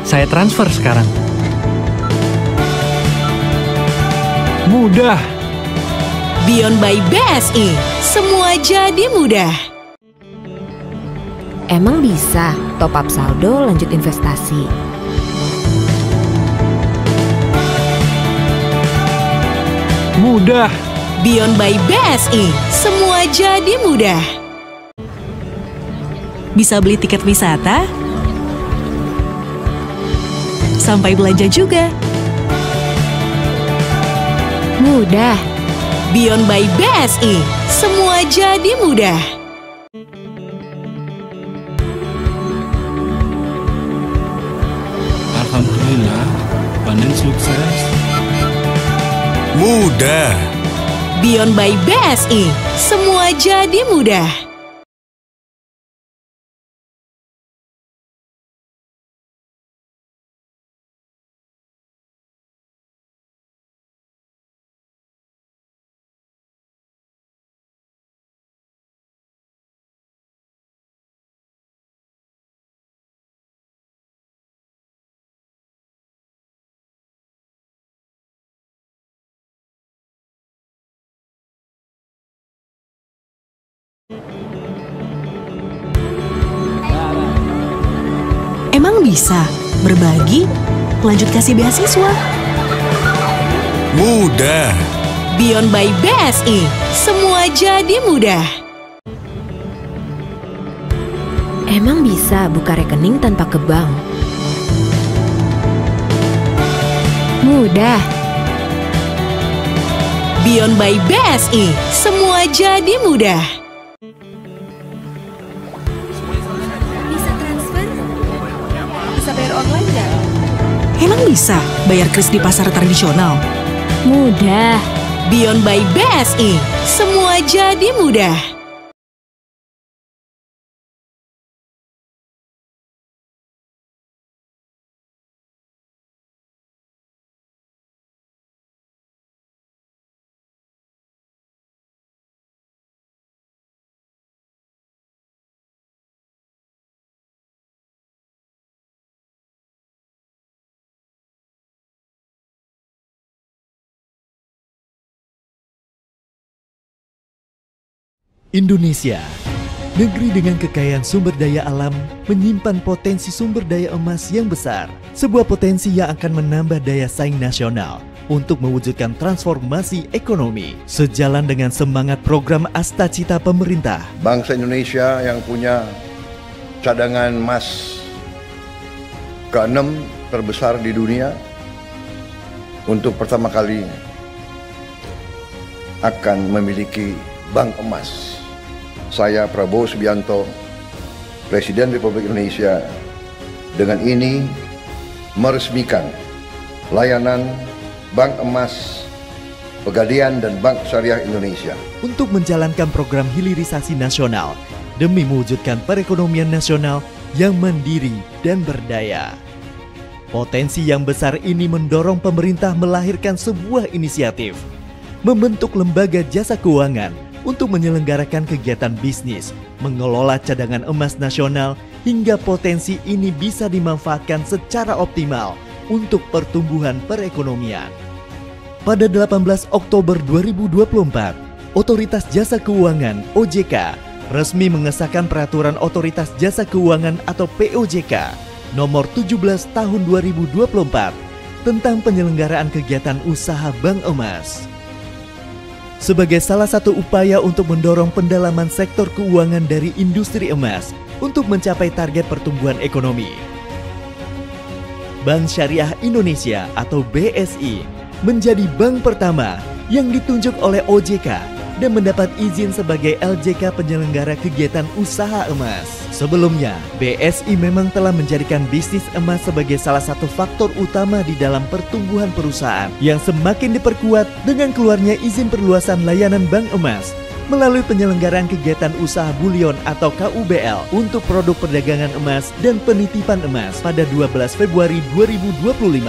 Saya transfer sekarang. Mudah. Beyond by BSI, semua jadi mudah. Emang bisa top up saldo lanjut investasi? Mudah. Beyond by BSI, semua jadi mudah. Bisa beli tiket wisata, sampai belanja juga. Mudah. Beyond by BSI, semua jadi mudah. Alhamdulillah, panen sukses. Mudah. Beyond by BSI, semua jadi mudah. Emang bisa berbagi, lanjut kasih beasiswa? Mudah. Beyond by BSI, semua jadi mudah. Emang bisa buka rekening tanpa ke bank? Mudah. Beyond by BSI, semua jadi mudah. Bisa transfer? Bisa bayar online nggak? Emang bisa bayar kris di pasar tradisional? Mudah. Beyond by BSI, semua jadi mudah. Indonesia, negeri dengan kekayaan sumber daya alam, menyimpan potensi sumber daya emas yang besar. Sebuah potensi yang akan menambah daya saing nasional untuk mewujudkan transformasi ekonomi. Sejalan dengan semangat program Astacita pemerintah. Bangsa Indonesia yang punya cadangan emas ke-6 terbesar di dunia, untuk pertama kali akan memiliki bank emas. Saya Prabowo Subianto, Presiden Republik Indonesia, dengan ini meresmikan layanan Bank Emas, Pegadaian dan Bank Syariah Indonesia untuk menjalankan program hilirisasi nasional demi mewujudkan perekonomian nasional yang mandiri dan berdaya. Potensi yang besar ini mendorong pemerintah melahirkan sebuah inisiatif, membentuk lembaga jasa keuangan untuk menyelenggarakan kegiatan bisnis, mengelola cadangan emas nasional, hingga potensi ini bisa dimanfaatkan secara optimal untuk pertumbuhan perekonomian. Pada 18 Oktober 2024, Otoritas Jasa Keuangan (OJK) resmi mengesahkan Peraturan Otoritas Jasa Keuangan atau POJK Nomor 17 Tahun 2024 tentang penyelenggaraan kegiatan usaha bank emas. Sebagai salah satu upaya untuk mendorong pendalaman sektor keuangan dari industri emas untuk mencapai target pertumbuhan ekonomi, Bank Syariah Indonesia atau BSI menjadi bank pertama yang ditunjuk oleh OJK dan mendapat izin sebagai LJK penyelenggara kegiatan usaha emas. Sebelumnya, BSI memang telah menjadikan bisnis emas sebagai salah satu faktor utama di dalam pertumbuhan perusahaan yang semakin diperkuat dengan keluarnya izin perluasan layanan bank emas melalui penyelenggaraan kegiatan usaha bulion atau KUBL untuk produk perdagangan emas dan penitipan emas pada 12 Februari 2025.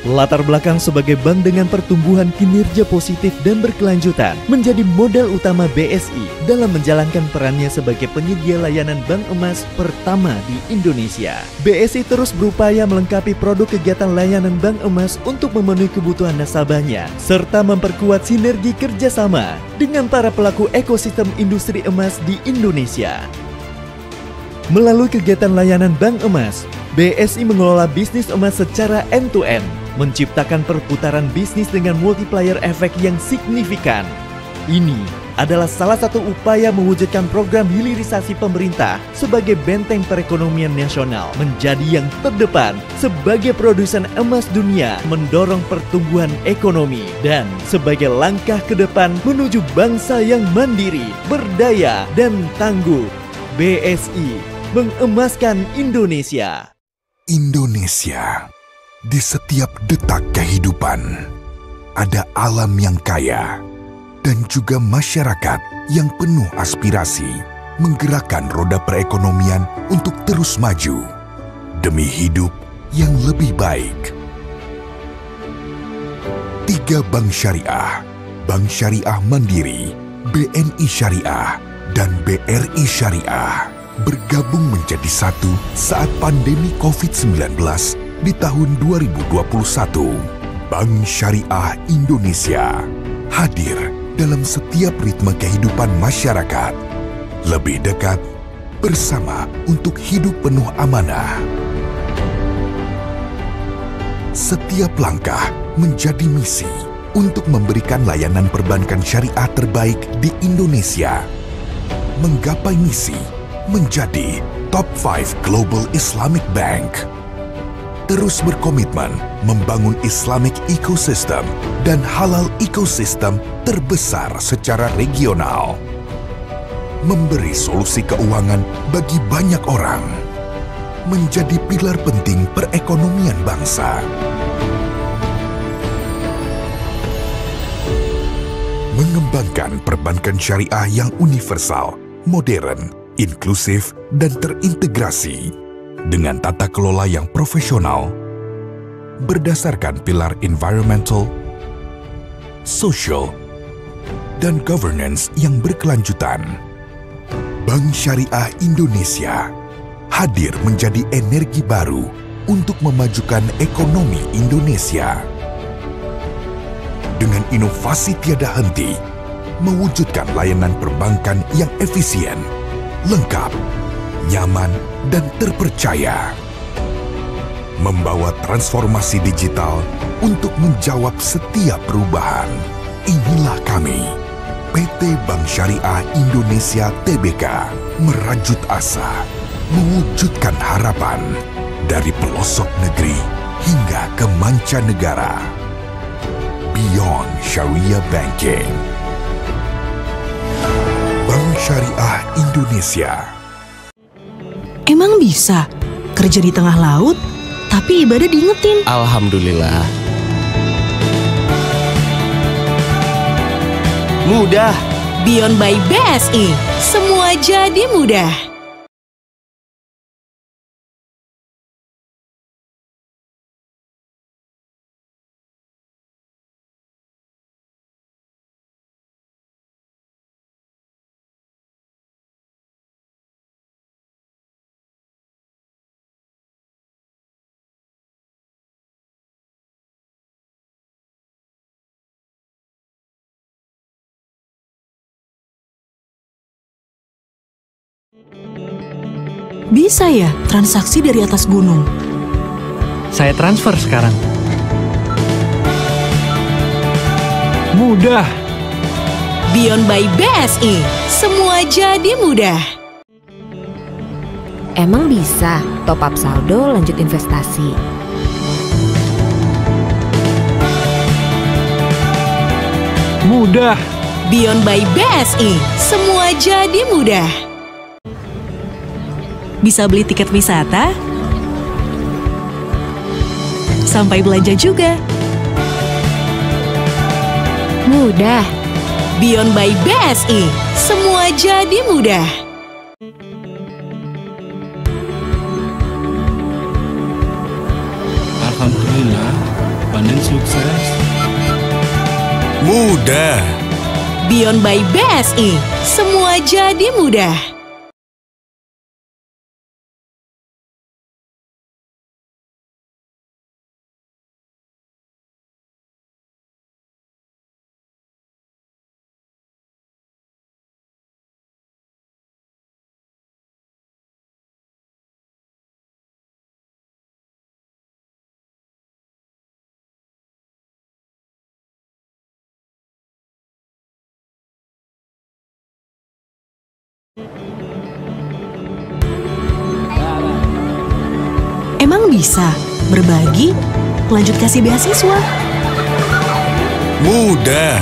Latar belakang sebagai bank dengan pertumbuhan kinerja positif dan berkelanjutan menjadi modal utama BSI dalam menjalankan perannya sebagai penyedia layanan bank emas pertama di Indonesia. BSI terus berupaya melengkapi produk kegiatan layanan bank emas untuk memenuhi kebutuhan nasabahnya, serta memperkuat sinergi kerjasama dengan para pelaku ekosistem industri emas di Indonesia. Melalui kegiatan layanan bank emas, BSI mengelola bisnis emas secara end-to-end, menciptakan perputaran bisnis dengan multiplier efek yang signifikan. Ini adalah salah satu upaya mewujudkan program hilirisasi pemerintah sebagai benteng perekonomian nasional menjadi yang terdepan sebagai produsen emas dunia, mendorong pertumbuhan ekonomi, dan sebagai langkah ke depan menuju bangsa yang mandiri, berdaya, dan tangguh. BSI mengemaskan Indonesia. Indonesia, di setiap detak kehidupan ada alam yang kaya dan juga masyarakat yang penuh aspirasi menggerakkan roda perekonomian untuk terus maju demi hidup yang lebih baik. 3 bank syariah, Bank Syariah Mandiri, BNI Syariah, dan BRI Syariah bergabung menjadi satu saat pandemi COVID-19 di tahun 2021. Bank Syariah Indonesia hadir dalam setiap ritme kehidupan masyarakat, lebih dekat bersama untuk hidup penuh amanah. Setiap langkah menjadi misi untuk memberikan layanan perbankan syariah terbaik di Indonesia. Menggapai misi menjadi Top 5 Global Islamic Bank. Terus berkomitmen membangun Islamic Ecosystem dan halal ecosystem terbesar secara regional. Memberi solusi keuangan bagi banyak orang. Menjadi pilar penting perekonomian bangsa. Mengembangkan perbankan syariah yang universal, modern, inklusif, dan terintegrasi dengan tata kelola yang profesional berdasarkan pilar environmental, social, dan governance yang berkelanjutan. Bank Syariah Indonesia hadir menjadi energi baru untuk memajukan ekonomi Indonesia. Dengan inovasi tiada henti, mewujudkan layanan perbankan yang efisien, lengkap, nyaman, dan terpercaya. Membawa transformasi digital untuk menjawab setiap perubahan. Inilah kami, PT Bank Syariah Indonesia Tbk, merajut asa, mewujudkan harapan dari pelosok negeri hingga ke mancanegara. Beyond Sharia Banking. Bank Syariah Indonesia. Emang bisa kerja di tengah laut, tapi ibadah diingetin? Alhamdulillah. Mudah. Beyond by BSI, semua jadi mudah. Bisa ya transaksi dari atas gunung? Saya transfer sekarang. Mudah. Beyond by BSI, semua jadi mudah. Emang bisa top up saldo lanjut investasi? Mudah. Beyond by BSI, semua jadi mudah. Bisa beli tiket wisata, sampai belanja juga. Mudah. Beyond by BSI, semua jadi mudah. Alhamdulillah, panen sukses. Mudah. Beyond by BSI, semua jadi mudah. Emang bisa berbagi, lanjut kasih beasiswa? Mudah.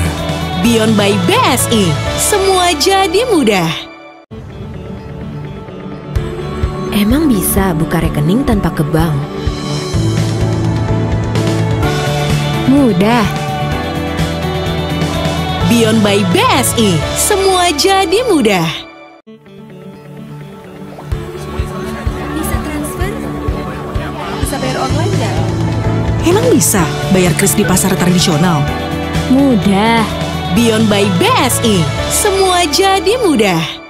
Beyond by BSI, semua jadi mudah. Emang bisa buka rekening tanpa ke bank? Mudah. Beyond by BSI, semua jadi mudah. Bisa transfer? Bisa bayar online nggak? Emang bisa bayar kris di pasar tradisional? Mudah. Beyond by BSI, semua jadi mudah.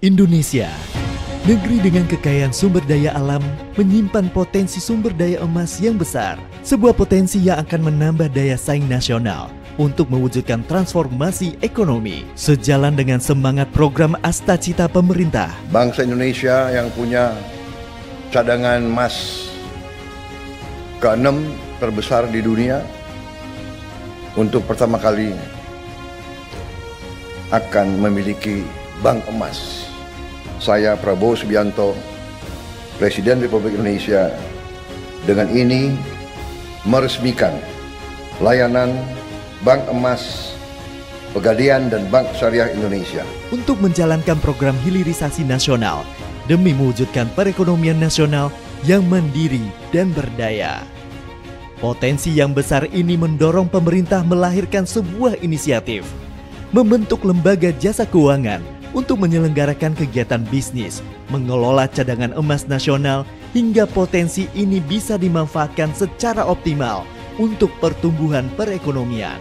Indonesia, negeri dengan kekayaan sumber daya alam, menyimpan potensi sumber daya emas yang besar. Sebuah potensi yang akan menambah daya saing nasional untuk mewujudkan transformasi ekonomi. Sejalan dengan semangat program Astacita pemerintah. Bangsa Indonesia yang punya cadangan emas ke-6 terbesar di dunia, untuk pertama kali akan memiliki bank emas. Saya Prabowo Subianto, Presiden Republik Indonesia, dengan ini meresmikan layanan Bank Emas, Pegadaian dan Bank Syariah Indonesia untuk menjalankan program hilirisasi nasional demi mewujudkan perekonomian nasional yang mandiri dan berdaya. Potensi yang besar ini mendorong pemerintah melahirkan sebuah inisiatif, membentuk lembaga jasa keuangan untuk menyelenggarakan kegiatan bisnis, mengelola cadangan emas nasional, hingga potensi ini bisa dimanfaatkan secara optimal untuk pertumbuhan perekonomian.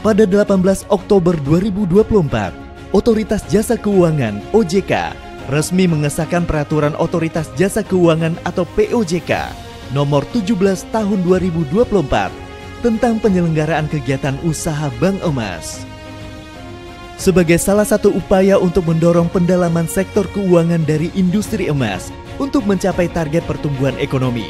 Pada 18 Oktober 2024, Otoritas Jasa Keuangan (OJK) resmi mengesahkan Peraturan Otoritas Jasa Keuangan atau POJK nomor 17 tahun 2024 tentang penyelenggaraan kegiatan usaha bank emas. Sebagai salah satu upaya untuk mendorong pendalaman sektor keuangan dari industri emas untuk mencapai target pertumbuhan ekonomi,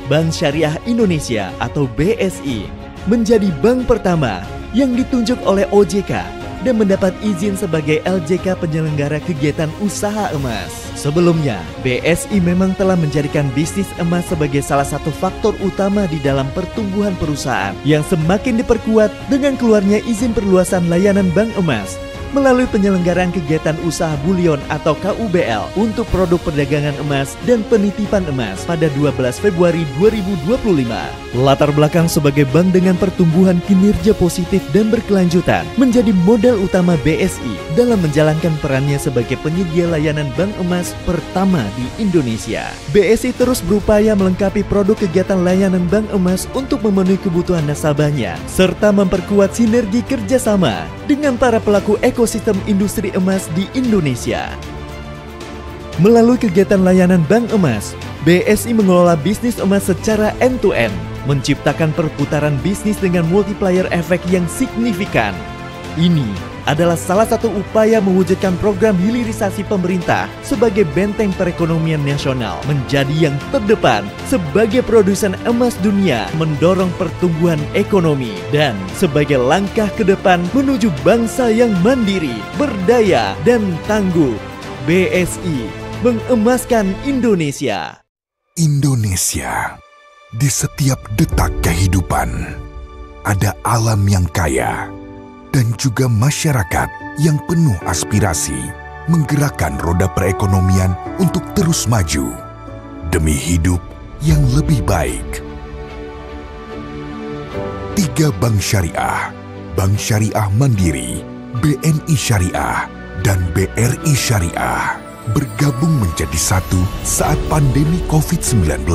Bank Syariah Indonesia atau BSI menjadi bank pertama yang ditunjuk oleh OJK dan mendapat izin sebagai LJK penyelenggara kegiatan usaha emas. Sebelumnya, BSI memang telah menjadikan bisnis emas sebagai salah satu faktor utama di dalam pertumbuhan perusahaan yang semakin diperkuat dengan keluarnya izin perluasan layanan bank emas melalui penyelenggaraan kegiatan usaha bulion atau KUBL untuk produk perdagangan emas dan penitipan emas pada 12 Februari 2025. Latar belakang sebagai bank dengan pertumbuhan kinerja positif dan berkelanjutan menjadi modal utama BSI dalam menjalankan perannya sebagai penyedia layanan bank emas pertama di Indonesia. BSI terus berupaya melengkapi produk kegiatan layanan bank emas untuk memenuhi kebutuhan nasabahnya serta memperkuat sinergi kerjasama dengan para pelaku ekosistem industri emas di Indonesia. Melalui kegiatan layanan bank emas, BSI mengelola bisnis emas secara end-to-end, menciptakan perputaran bisnis dengan multiplier efek yang signifikan. Ini adalah salah satu upaya mewujudkan program hilirisasi pemerintah sebagai benteng perekonomian nasional menjadi yang terdepan sebagai produsen emas dunia mendorong pertumbuhan ekonomi dan sebagai langkah ke depan menuju bangsa yang mandiri, berdaya, dan tangguh. BSI mengemaskan Indonesia. Indonesia, di setiap detak kehidupan, ada alam yang kaya dan juga masyarakat yang penuh aspirasi menggerakkan roda perekonomian untuk terus maju demi hidup yang lebih baik. 3 bank syariah, Bank Syariah Mandiri, BNI Syariah, dan BRI Syariah bergabung menjadi satu saat pandemi COVID-19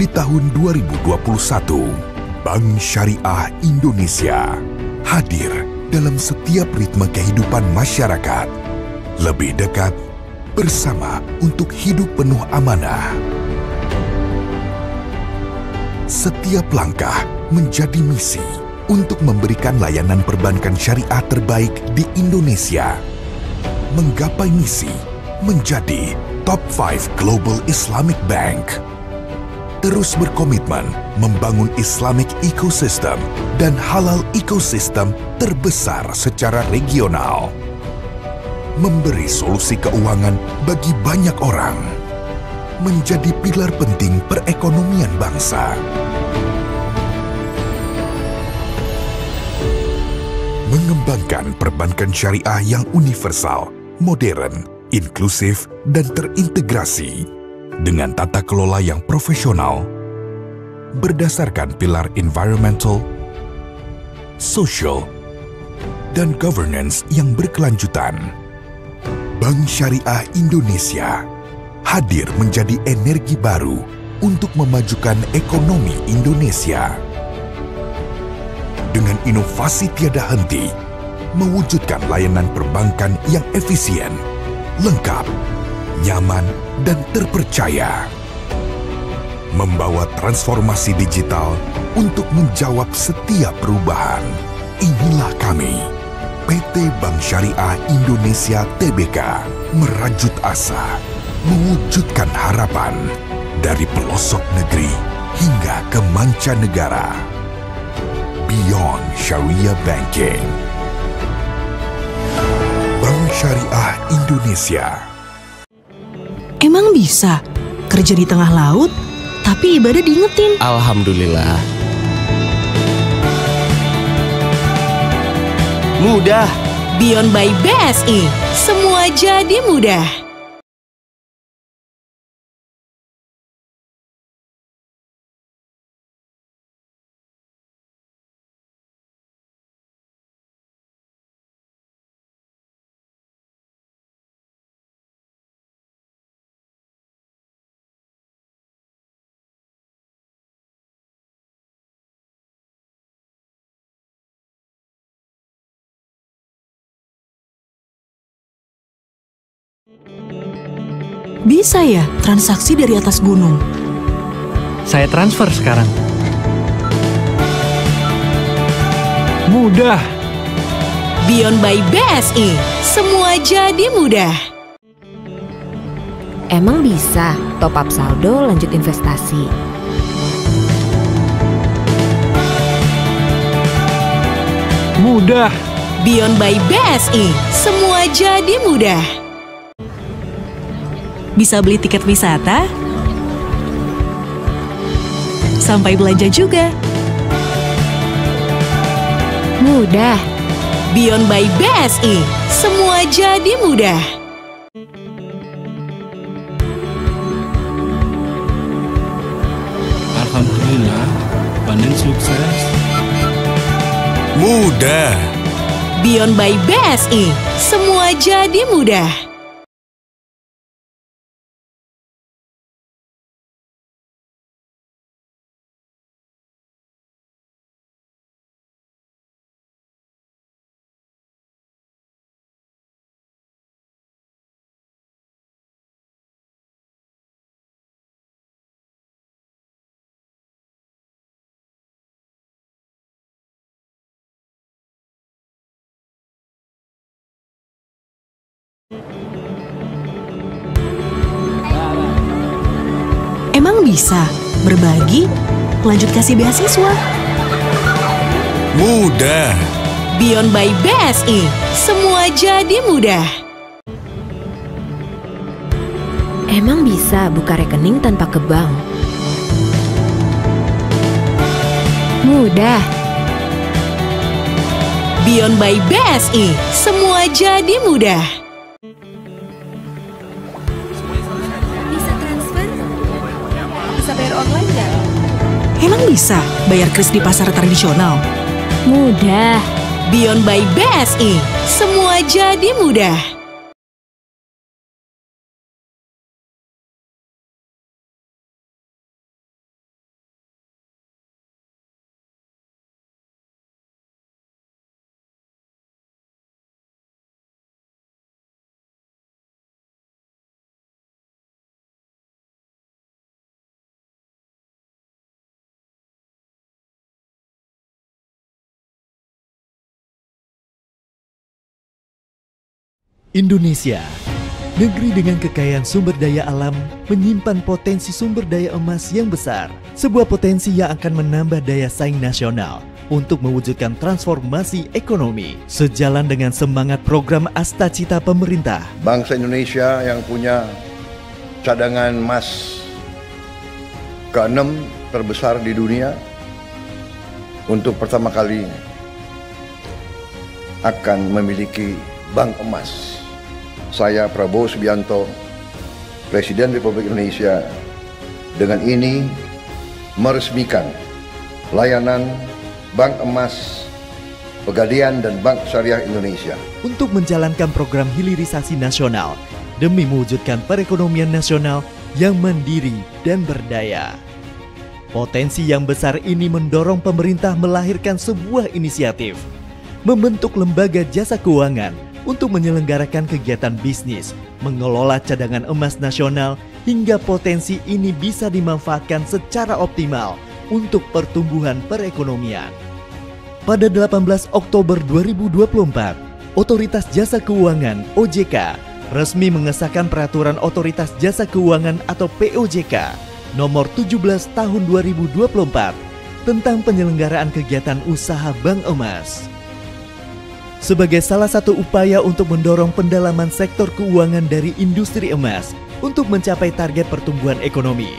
di tahun 2021. Bank Syariah Indonesia hadir dalam setiap ritme kehidupan masyarakat. Lebih dekat, bersama untuk hidup penuh amanah. Setiap langkah menjadi misi untuk memberikan layanan perbankan syariah terbaik di Indonesia. Menggapai misi menjadi Top 5 Global Islamic Bank. Terus berkomitmen membangun Islamic Ecosystem dan halal ecosystem terbesar secara regional. Memberi solusi keuangan bagi banyak orang. Menjadi pilar penting perekonomian bangsa. Mengembangkan perbankan syariah yang universal, modern, inklusif, dan terintegrasi dengan tata kelola yang profesional berdasarkan pilar environmental, social, dan governance yang berkelanjutan. Bank Syariah Indonesia hadir menjadi energi baru untuk memajukan ekonomi Indonesia. Dengan inovasi tiada henti, mewujudkan layanan perbankan yang efisien, lengkap, nyaman, dan terpercaya. Membawa transformasi digital untuk menjawab setiap perubahan. Inilah kami, PT Bank Syariah Indonesia Tbk, merajut asa, mewujudkan harapan dari pelosok negeri hingga ke mancanegara. Beyond Sharia Banking. Bank Syariah Indonesia. Emang bisa kerja di tengah laut, tapi ibadah diingetin? Alhamdulillah. Mudah. Beyond by BSI, semua jadi mudah. Bisa ya transaksi dari atas gunung? Saya transfer sekarang. Mudah. Beyond by BSI, semua jadi mudah. Emang bisa top up saldo lanjut investasi? Mudah. Beyond by BSI, semua jadi mudah. Bisa beli tiket wisata, sampai belanja juga. Mudah. Beyond by BSI, semua jadi mudah. Alhamdulillah, panen sukses. Mudah. Beyond by BSI, semua jadi mudah. bisa? Berbagi, lanjut kasih beasiswa. Mudah. Beyond by BSI, semua jadi mudah. Emang bisa buka rekening tanpa ke bank? Mudah. Beyond by BSI, semua jadi mudah. Bisa transfer? Bisa bayar online nggak? Emang bisa bayar kris di pasar tradisional? Mudah. Beyond by BSI, semua jadi mudah. Indonesia, negeri dengan kekayaan sumber daya alam, menyimpan potensi sumber daya emas yang besar. Sebuah potensi yang akan menambah daya saing nasional untuk mewujudkan transformasi ekonomi. Sejalan dengan semangat program Astacita pemerintah. Bangsa Indonesia yang punya cadangan emas ke-6 terbesar di dunia, untuk pertama kali akan memiliki bank emas. Saya Prabowo Subianto, Presiden Republik Indonesia, dengan ini meresmikan layanan Bank Emas, Pegadaian dan Bank Syariah Indonesia untuk menjalankan program hilirisasi nasional demi mewujudkan perekonomian nasional yang mandiri dan berdaya. Potensi yang besar ini mendorong pemerintah melahirkan sebuah inisiatif, membentuk lembaga jasa keuangan untuk menyelenggarakan kegiatan bisnis, mengelola cadangan emas nasional, hingga potensi ini bisa dimanfaatkan secara optimal untuk pertumbuhan perekonomian. Pada 18 Oktober 2024, Otoritas Jasa Keuangan (OJK) resmi mengesahkan Peraturan Otoritas Jasa Keuangan atau POJK Nomor 17 Tahun 2024 tentang penyelenggaraan kegiatan usaha bank emas. Sebagai salah satu upaya untuk mendorong pendalaman sektor keuangan dari industri emas untuk mencapai target pertumbuhan ekonomi,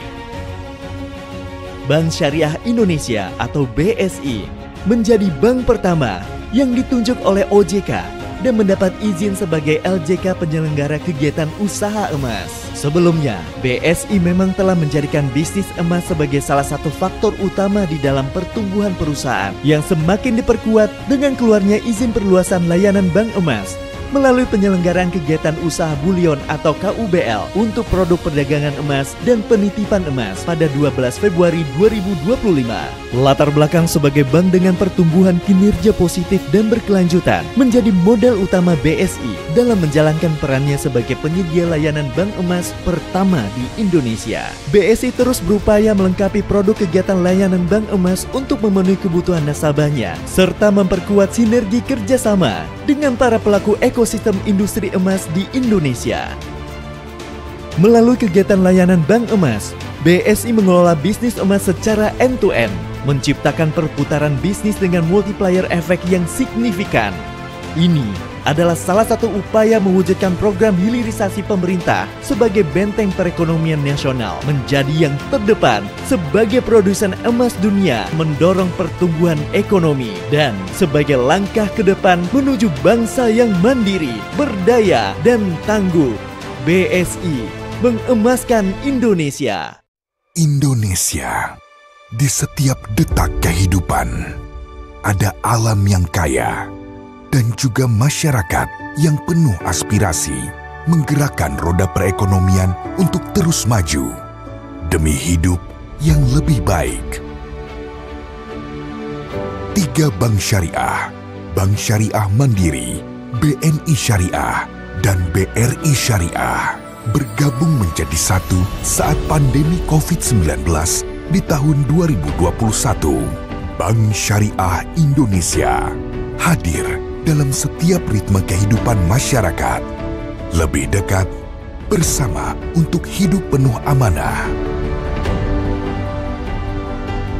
Bank Syariah Indonesia atau BSI menjadi bank pertama yang ditunjuk oleh OJK dan mendapat izin sebagai LJK penyelenggara kegiatan usaha emas. Sebelumnya, BSI memang telah menjadikan bisnis emas sebagai salah satu faktor utama di dalam pertumbuhan perusahaan yang semakin diperkuat dengan keluarnya izin perluasan layanan bank emas melalui penyelenggaraan kegiatan usaha bulion atau KUBL untuk produk perdagangan emas dan penitipan emas pada 12 Februari 2025. Latar belakang sebagai bank dengan pertumbuhan kinerja positif dan berkelanjutan menjadi modal utama BSI dalam menjalankan perannya sebagai penyedia layanan bank emas pertama di Indonesia. BSI terus berupaya melengkapi produk kegiatan layanan bank emas untuk memenuhi kebutuhan nasabahnya serta memperkuat sinergi kerjasama dengan para pelaku ekosistem industri emas di Indonesia. Melalui kegiatan layanan bank emas, BSI mengelola bisnis emas secara end-to-end, menciptakan perputaran bisnis dengan multiplier efek yang signifikan. Ini adalah salah satu upaya mewujudkan program hilirisasi pemerintah sebagai benteng perekonomian nasional menjadi yang terdepan sebagai produsen emas dunia, mendorong pertumbuhan ekonomi, dan sebagai langkah ke depan menuju bangsa yang mandiri, berdaya, dan tangguh. BSI mengemaskan Indonesia. Indonesia, di setiap detak kehidupan ada alam yang kaya dan juga masyarakat yang penuh aspirasi menggerakkan roda perekonomian untuk terus maju demi hidup yang lebih baik. 3 bank syariah, Bank Syariah Mandiri, BNI Syariah, dan BRI Syariah bergabung menjadi satu saat pandemi COVID-19 di tahun 2021. Bank Syariah Indonesia hadir dalam setiap ritme kehidupan masyarakat, lebih dekat bersama untuk hidup penuh amanah.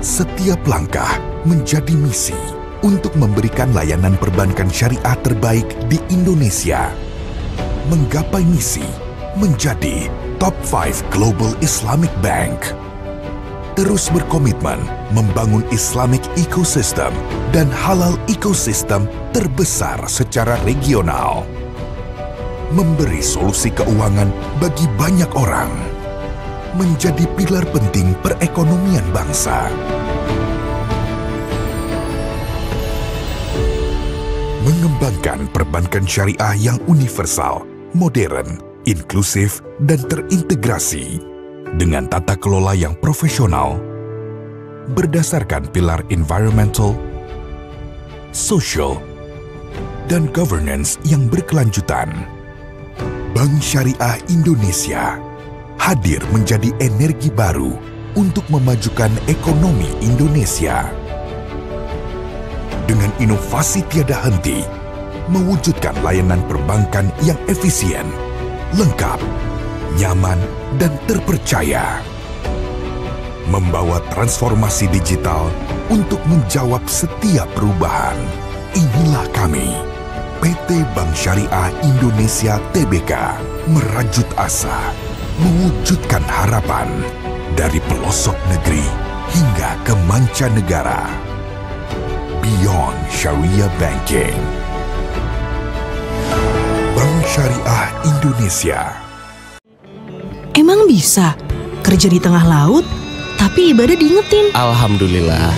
Setiap langkah menjadi misi untuk memberikan layanan perbankan syariah terbaik di Indonesia. Menggapai misi menjadi Top 5 Global Islamic Bank. Terus berkomitmen membangun Islamic Ecosystem dan halal ecosystem terbesar secara regional. Memberi solusi keuangan bagi banyak orang. Menjadi pilar penting perekonomian bangsa. Mengembangkan perbankan syariah yang universal, modern, inklusif, dan terintegrasi dengan tata kelola yang profesional berdasarkan pilar environmental, social, dan governance yang berkelanjutan. Bank Syariah Indonesia hadir menjadi energi baru untuk memajukan ekonomi Indonesia. Dengan inovasi tiada henti, mewujudkan layanan perbankan yang efisien, lengkap, nyaman, dan terpercaya. Membawa transformasi digital untuk menjawab setiap perubahan. Inilah kami, PT Bank Syariah Indonesia Tbk, merajut asa, mewujudkan harapan dari pelosok negeri hingga ke mancanegara. Beyond Sharia Banking. Bank Syariah Indonesia. Emang bisa kerja di tengah laut, tapi ibadah diingetin? Alhamdulillah.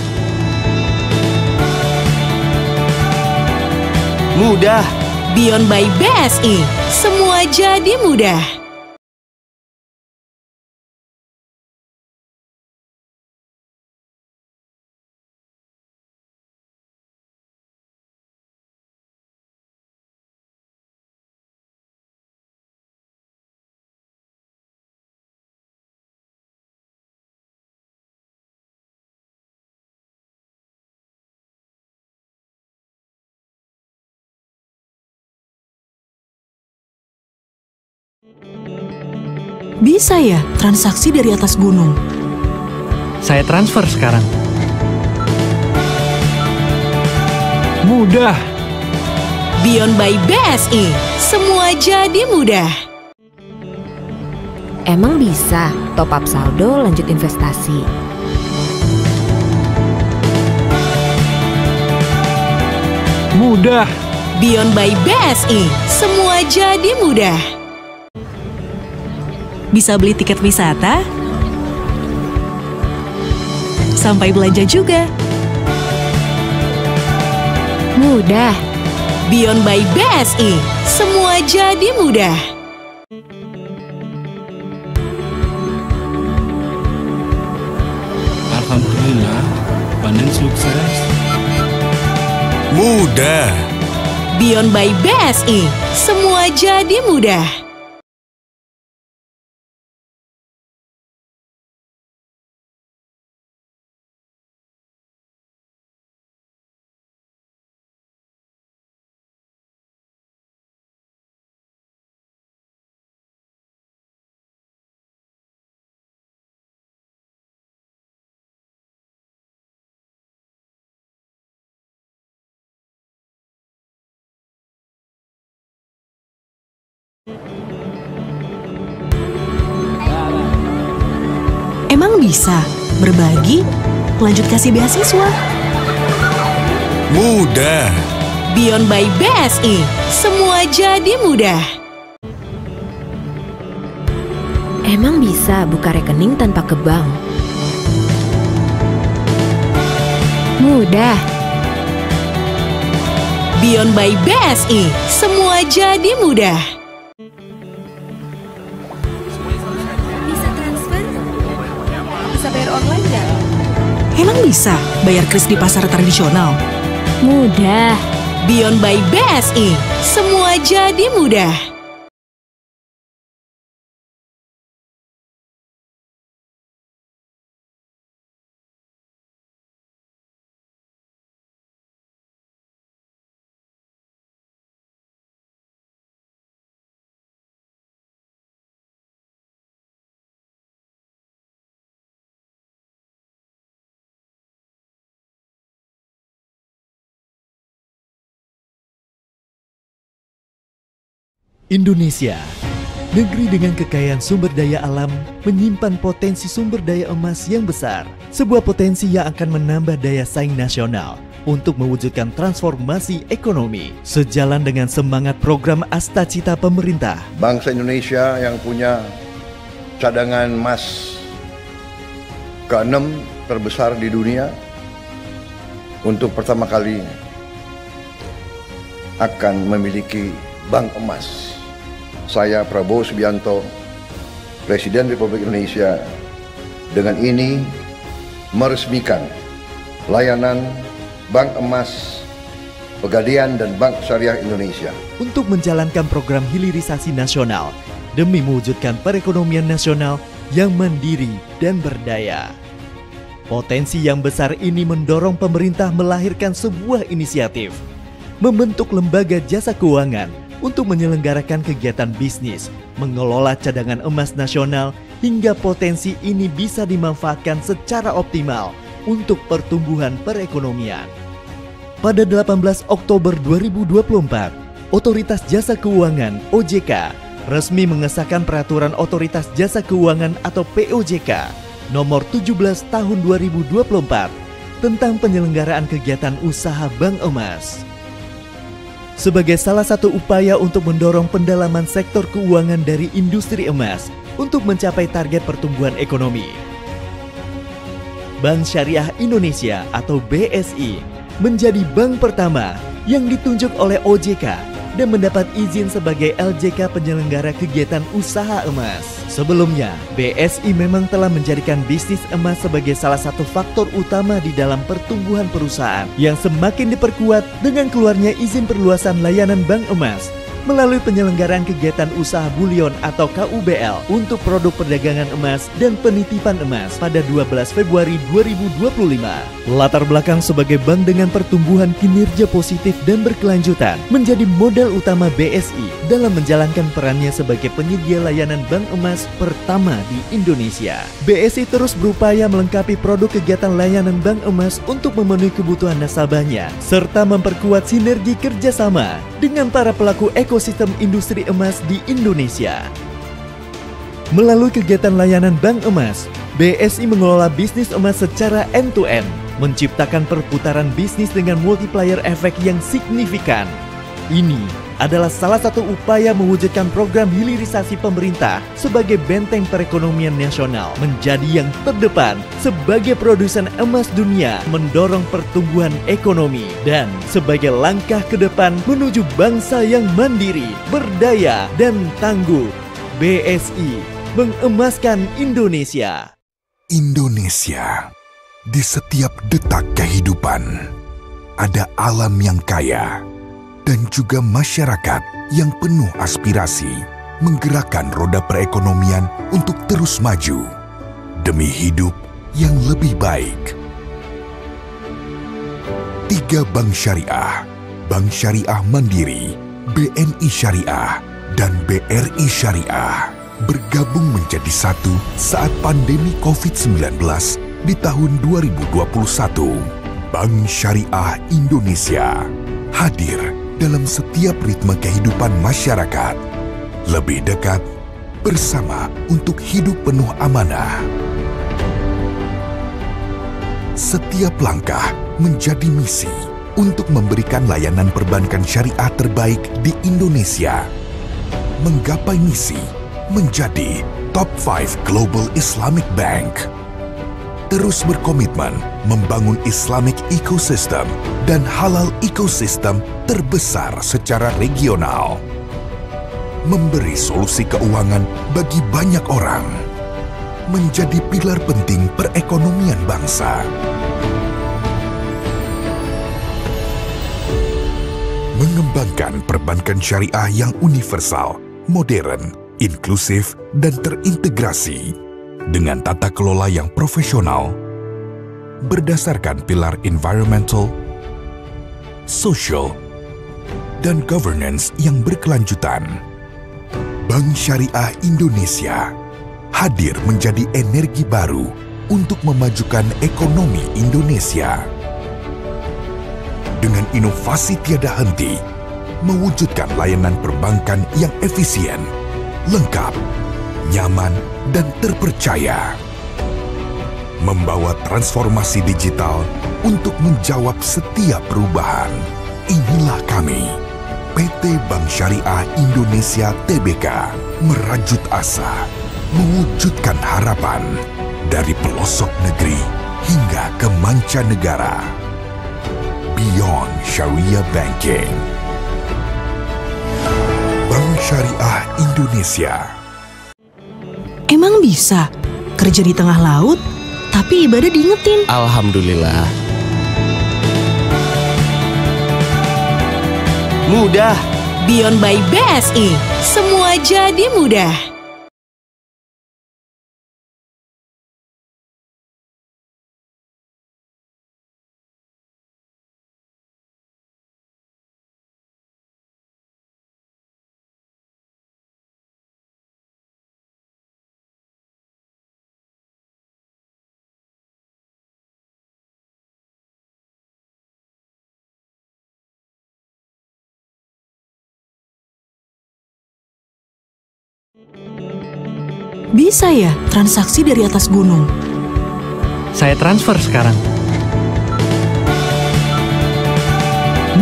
Mudah. Beyond by BSI, semua jadi mudah. Bisa ya transaksi dari atas gunung? Saya transfer sekarang. Mudah. Beyond by BSI, semua jadi mudah. Emang bisa top up saldo lanjut investasi? Mudah. Beyond by BSI, semua jadi mudah. Bisa beli tiket wisata, sampai belanja juga. Mudah. Beyond by BSI, semua jadi mudah. Alhamdulillah, panen sukses. Mudah. Beyond by BSI, semua jadi mudah. Emang bisa berbagi, lanjut kasih beasiswa? Mudah. Beyond by BSI, semua jadi mudah. Emang bisa buka rekening tanpa ke bank? Mudah. Beyond by BSI, semua jadi mudah. Bisa transfer? Bisa bayar online nggak? Emang bisa bayar kris di pasar tradisional? Mudah. Beyond by BSI, semua jadi mudah. Indonesia, negeri dengan kekayaan sumber daya alam, menyimpan potensi sumber daya emas yang besar. Sebuah potensi yang akan menambah daya saing nasional untuk mewujudkan transformasi ekonomi. Sejalan dengan semangat program Astacita pemerintah. Bangsa Indonesia yang punya cadangan emas ke-6 terbesar di dunia, untuk pertama kali akan memiliki bank emas. Saya Prabowo Subianto, Presiden Republik Indonesia, dengan ini meresmikan layanan Bank Emas, Pegadaian dan Bank Syariah Indonesia untuk menjalankan program hilirisasi nasional demi mewujudkan perekonomian nasional yang mandiri dan berdaya. Potensi yang besar ini mendorong pemerintah melahirkan sebuah inisiatif, membentuk lembaga jasa keuangan untuk menyelenggarakan kegiatan bisnis, mengelola cadangan emas nasional, hingga potensi ini bisa dimanfaatkan secara optimal untuk pertumbuhan perekonomian. Pada 18 Oktober 2024, Otoritas Jasa Keuangan (OJK) resmi mengesahkan Peraturan Otoritas Jasa Keuangan atau POJK Nomor 17 Tahun 2024 tentang penyelenggaraan kegiatan usaha bank emas. Sebagai salah satu upaya untuk mendorong pendalaman sektor keuangan dari industri emas untuk mencapai target pertumbuhan ekonomi, Bank Syariah Indonesia atau BSI menjadi bank pertama yang ditunjuk oleh OJK dan mendapat izin sebagai LJK penyelenggara kegiatan usaha emas. Sebelumnya, BSI memang telah menjadikan bisnis emas sebagai salah satu faktor utama di dalam pertumbuhan perusahaan yang semakin diperkuat dengan keluarnya izin perluasan layanan bank emas melalui penyelenggaraan kegiatan usaha bulion atau KUBL untuk produk perdagangan emas dan penitipan emas pada 12 Februari 2025. Latar belakang sebagai bank dengan pertumbuhan kinerja positif dan berkelanjutan menjadi modal utama BSI dalam menjalankan perannya sebagai penyedia layanan bank emas pertama di Indonesia. BSI terus berupaya melengkapi produk kegiatan layanan bank emas untuk memenuhi kebutuhan nasabahnya serta memperkuat sinergi kerjasama dengan para pelaku ekosistem industri emas di Indonesia. Melalui kegiatan layanan bank emas, BSI mengelola bisnis emas secara end-to-end, menciptakan perputaran bisnis dengan multiplier efek yang signifikan. Ini adalah salah satu upaya mewujudkan program hilirisasi pemerintah sebagai benteng perekonomian nasional menjadi yang terdepan sebagai produsen emas dunia, mendorong pertumbuhan ekonomi, dan sebagai langkah ke depan menuju bangsa yang mandiri, berdaya, dan tangguh. BSI mengemaskan Indonesia. Indonesia, di setiap detak kehidupan ada alam yang kaya dan juga masyarakat yang penuh aspirasi menggerakkan roda perekonomian untuk terus maju demi hidup yang lebih baik. 3 bank syariah, Bank Syariah Mandiri, BNI Syariah, dan BRI Syariah bergabung menjadi satu saat pandemi COVID-19 di tahun 2021. Bank Syariah Indonesia hadir dalam setiap ritme kehidupan masyarakat, lebih dekat bersama untuk hidup penuh amanah. Setiap langkah menjadi misi untuk memberikan layanan perbankan syariah terbaik di Indonesia. Menggapai misi menjadi Top 5 Global Islamic Bank. Terus berkomitmen membangun Islamic Ecosystem dan halal ecosystem terbesar secara regional. Memberi solusi keuangan bagi banyak orang. Menjadi pilar penting perekonomian bangsa. Mengembangkan perbankan syariah yang universal, modern, inklusif, dan terintegrasi dengan tata kelola yang profesional berdasarkan pilar environmental, social, dan governance yang berkelanjutan. Bank Syariah Indonesia hadir menjadi energi baru untuk memajukan ekonomi Indonesia. Dengan inovasi tiada henti, mewujudkan layanan perbankan yang efisien, lengkap, nyaman, dan terpercaya. Membawa transformasi digital untuk menjawab setiap perubahan. Inilah kami, PT Bank Syariah Indonesia Tbk, merajut asa, mewujudkan harapan dari pelosok negeri hingga ke mancanegara. Beyond Sharia Banking. Bank Syariah Indonesia. Emang bisa kerja di tengah laut, tapi ibadah diingetin? Alhamdulillah. Mudah. Beyond by BSI, semua jadi mudah. Bisa ya transaksi dari atas gunung? Saya transfer sekarang.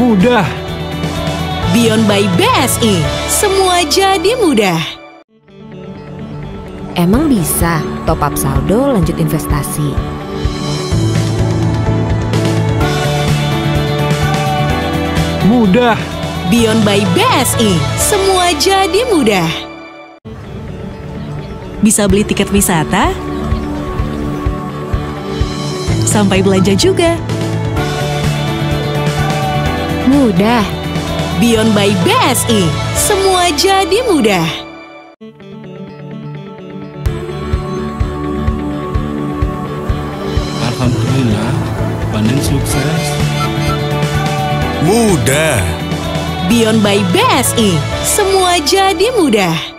Mudah. Beyond by BSI, semua jadi mudah. Emang bisa top up saldo lanjut investasi? Mudah. Beyond by BSI, semua jadi mudah. Bisa beli tiket wisata, sampai belanja juga. Mudah. Beyond by BSI, semua jadi mudah. Alhamdulillah, panen sukses. Mudah. Beyond by BSI, semua jadi mudah.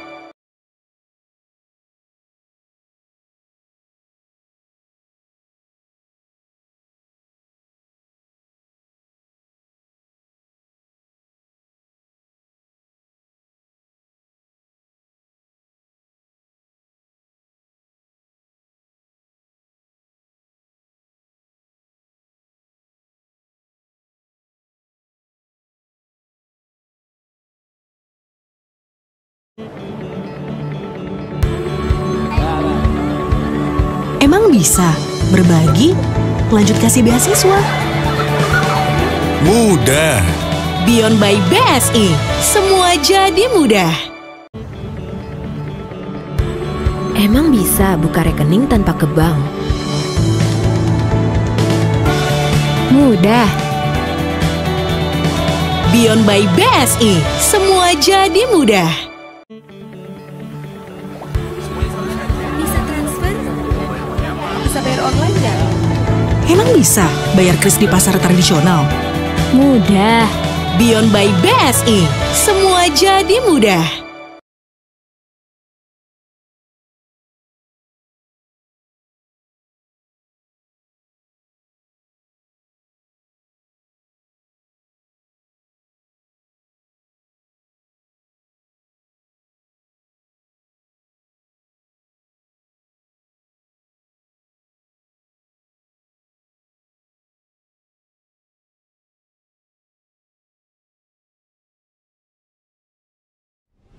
Emang bisa berbagi, lanjut kasih beasiswa? Mudah. Beyond by BSI, semua jadi mudah. Emang bisa buka rekening tanpa ke bank? Mudah. Beyond by BSI, semua jadi mudah. Bisa transfer? Bisa bayar online nggak? Emang bisa bayar kris di pasar tradisional? Mudah. Beyond by BSI, semua jadi mudah.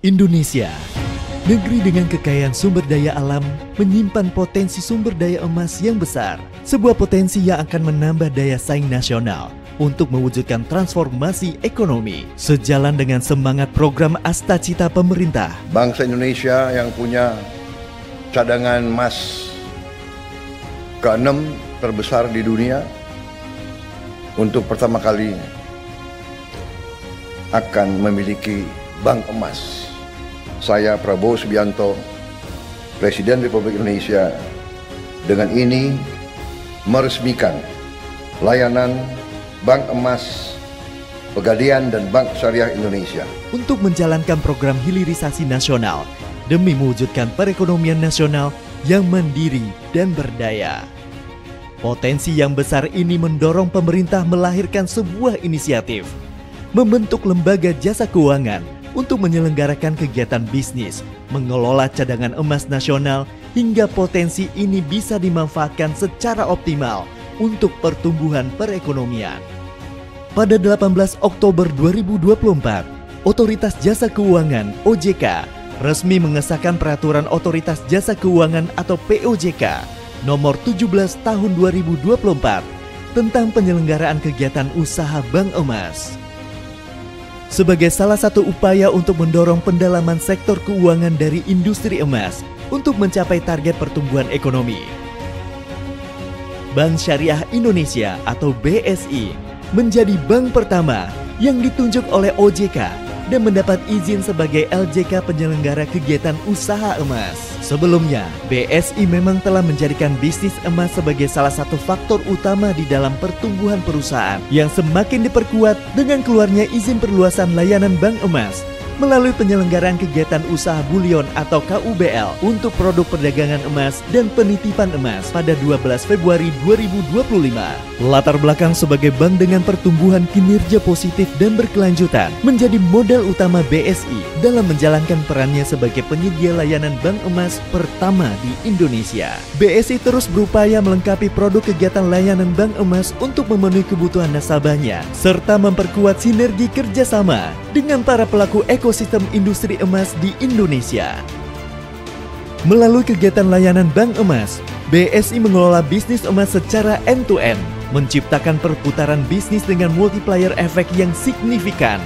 Indonesia, negeri dengan kekayaan sumber daya alam, menyimpan potensi sumber daya emas yang besar. Sebuah potensi yang akan menambah daya saing nasional untuk mewujudkan transformasi ekonomi. Sejalan dengan semangat program Astacita pemerintah. Bangsa Indonesia yang punya cadangan emas ke-6 terbesar di dunia, untuk pertama kali akan memiliki bank emas. Saya Prabowo Subianto, Presiden Republik Indonesia, dengan ini meresmikan layanan Bank Emas, Pegadaian dan Bank Syariah Indonesia untuk menjalankan program hilirisasi nasional demi mewujudkan perekonomian nasional yang mandiri dan berdaya. Potensi yang besar ini mendorong pemerintah melahirkan sebuah inisiatif, membentuk lembaga jasa keuangan untuk menyelenggarakan kegiatan bisnis, mengelola cadangan emas nasional, hingga potensi ini bisa dimanfaatkan secara optimal untuk pertumbuhan perekonomian. Pada 18 Oktober 2024, Otoritas Jasa Keuangan (OJK) resmi mengesahkan Peraturan Otoritas Jasa Keuangan atau POJK Nomor 17 Tahun 2024 tentang penyelenggaraan kegiatan usaha bank emas. Sebagai salah satu upaya untuk mendorong pendalaman sektor keuangan dari industri emas untuk mencapai target pertumbuhan ekonomi, Bank Syariah Indonesia atau BSI menjadi bank pertama yang ditunjuk oleh OJK dan mendapat izin sebagai LJK penyelenggara kegiatan usaha emas. Sebelumnya, BSI memang telah menjadikan bisnis emas sebagai salah satu faktor utama di dalam pertumbuhan perusahaan yang semakin diperkuat dengan keluarnya izin perluasan layanan bank emas melalui penyelenggaraan kegiatan usaha bulion atau KUBL untuk produk perdagangan emas dan penitipan emas pada 12 Februari 2025. Latar belakang sebagai bank dengan pertumbuhan kinerja positif dan berkelanjutan menjadi modal utama BSI dalam menjalankan perannya sebagai penyedia layanan bank emas pertama di Indonesia. BSI terus berupaya melengkapi produk kegiatan layanan bank emas untuk memenuhi kebutuhan nasabahnya serta memperkuat sinergi kerjasama dengan para pelaku ekosistem industri emas di Indonesia. Melalui kegiatan layanan bank emas, BSI mengelola bisnis emas secara end-to-end, menciptakan perputaran bisnis dengan multiplier efek yang signifikan.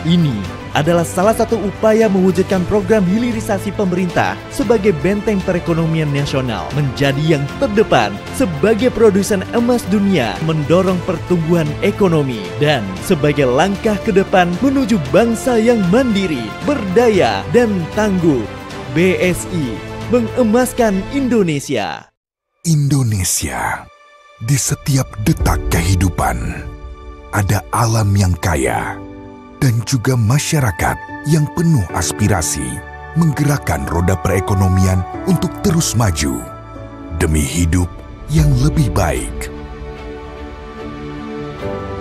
Ini adalah salah satu upaya mewujudkan program hilirisasi pemerintah sebagai benteng perekonomian nasional menjadi yang terdepan sebagai produsen emas dunia mendorong pertumbuhan ekonomi dan sebagai langkah ke depan menuju bangsa yang mandiri, berdaya, dan tangguh. BSI mengemaskan Indonesia. Indonesia, di setiap detak kehidupan ada alam yang kaya dan juga masyarakat yang penuh aspirasi menggerakkan roda perekonomian untuk terus maju demi hidup yang lebih baik.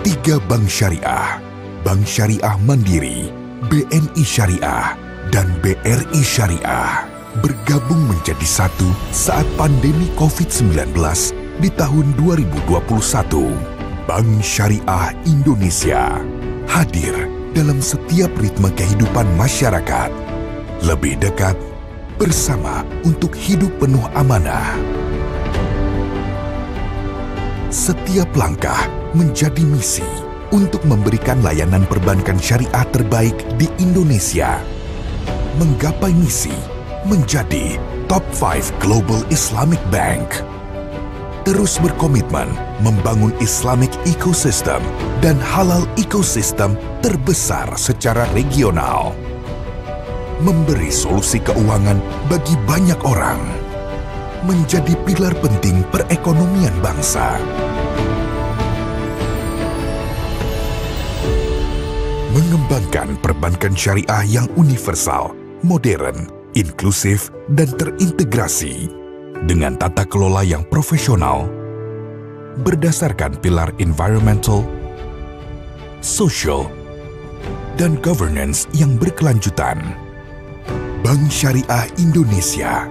3 bank syariah, Bank Syariah Mandiri, BNI Syariah, dan BRI Syariah bergabung menjadi satu saat pandemi COVID-19 di tahun 2021. Bank Syariah Indonesia hadir dalam setiap ritme kehidupan masyarakat, lebih dekat bersama untuk hidup penuh amanah. Setiap langkah menjadi misi untuk memberikan layanan perbankan syariah terbaik di Indonesia. Menggapai misi menjadi Top 5 Global Islamic Bank. Terus berkomitmen membangun Islamic Ecosystem dan halal ecosystem terbesar secara regional. Memberi solusi keuangan bagi banyak orang. Menjadi pilar penting perekonomian bangsa. Mengembangkan perbankan syariah yang universal, modern, inklusif, dan terintegrasi dengan tata kelola yang profesional berdasarkan pilar environmental, social, dan governance yang berkelanjutan. Bank Syariah Indonesia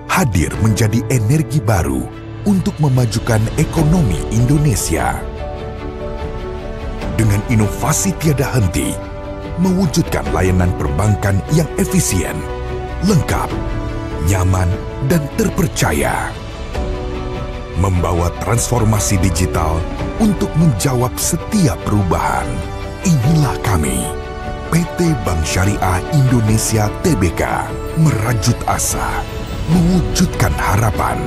hadir menjadi energi baru untuk memajukan ekonomi Indonesia. Dengan inovasi tiada henti, mewujudkan layanan perbankan yang efisien, lengkap, nyaman, dan terpercaya. Membawa transformasi digital untuk menjawab setiap perubahan. Inilah kami, PT Bank Syariah Indonesia Tbk, merajut asa, mewujudkan harapan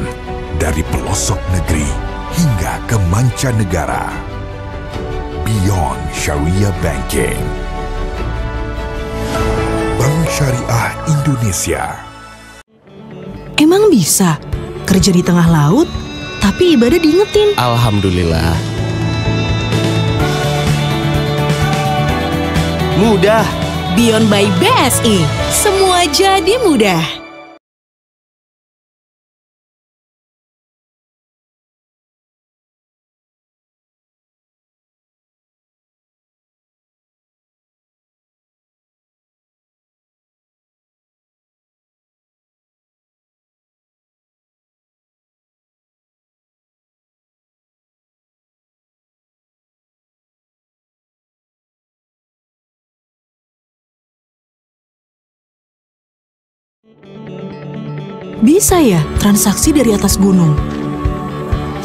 dari pelosok negeri hingga ke mancanegara. Beyond Sharia Banking. Bank Syariah Indonesia. Emang bisa kerja di tengah laut, tapi ibadah diingetin? Alhamdulillah. Mudah. Beyond by BSI, semua jadi mudah. Bisa ya transaksi dari atas gunung?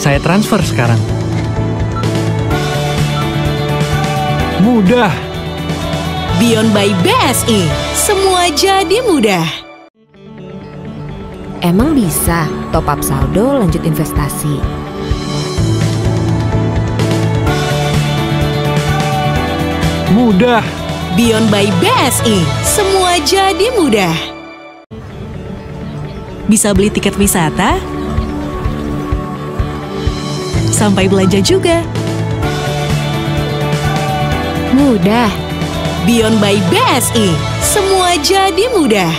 Saya transfer sekarang. Mudah. Beyond by BSI, semua jadi mudah. Emang bisa top up saldo lanjut investasi? Mudah. Beyond by BSI, semua jadi mudah. Bisa beli tiket wisata, sampai belanja juga. Mudah. Beyond by BSI, semua jadi mudah.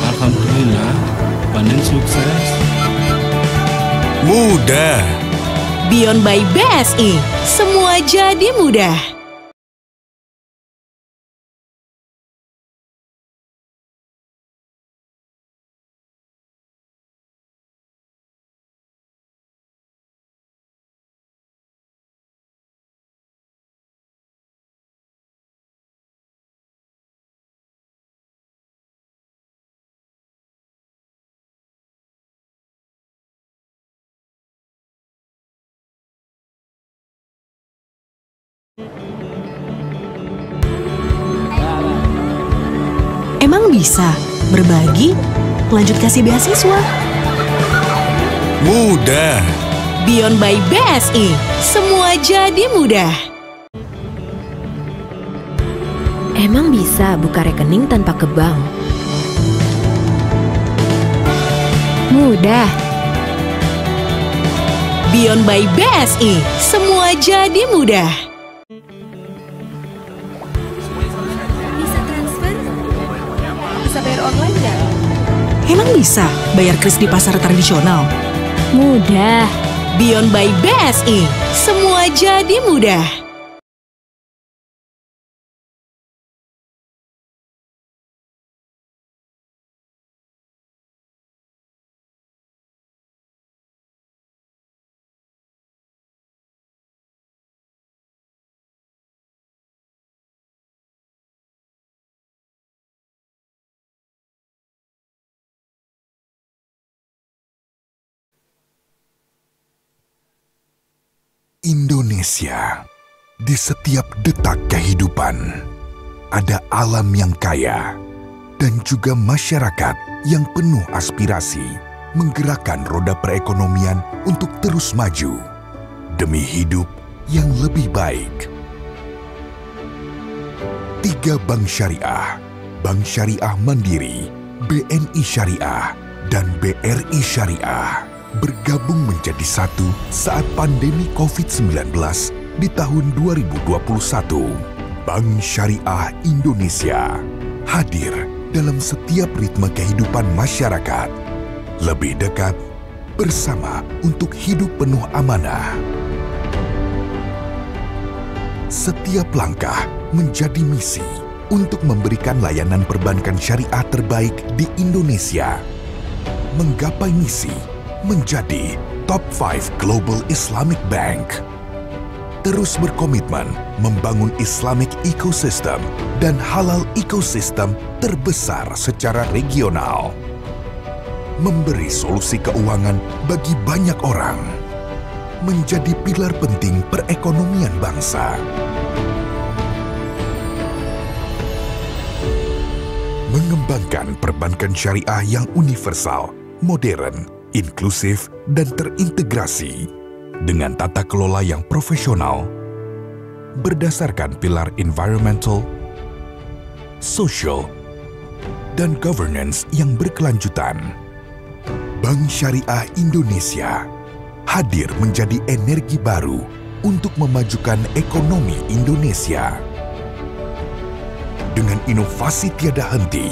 Alhamdulillah, panen sukses. Mudah. Beyond by BSI, semua jadi mudah. Emang bisa berbagi, lanjut kasih beasiswa? Mudah. Beyond by BSI, semua jadi mudah. Emang bisa buka rekening tanpa ke bank? Mudah. Beyond by BSI, semua jadi mudah. Bisa transfer? Bisa bayar online nggak? Emang bisa bayar kris di pasar tradisional? Mudah. Beyond by BSI, semua jadi mudah. Indonesia, di setiap detak kehidupan, ada alam yang kaya dan juga masyarakat yang penuh aspirasi menggerakkan roda perekonomian untuk terus maju demi hidup yang lebih baik. 3 bank syariah, Bank Syariah Mandiri, BNI Syariah, dan BRI Syariah bergabung menjadi satu saat pandemi COVID-19 di tahun 2021. Bank Syariah Indonesia hadir dalam setiap ritme kehidupan masyarakat. Lebih dekat, bersama untuk hidup penuh amanah. Setiap langkah menjadi misi untuk memberikan layanan perbankan syariah terbaik di Indonesia. Menggapai misi menjadi Top 5 Global Islamic Bank. Terus berkomitmen membangun Islamic Ecosystem dan halal ecosystem terbesar secara regional. Memberi solusi keuangan bagi banyak orang. Menjadi pilar penting perekonomian bangsa. Mengembangkan perbankan syariah yang universal, modern, inklusif, dan terintegrasi dengan tata kelola yang profesional berdasarkan pilar environmental, social, dan governance yang berkelanjutan. Bank Syariah Indonesia hadir menjadi energi baru untuk memajukan ekonomi Indonesia. Dengan inovasi tiada henti,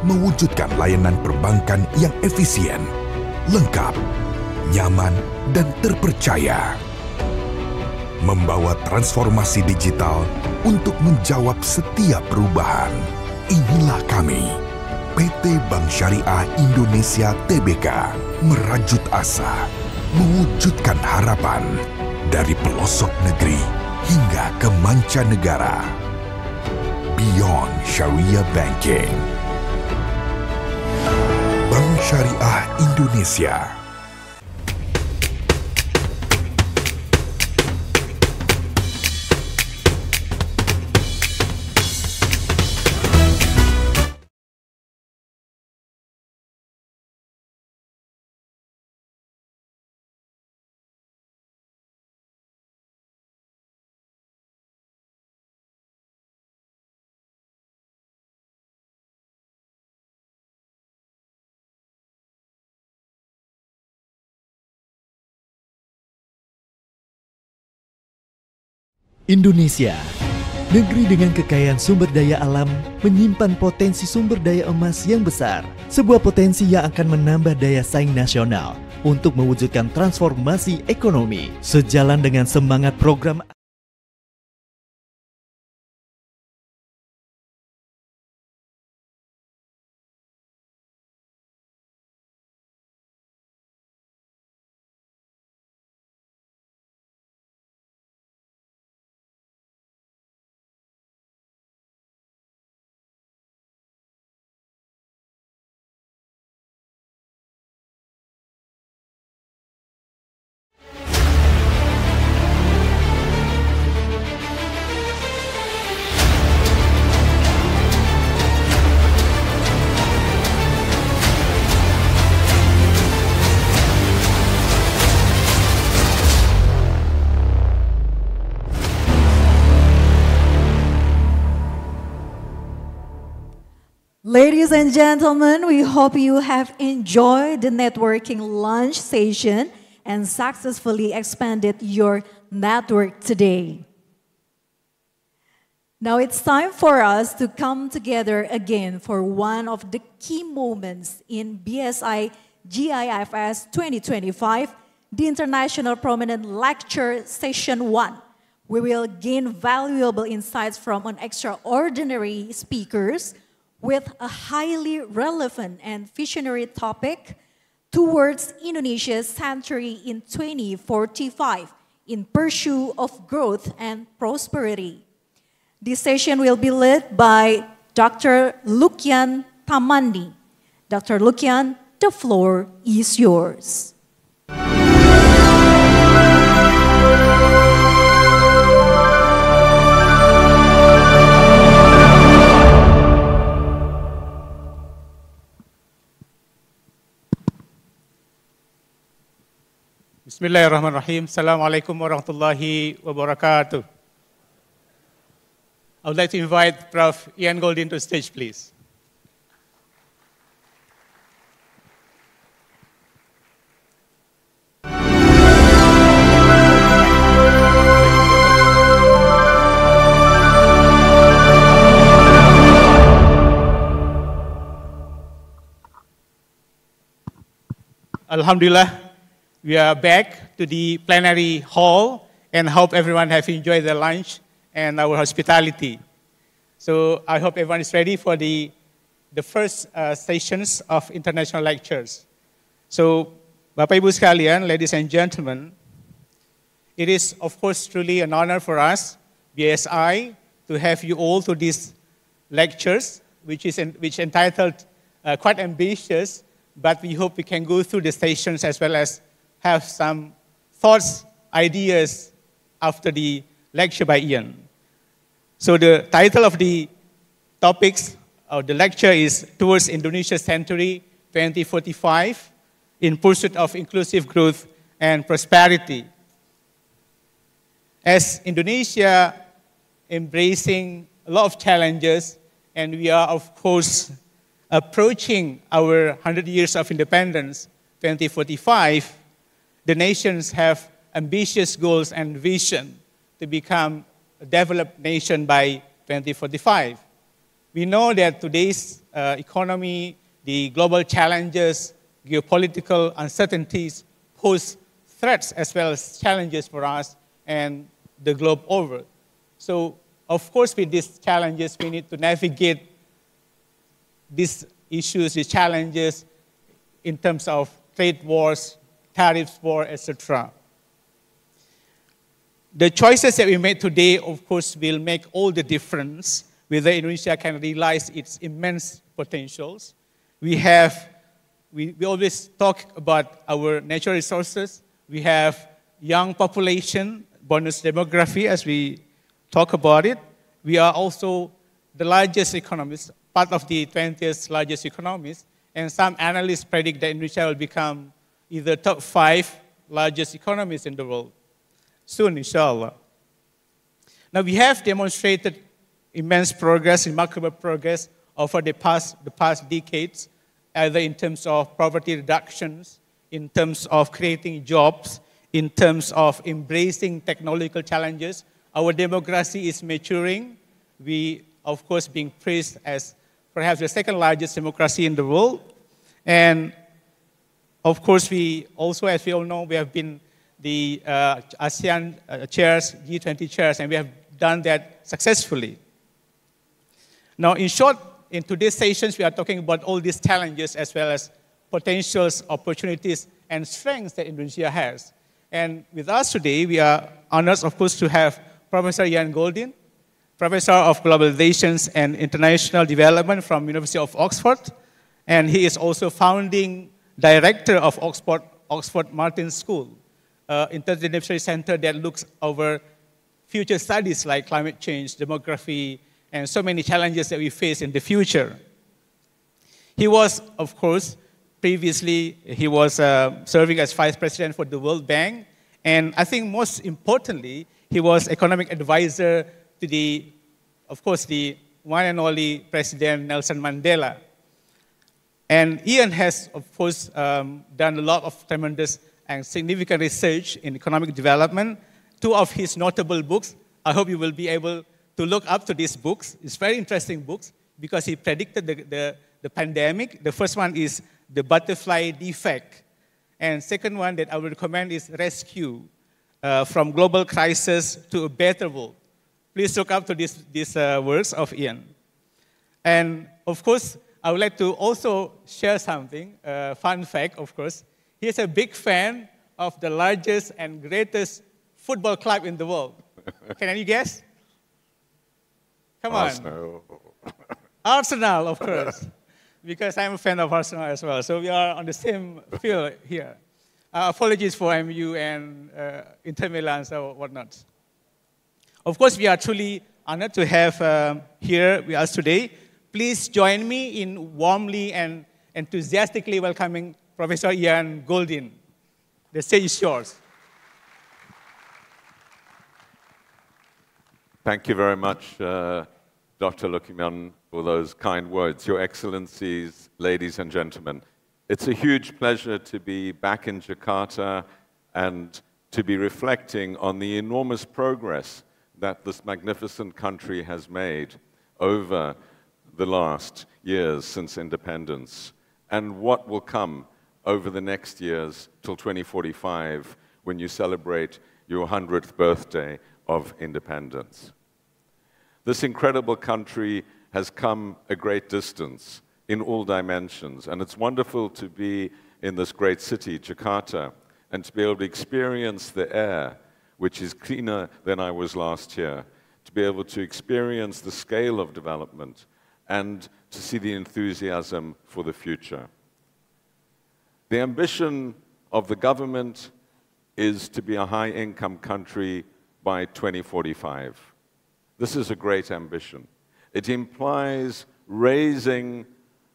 mewujudkan layanan perbankan yang efisien, lengkap, nyaman, dan terpercaya. Membawa transformasi digital untuk menjawab setiap perubahan. Inilah kami, PT Bank Syariah Indonesia Tbk, merajut asa, mewujudkan harapan dari pelosok negeri hingga ke mancanegara. beyond Sharia banking. Bank Syariah Indonesia. Indonesia, negeri dengan kekayaan sumber daya alam, menyimpan potensi sumber daya emas yang besar. Sebuah potensi yang akan menambah daya saing nasional untuk mewujudkan transformasi ekonomi. Sejalan dengan semangat program Ladies and gentlemen, we hope you have enjoyed the networking lunch session and successfully expanded your network today. Now it's time for us to come together again for one of the key moments in BSI GIFS 2025, the International Prominent Lecture Session 1. We will gain valuable insights from an extraordinary speakers with a highly relevant and visionary topic towards Indonesia's century in 2045 in pursuit of growth and prosperity. This session will be led by Dr. Lukyan Tamandi. Dr. Lukyan, the floor is yours. Bismillahirrahmanirrahim. Assalamualaikum warahmatullahi wabarakatuh. I would like to invite Prof. Ian Goldin to the stage, please. Alhamdulillah. We are back to the plenary hall and hope everyone has enjoyed their lunch and our hospitality. So I hope everyone is ready for the first sessions of international lectures. So Bapak Ibu sekalian, ladies and gentlemen, it is of course truly an honor for us, BSI, to have you all to these lectures, which entitled quite ambitious, but we hope we can go through the sessions as well as have some thoughts, ideas after the lecture by Ian. So the title of the topics of the lecture is Towards Indonesia's Century 2045 in Pursuit of Inclusive Growth and Prosperity. As Indonesia embracing a lot of challenges, and we are of course approaching our 100 years of independence, 2045, the nations have ambitious goals and vision to become a developed nation by 2045. We know that today's economy, the global challenges, geopolitical uncertainties pose threats as well as challenges for us and the globe over. So, of course, with these challenges, we need to navigate these issues, these challenges in terms of trade wars, tariffs war, etc. The choices that we made today, of course, will make all the difference whether Indonesia can realize its immense potentials. We always talk about our natural resources. We have young population, bonus demography as we talk about it. We are also the largest economies, part of the 20th largest economies, and some analysts predict that Indonesia will become either top 5 largest economies in the world soon, inshallah. Now, we have demonstrated immense progress, remarkable progress over the past decades, either in terms of poverty reductions, in terms of creating jobs, in terms of embracing technological challenges. Our democracy is maturing. We, of course, being praised as perhaps the second largest democracy in the world. And of course, we also, as we all know, we have been the ASEAN chairs, G20 chairs, and we have done that successfully. Now, in short, in today's sessions, we are talking about all these challenges as well as potentials, opportunities, and strengths that Indonesia has. And with us today, we are honored, of course, to have Professor Ian Goldin, Professor of Globalizations and International Development from University of Oxford, and he is also founding director of Oxford Martin School, interdisciplinary center that looks over future studies like climate change, demography, and so many challenges that we face in the future. He was, of course, previously, he was serving as vice president for the World Bank, and I think most importantly, he was economic advisor to the, of course, the one and only President Nelson Mandela. And Ian has, of course, done a lot of tremendous and significant research in economic development. 2 of his notable books, I hope you will be able to look up to these books. It's very interesting books because he predicted the pandemic. The first one is The Butterfly Defect. And second one that I would recommend is Rescue, From Global Crisis to a Better World. Please look up to these works of Ian. And of course, I would like to also share something, fun fact, of course. He's a big fan of the largest and greatest football club in the world. Can you guess? Come on. Arsenal. Arsenal, of course, because I'm a fan of Arsenal as well. So we are on the same field here. Apologies for MU and Inter Milan or whatnot. Of course, we are truly honored to have here with us today. Please join me in warmly and enthusiastically welcoming Professor Ian Goldin. The stage is yours. Thank you very much, Dr. Lukiman, for those kind words. Your Excellencies, ladies and gentlemen, it's a huge pleasure to be back in Jakarta and to be reflecting on the enormous progress that this magnificent country has made over the last years since independence, and what will come over the next years till 2045 when you celebrate your 100th birthday of independence. This incredible country has come a great distance in all dimensions, and it's wonderful to be in this great city, Jakarta, and to be able to experience the air, which is cleaner than I was last year, to be able to experience the scale of development, and to see the enthusiasm for the future. The ambition of the government is to be a high-income country by 2045. This is a great ambition. It implies raising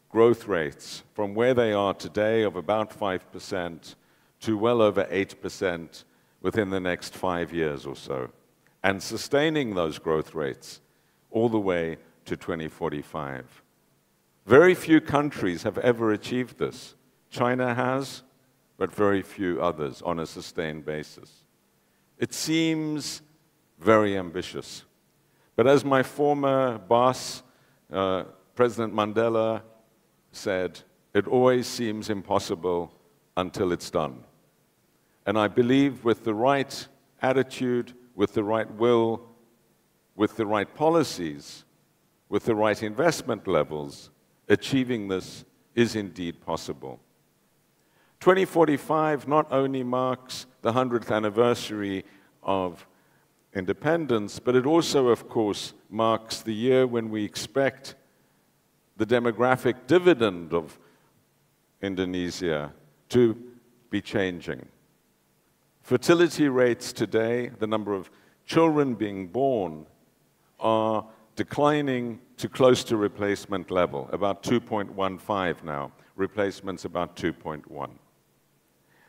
growth rates from where they are today of about 5% to well over 8% within the next 5 years or so, and sustaining those growth rates all the way to 2045. Very few countries have ever achieved this. China has, but very few others on a sustained basis. It seems very ambitious. But as my former boss, President Mandela, said, it always seems impossible until it's done. And I believe with the right attitude, with the right will, with the right policies, with the right investment levels, achieving this is indeed possible. 2045 not only marks the 100th anniversary of independence, but it also, of course, marks the year when we expect the demographic dividend of Indonesia to be changing. Fertility rates today, the number of children being born, are declining to close to replacement level, about 2.15 now. Replacement's about 2.1.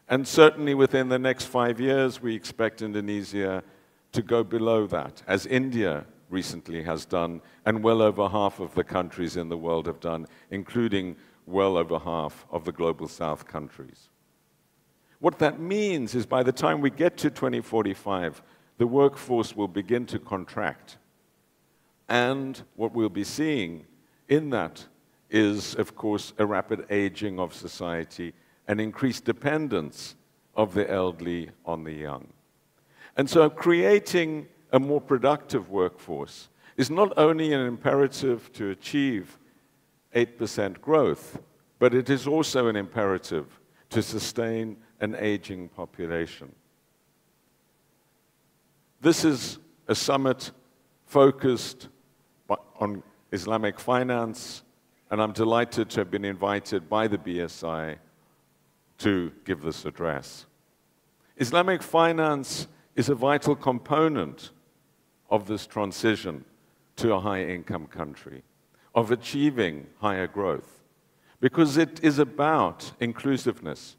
And certainly within the next 5 years, we expect Indonesia to go below that, as India recently has done, and well over half of the countries in the world have done, including well over half of the Global South countries. What that means is by the time we get to 2045, the workforce will begin to contract. And what we'll be seeing in that is, of course, a rapid aging of society and increased dependence of the elderly on the young. And so creating a more productive workforce is not only an imperative to achieve 8% growth, but it is also an imperative to sustain an aging population. This is a summit focused on Islamic finance, and I'm delighted to have been invited by the BSI to give this address. Islamic finance is a vital component of this transition to a high-income country, of achieving higher growth, because it is about inclusiveness.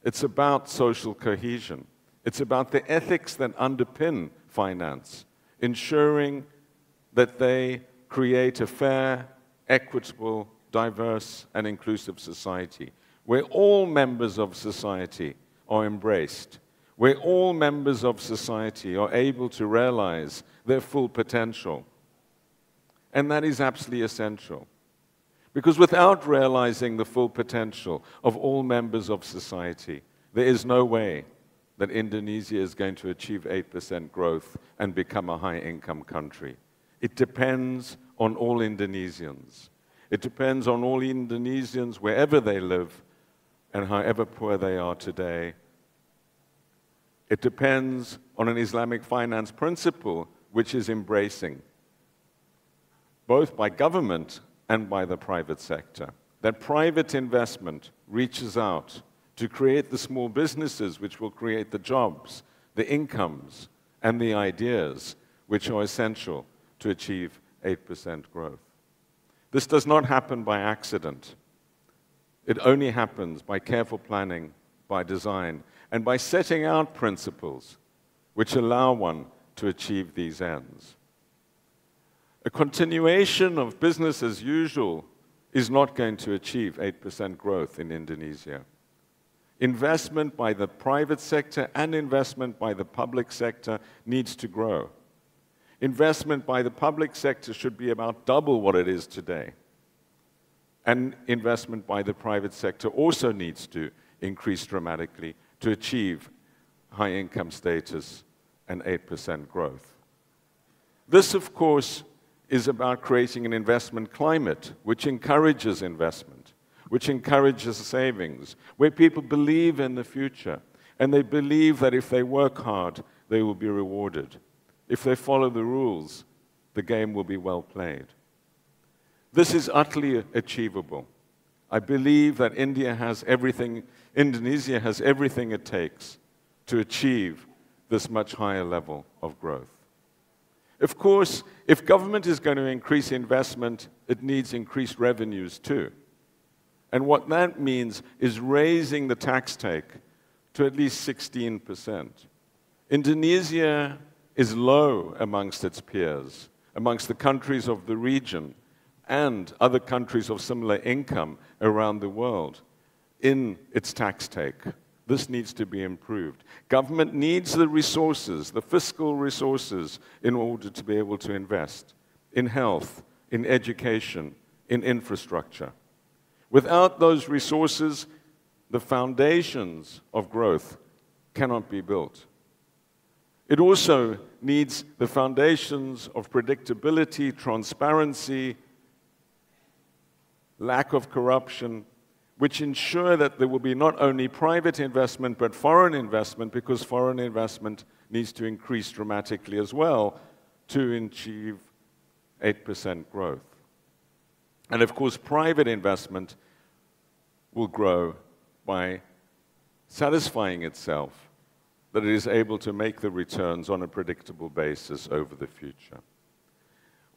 It's about social cohesion. It's about the ethics that underpin finance, ensuring that they create a fair, equitable, diverse, and inclusive society, where all members of society are embraced, where all members of society are able to realize their full potential. And that is absolutely essential. Because without realizing the full potential of all members of society, there is no way that Indonesia is going to achieve 8% growth and become a high-income country. It depends on all Indonesians. It depends on all Indonesians wherever they live and however poor they are today. It depends on an Islamic finance principle which is embracing, both by government and by the private sector, that private investment reaches out to create the small businesses which will create the jobs, the incomes, and the ideas which are essential to achieve 8% growth. This does not happen by accident. It only happens by careful planning, by design, and by setting out principles which allow one to achieve these ends. A continuation of business as usual is not going to achieve 8% growth in Indonesia. Investment by the private sector and investment by the public sector needs to grow. Investment by the public sector should be about double what it is today. And investment by the private sector also needs to increase dramatically to achieve high income status and 8% growth. This, of course, is about creating an investment climate which encourages investment, which encourages savings, where people believe in the future, and they believe that if they work hard, they will be rewarded. If they follow the rules, the game will be well played. This is utterly achievable. I believe that Indonesia has everything it takes to achieve this much higher level of growth. Of course, if government is going to increase investment, it needs increased revenues too. And what that means is raising the tax take to at least 16%. Indonesia is low amongst its peers, amongst the countries of the region and other countries of similar income around the world in its tax take. This needs to be improved. Government needs the resources, the fiscal resources, in order to be able to invest in health, in education, in infrastructure. Without those resources, the foundations of growth cannot be built. It also needs the foundations of predictability, transparency, lack of corruption, which ensure that there will be not only private investment but foreign investment, because foreign investment needs to increase dramatically as well to achieve 8% growth. And of course, private investment will grow by satisfying itself that it is able to make the returns on a predictable basis over the future.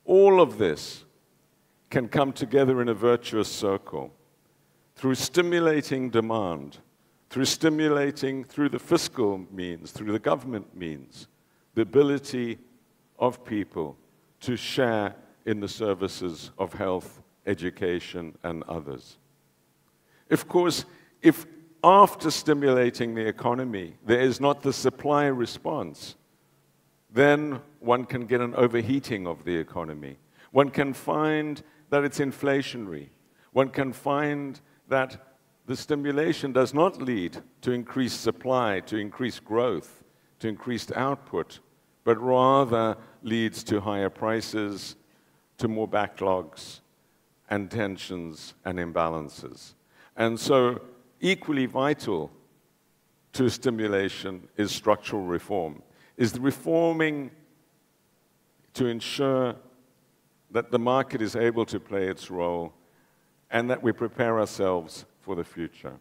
All of this can come together in a virtuous circle through stimulating demand, through stimulating, through the fiscal means, through the government means, the ability of people to share in the services of health, education, and others. Of course, if after stimulating the economy there is not the supply response, then one can get an overheating of the economy. One can find that it's inflationary. One can find that the stimulation does not lead to increased supply, to increased growth, to increased output, but rather leads to higher prices, to more backlogs and tensions and imbalances. And so equally vital to stimulation is structural reform, is the reforming to ensure that the market is able to play its role and that we prepare ourselves for the future.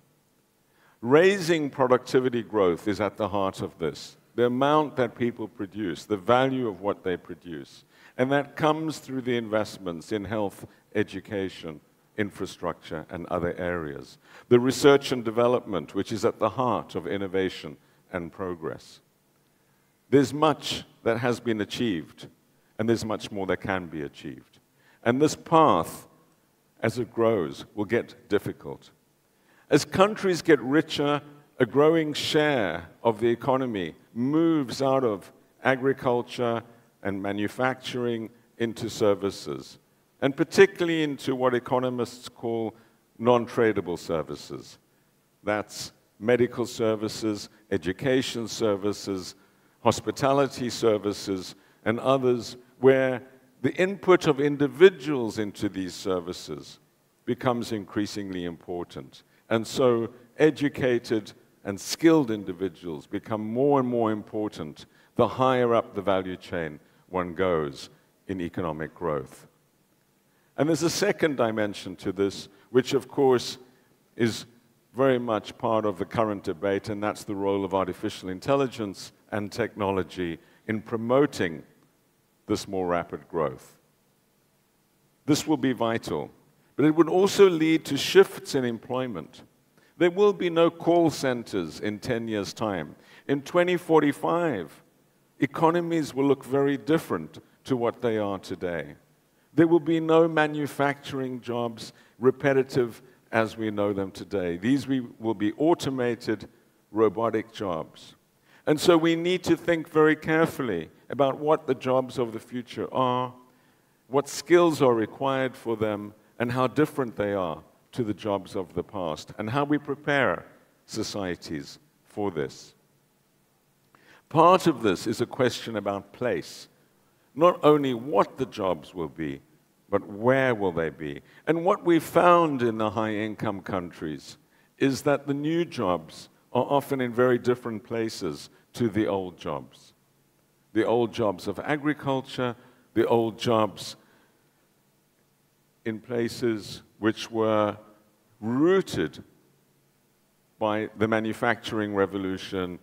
Raising productivity growth is at the heart of this. The amount that people produce, the value of what they produce. And that comes through the investments in health, education, infrastructure, and other areas. The research and development, which is at the heart of innovation and progress. There's much that has been achieved, and there's much more that can be achieved. And this path, as it grows, will get difficult. As countries get richer, a growing share of the economy moves out of agriculture and manufacturing into services, and particularly into what economists call non-tradable services. That's medical services, education services, hospitality services, and others where the input of individuals into these services becomes increasingly important. And so educated and skilled individuals become more and more important the higher up the value chain one goes in economic growth. And there's a second dimension to this, which of course is very much part of the current debate, and that's the role of artificial intelligence and technology in promoting this more rapid growth. This will be vital, but it would also lead to shifts in employment. There will be no call centers in 10 years' time. In 2045, economies will look very different to what they are today. There will be no manufacturing jobs repetitive as we know them today. These will be automated, robotic jobs. And so we need to think very carefully about what the jobs of the future are, what skills are required for them, and how different they are to the jobs of the past, and how we prepare societies for this. Part of this is a question about place. Not only what the jobs will be, but where will they be? And what we found in the high-income countries is that the new jobs are often in very different places to the old jobs. The old jobs of agriculture, the old jobs in places which were rooted by the manufacturing revolution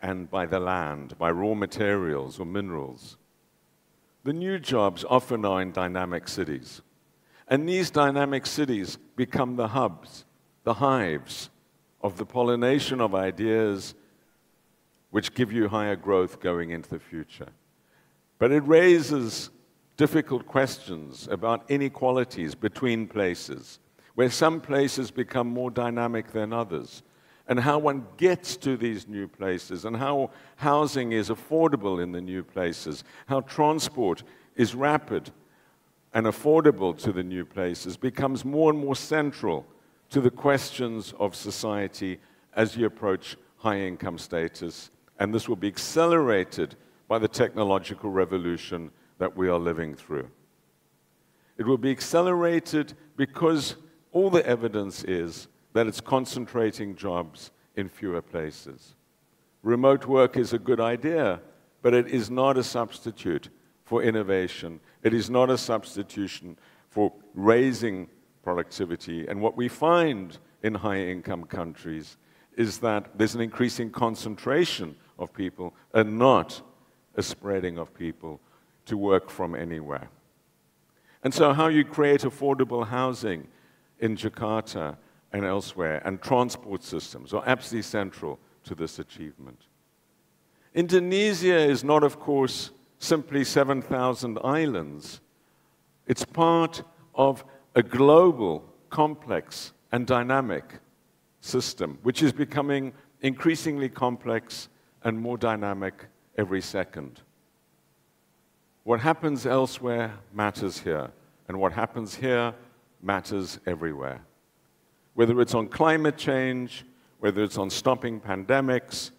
and by the land, by raw materials or minerals. The new jobs often are in dynamic cities. And these dynamic cities become the hubs, the hives of the pollination of ideas which give you higher growth going into the future. But it raises difficult questions about inequalities between places, where some places become more dynamic than others, and how one gets to these new places, and how housing is affordable in the new places, how transport is rapid and affordable to the new places, becomes more and more central to the questions of society as you approach high-income status. And this will be accelerated by the technological revolution that we are living through. It will be accelerated because all the evidence is that it's concentrating jobs in fewer places. Remote work is a good idea, but it is not a substitute for innovation. It is not a substitution for raising productivity. And what we find in high-income countries is that there's an increasing concentration of people and not a spreading of people to work from anywhere. And so how you create affordable housing in Jakarta and elsewhere, and transport systems are absolutely central to this achievement. Indonesia is not, of course, simply 7,000 islands. It's part of a global, complex, and dynamic system, which is becoming increasingly complex and more dynamic every second. What happens elsewhere matters here, and what happens here matters everywhere. Whether it's on climate change, whether it's on stopping pandemics,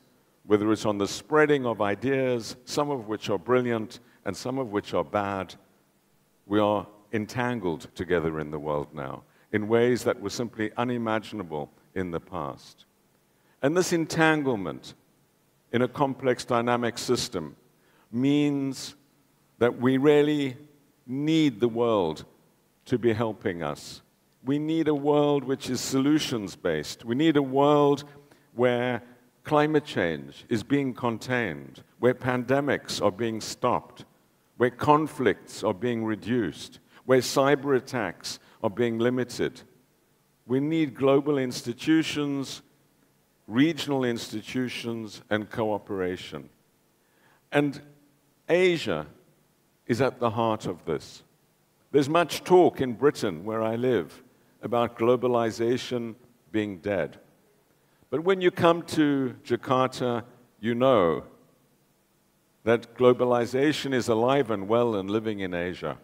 whether it's on the spreading of ideas, some of which are brilliant and some of which are bad, we are entangled together in the world now in ways that were simply unimaginable in the past. And this entanglement in a complex dynamic system means that we really need the world to be helping us. We need a world which is solutions-based. We need a world where climate change is being contained, where pandemics are being stopped, where conflicts are being reduced, where cyber attacks are being limited. We need global institutions, regional institutions, and cooperation. And Asia is at the heart of this. There's much talk in Britain, where I live, about globalization being dead. But when you come to Jakarta, you know that globalization is alive and well and living in Asia.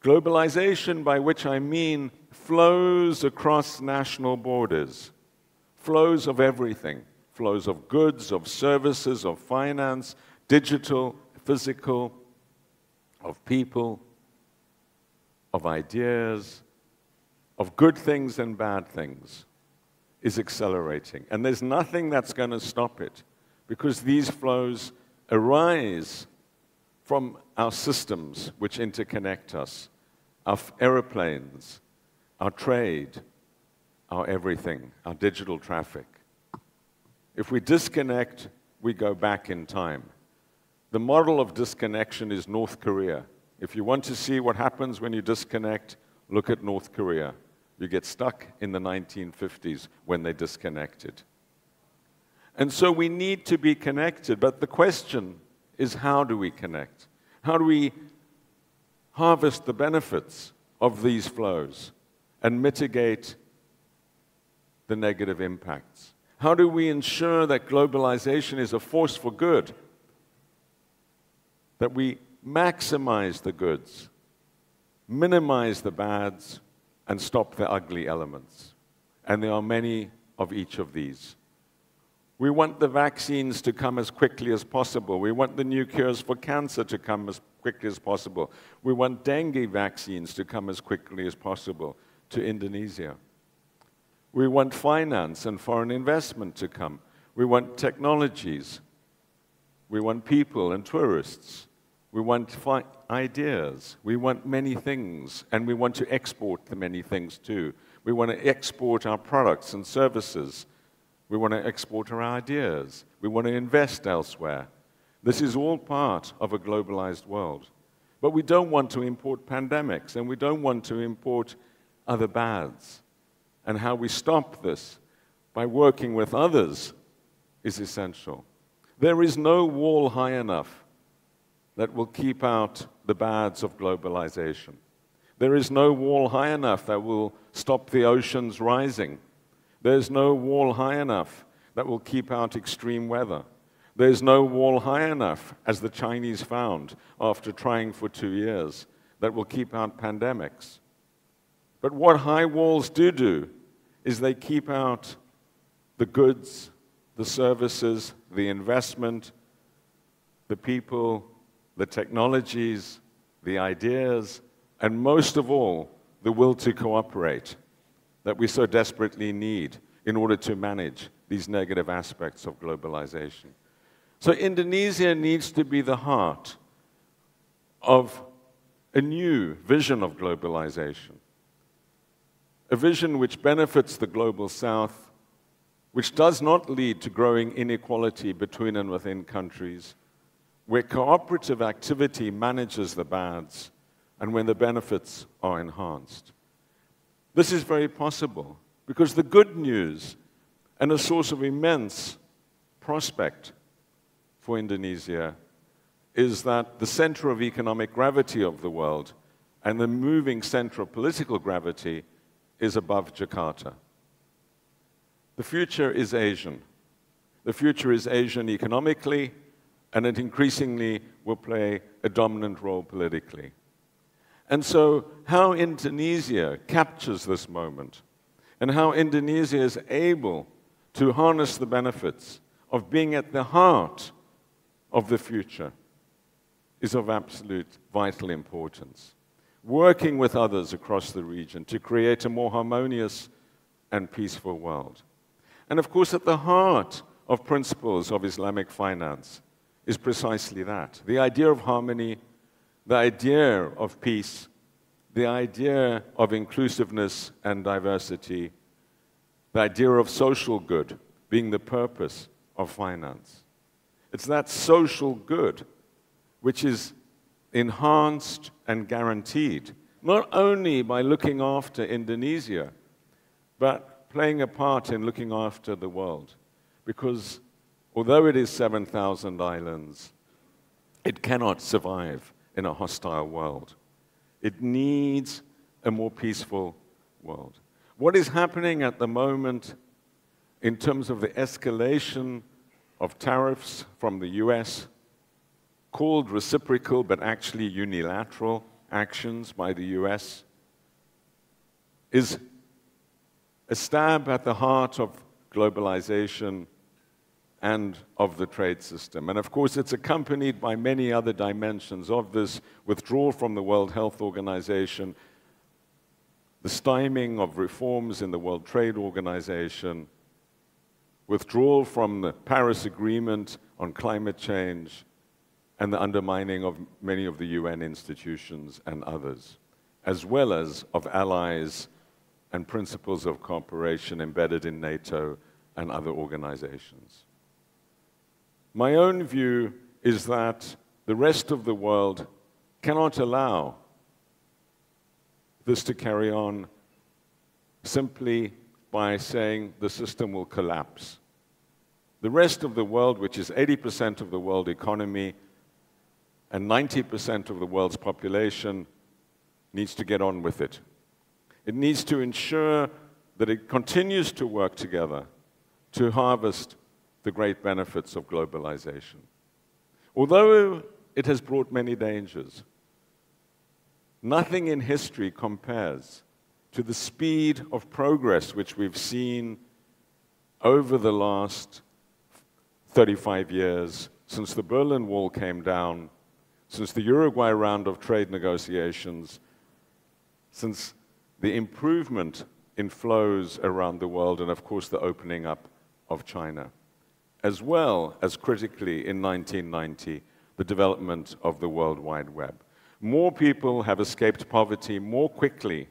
Globalization, by which I mean flows across national borders, flows of everything, flows of goods, of services, of finance, digital, physical, of people, of ideas, of good things and bad things, is accelerating. And there's nothing that's going to stop it, because these flows arise from our systems which interconnect us, our aeroplanes, our trade, our everything, our digital traffic. If we disconnect, we go back in time. The model of disconnection is North Korea. If you want to see what happens when you disconnect, look at North Korea. You get stuck in the 1950s when they disconnected. And so we need to be connected, but the question is, how do we connect? How do we harvest the benefits of these flows and mitigate the negative impacts? How do we ensure that globalization is a force for good, that we maximize the goods, minimize the bads, and stop the ugly elements? And there are many of each of these. We want the vaccines to come as quickly as possible. We want the new cures for cancer to come as quickly as possible. We want dengue vaccines to come as quickly as possible to Indonesia. We want finance and foreign investment to come. We want technologies. We want people and tourists. We want ideas. We want many things, and we want to export the many things too. We want to export our products and services. We want to export our ideas. We want to invest elsewhere. This is all part of a globalized world. But we don't want to import pandemics, and we don't want to import other bads. And how we stop this by working with others is essential. There is no wall high enough that will keep out the bads of globalization. There is no wall high enough that will stop the oceans rising. There's no wall high enough that will keep out extreme weather. There's no wall high enough, as the Chinese found after trying for 2 years, that will keep out pandemics. But what high walls do is they keep out the goods, the services, the investment, the people, the technologies, the ideas, and most of all, the will to cooperate that we so desperately need in order to manage these negative aspects of globalization. So Indonesia needs to be the heart of a new vision of globalization, a vision which benefits the global south, which does not lead to growing inequality between and within countries, where cooperative activity manages the bads, and when the benefits are enhanced. This is very possible because the good news and a source of immense prospect for Indonesia is that the center of economic gravity of the world and the moving center of political gravity is above Jakarta. The future is Asian. The future is Asian economically, and it increasingly will play a dominant role politically. And so how Indonesia captures this moment and how Indonesia is able to harness the benefits of being at the heart of the future is of absolute vital importance. Working with others across the region to create a more harmonious and peaceful world. And of course, at the heart of principles of Islamic finance is precisely that. The idea of harmony, the idea of peace, the idea of inclusiveness and diversity, the idea of social good being the purpose of finance. It's that social good which is enhanced and guaranteed, not only by looking after Indonesia, but playing a part in looking after the world. Because although it is 7,000 islands, it cannot survive in a hostile world. It needs a more peaceful world. What is happening at the moment in terms of the escalation of tariffs from the US, called reciprocal but actually unilateral actions by the US, is a stab at the heart of globalization and of the trade system. And of course, it's accompanied by many other dimensions of this: withdrawal from the World Health Organization, the stymieing of reforms in the World Trade Organization, withdrawal from the Paris Agreement on climate change, and the undermining of many of the UN institutions and others, as well as of allies and principles of cooperation embedded in NATO and other organizations. My own view is that the rest of the world cannot allow this to carry on simply by saying the system will collapse. The rest of the world, which is 80% of the world economy and 90% of the world's population, needs to get on with it. It needs to ensure that it continues to work together to harvest the great benefits of globalization. Although it has brought many dangers, nothing in history compares to the speed of progress which we've seen over the last 35 years, since the Berlin Wall came down, since the Uruguay round of trade negotiations, since the improvement in flows around the world, and of course the opening up of China, as well as critically in 1990, the development of the World Wide Web. More people have escaped poverty more quickly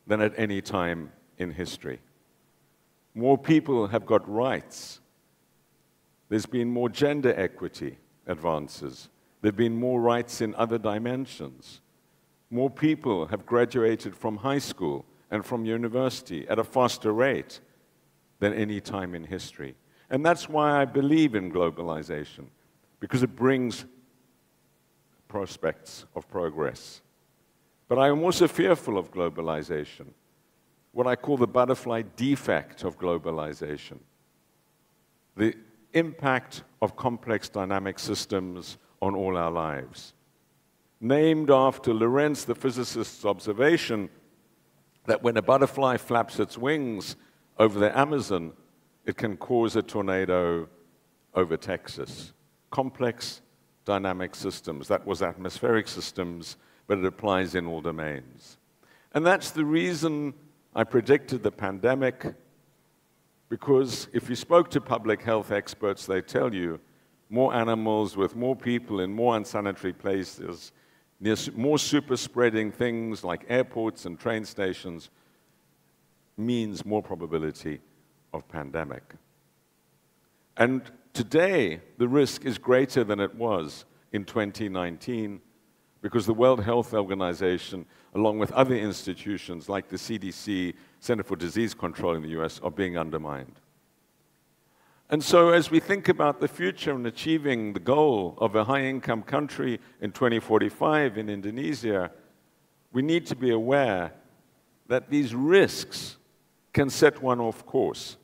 than at any time in history. More people have got rights. There's been more gender equity advances. There have been more rights in other dimensions. More people have graduated from high school and from university at a faster rate than any time in history. And that's why I believe in globalization, because it brings prospects of progress. But I am also fearful of globalization, what I call the butterfly defect of globalization, the impact of complex dynamic systems on all our lives. Named after Lorentz, the physicist's observation that when a butterfly flaps its wings over the Amazon, it can cause a tornado over Texas. Complex dynamic systems. That was atmospheric systems, but it applies in all domains. And that's the reason I predicted the pandemic, because if you spoke to public health experts, they tell you more animals with more people in more unsanitary places, near more super spreading things like airports and train stations means more probability of pandemic. And today, the risk is greater than it was in 2019 because the World Health Organization, along with other institutions like the CDC, Center for Disease Control in the US, are being undermined. And so as we think about the future and achieving the goal of a high-income country in 2045 in Indonesia, we need to be aware that these risks can set one off course.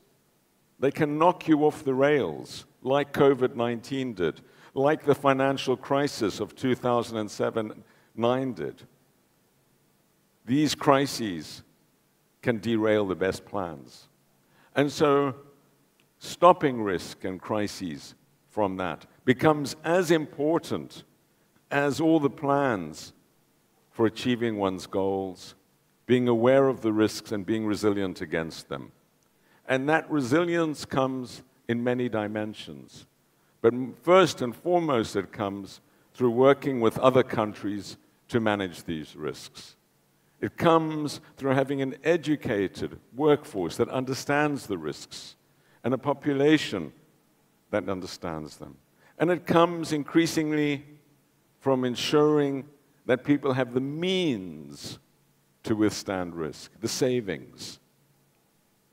They can knock you off the rails, like COVID-19 did, like the financial crisis of 2007-9 did. These crises can derail the best plans. And so stopping risk and crises from that becomes as important as all the plans for achieving one's goals, being aware of the risks and being resilient against them. And that resilience comes in many dimensions. But first and foremost, it comes through working with other countries to manage these risks. It comes through having an educated workforce that understands the risks and a population that understands them. And it comes increasingly from ensuring that people have the means to withstand risk, the savings,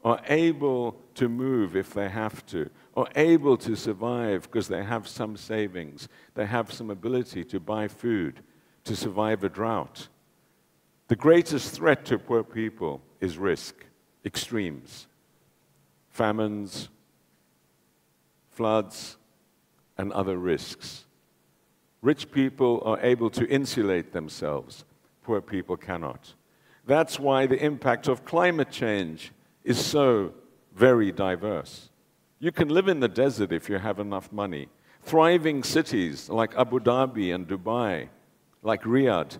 are able to move if they have to, are able to survive because they have some savings, they have some ability to buy food, to survive a drought. The greatest threat to poor people is risk, extremes, famines, floods, and other risks. Rich people are able to insulate themselves, poor people cannot. That's why the impact of climate change is so very diverse. You can live in the desert if you have enough money. Thriving cities like Abu Dhabi and Dubai, like Riyadh,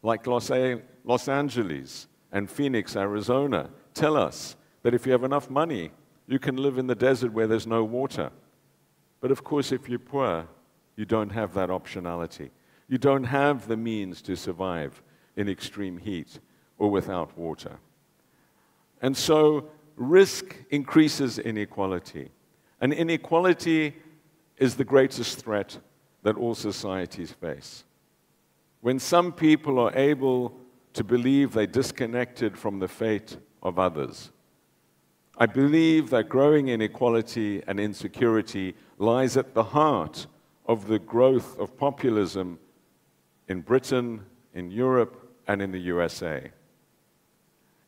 like Los Angeles and Phoenix, Arizona, tell us that if you have enough money, you can live in the desert where there's no water. But of course, if you're poor, you don't have that optionality. You don't have the means to survive in extreme heat or without water. And so risk increases inequality. And inequality is the greatest threat that all societies face. When some people are able to believe they disconnected from the fate of others, I believe that growing inequality and insecurity lies at the heart of the growth of populism in Britain, in Europe, and in the USA.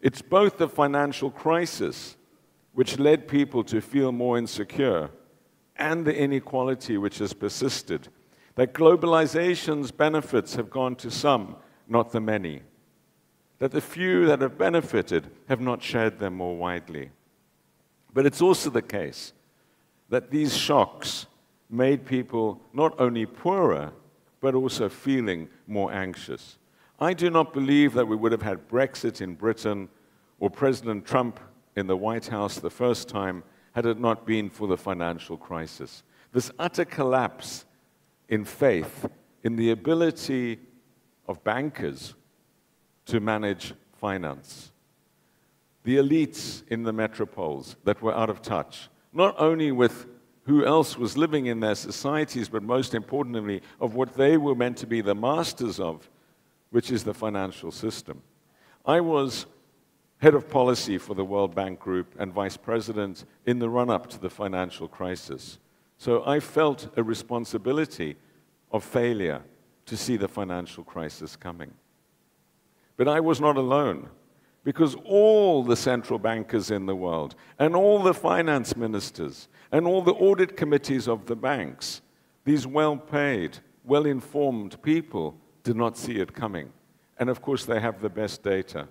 It's both the financial crisis, which led people to feel more insecure, and the inequality which has persisted, that globalization's benefits have gone to some, not the many, that the few that have benefited have not shared them more widely. But it's also the case that these shocks made people not only poorer, but also feeling more anxious. I do not believe that we would have had Brexit in Britain or President Trump in the White House the first time had it not been for the financial crisis. This utter collapse in faith in the ability of bankers to manage finance. The elites in the metropoles that were out of touch, not only with who else was living in their societies, but most importantly, of what they were meant to be the masters of, which is the financial system. I was head of policy for the World Bank Group and vice president in the run-up to the financial crisis. So I felt a responsibility of failure to see the financial crisis coming. But I was not alone, because all the central bankers in the world, and all the finance ministers, and all the audit committees of the banks, these well-paid, well-informed people did not see it coming. And of course, they have the best data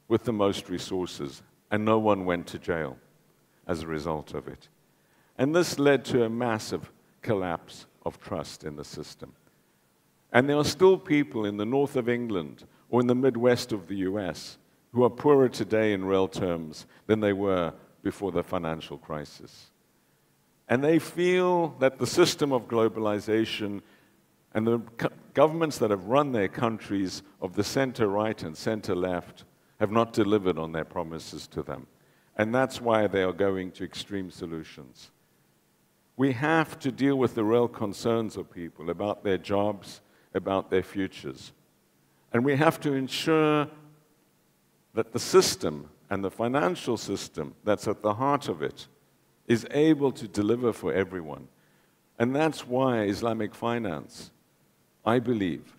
with the most resources, and no one went to jail as a result of it. And this led to a massive collapse of trust in the system. And there are still people in the north of England or in the Midwest of the US, who are poorer today in real terms than they were before the financial crisis. And they feel that the system of globalization and the governments that have run their countries of the center-right and center-left have not delivered on their promises to them. And that's why they are going to extreme solutions. We have to deal with the real concerns of people about their jobs, about their futures. And we have to ensure that the system and the financial system that's at the heart of it is able to deliver for everyone. And that's why Islamic finance, I believe,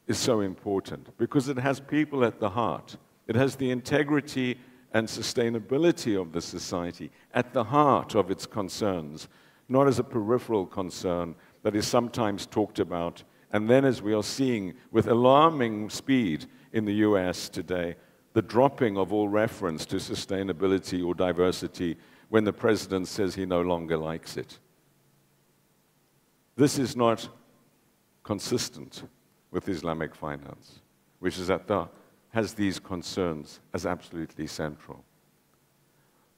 is so important, because it has people at the heart. It has the integrity and sustainability of the society at the heart of its concerns, not as a peripheral concern that is sometimes talked about, and then as we are seeing with alarming speed in the US today, the dropping of all reference to sustainability or diversity when the president says he no longer likes it. This is not consistent with Islamic finance, which is has these concerns as absolutely central.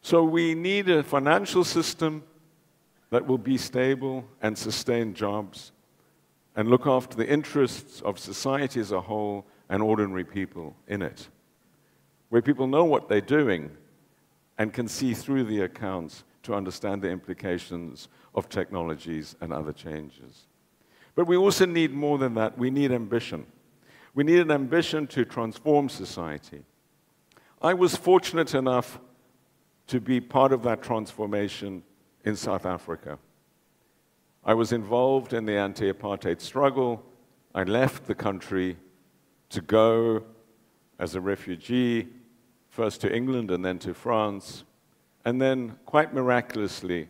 So we need a financial system that will be stable and sustain jobs and look after the interests of society as a whole and ordinary people in it, where people know what they're doing and can see through the accounts to understand the implications of technologies and other changes. But we also need more than that. We need ambition. We need an ambition to transform society. I was fortunate enough to be part of that transformation in South Africa. I was involved in the anti-apartheid struggle. I left the country to go as a refugee, first to England and then to France, and then quite miraculously,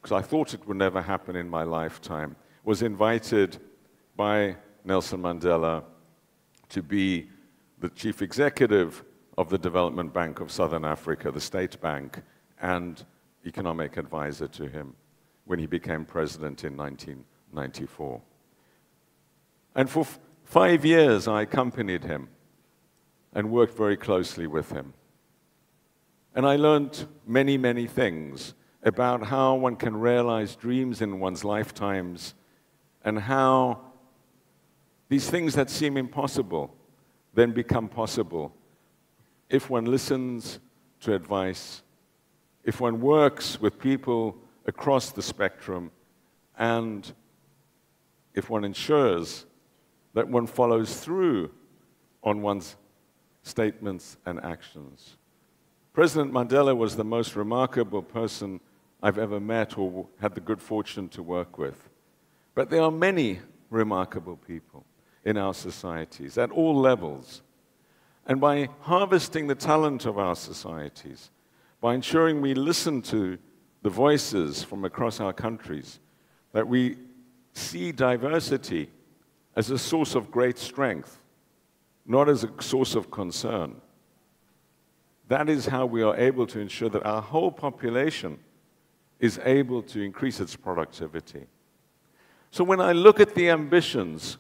because I thought it would never happen in my lifetime, was invited by Nelson Mandela to be the chief executive of the Development Bank of Southern Africa, the state bank, and economic advisor to him when he became president in 1994. And for 5 years, I accompanied him and worked very closely with him. And I learned many, many things about how one can realize dreams in one's lifetimes and how these things that seem impossible then become possible if one listens to advice, if one works with people across the spectrum, and if one ensures that one follows through on one's statements and actions. President Mandela was the most remarkable person I've ever met or had the good fortune to work with. But there are many remarkable people in our societies at all levels. And by harvesting the talent of our societies, by ensuring we listen to the voices from across our countries, that we see diversity as a source of great strength, not as a source of concern. That is how we are able to ensure that our whole population is able to increase its productivity. So when I look at the ambitions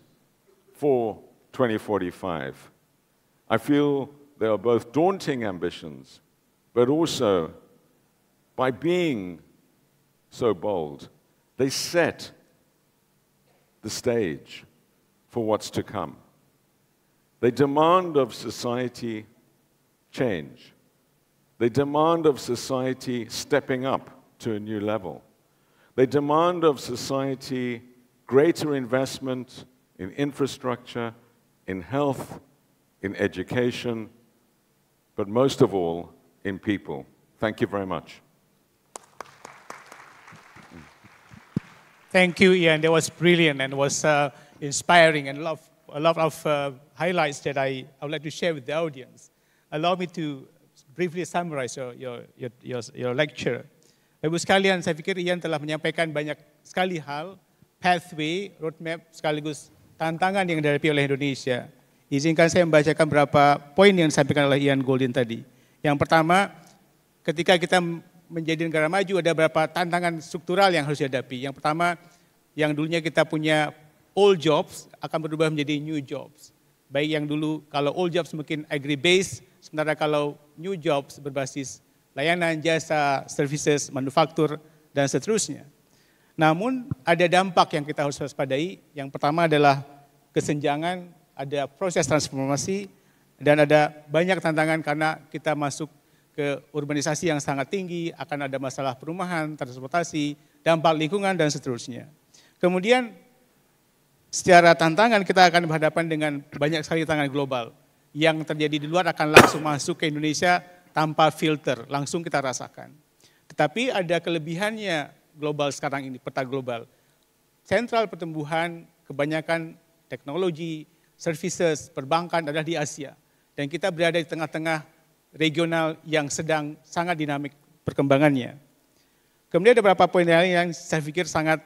for 2045, I feel they are both daunting ambitions, but also, by being so bold, they set the stage for what's to come. They demand of society change. They demand of society stepping up to a new level. They demand of society greater investment in infrastructure, in health, in education, but most of all, in people. Thank you very much. Thank you, Ian. That was brilliant and was inspiring, and a lot of highlights that I would like to share with the audience. Allow me to briefly summarize your lecture. Ibu sekalian, saya pikir Ian telah menyampaikan banyak sekali hal, pathway, roadmap, sekaligus tantangan yang dihadapi oleh Indonesia. Izinkan saya membacakan beberapa poin yang disampaikan oleh Ian Goldin tadi. Yang pertama, ketika kita menjadi negara maju ada beberapa tantangan struktural yang harus dihadapi. Yang pertama, yang dulunya kita punya old jobs akan berubah menjadi new jobs. Baik yang dulu kalau old jobs mungkin agree-based, sementara kalau new jobs berbasis layanan, jasa, services, manufaktur, dan seterusnya. Namun ada dampak yang kita harus waspadai. Yang pertama adalah kesenjangan, ada proses transformasi, dan ada banyak tantangan karena kita masuk ke urbanisasi yang sangat tinggi, akan ada masalah perumahan, transportasi, dampak lingkungan, dan seterusnya. Kemudian secara tantangan kita akan berhadapan dengan banyak sekali tantangan global. Yang terjadi di luar akan langsung masuk ke Indonesia tanpa filter, langsung kita rasakan. Tetapi ada kelebihannya global sekarang ini, peta global. Sentral pertumbuhan, kebanyakan teknologi, services, perbankan adalah di Asia. Dan kita berada di tengah-tengah regional yang sedang sangat dinamik perkembangannya. Kemudian ada beberapa poin lain yang saya pikir sangat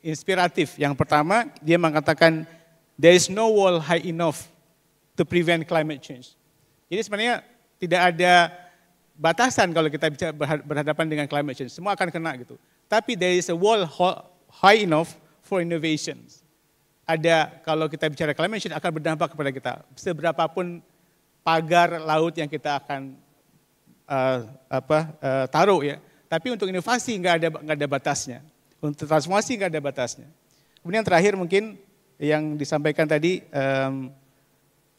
inspiratif. Yang pertama, dia mengatakan, there is no wall high enough to prevent climate change. Jadi sebenarnya tidak ada batasan kalau kita bicara berhadapan dengan climate change. Semua akan kena gitu. Tapi there is a wall high enough for innovations. Ada, kalau kita bicara climate change akan berdampak kepada kita. Seberapapun pagar laut yang kita akan taruh ya. Tapi untuk inovasi nggak ada batasnya. Untuk transformasi nggak ada batasnya. Kemudian terakhir mungkin yang disampaikan tadi,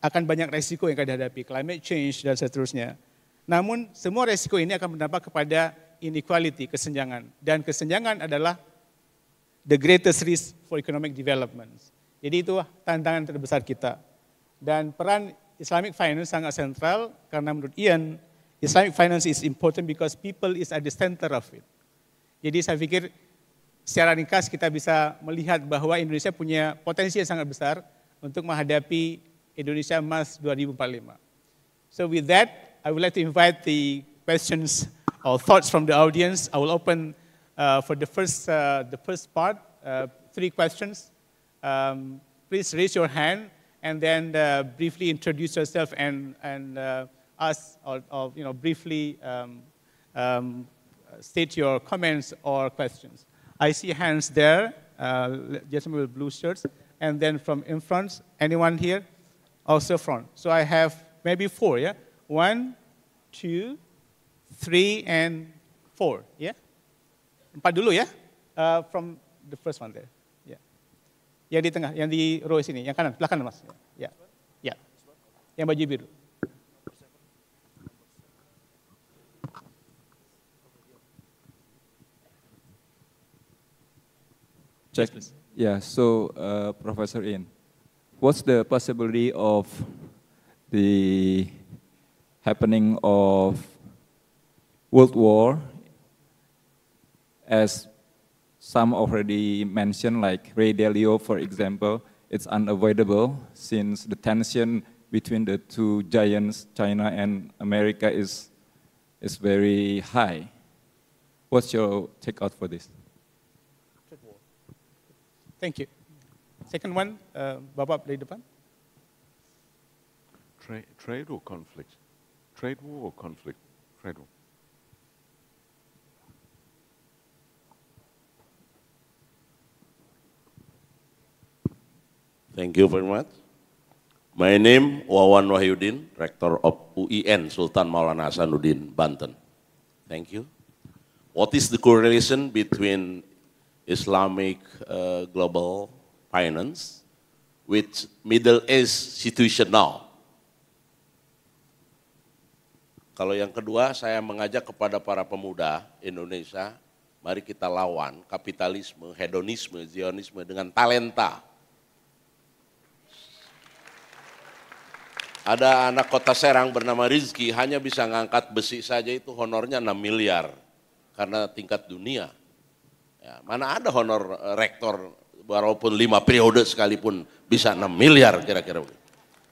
akan banyak resiko yang akan dihadapi, climate change dan seterusnya. Namun semua resiko ini akan berdampak kepada inequality, kesenjangan. Dan kesenjangan adalah the greatest risk for economic development. Jadi itu tantangan terbesar kita. Dan peran Islamic Finance sangat sentral karena menurut Ian, Islamic Finance is important because people is at the center of it. Jadi saya pikir secara ringkas kita bisa melihat bahwa Indonesia punya potensi yang sangat besar untuk menghadapi Indonesia Emas 2045. So with that, I would like to invite the questions or thoughts from the audience. I will open for the first part, 3 questions. Please raise your hand and then briefly introduce yourself and ask or briefly state your comments or questions. I see hands there, gentlemen with blue shirts, and then from in front, anyone here? Also front. So I have maybe 4, yeah? 1, 2, 3, and 4, yeah? 4 dulu ya? From the first one there, yeah. Yang di tengah, yang di row sini, yang kanan, belakang mas. Ya, ya. Yang baju biru. Check. Yeah, so Professor Ian, what's the possibility of the happening of World War, as some already mentioned, like Ray Dalio, for example, it's unavoidable since the tension between the two giants, China and America, is very high. What's your takeout for this? Thank you. Second one, Bapak dari depan. Trade or conflict? Trade war or conflict? Trade war. Thank you very much. My name Wawan Wahyudin, Rector of UIN Sultan Maulana Hasanuddin, Banten. Thank you. What is the correlation between Islamic global finance with Middle East situation now? Kalau yang kedua, saya mengajak kepada para pemuda Indonesia, mari kita lawan kapitalisme, hedonisme, zionisme dengan talenta. Ada anak kota Serang bernama Rizky, hanya bisa ngangkat besi saja itu honornya 6 miliar karena tingkat dunia. Ya, mana ada honor rektor walaupun 5 periode sekalipun bisa 6 miliar kira-kira.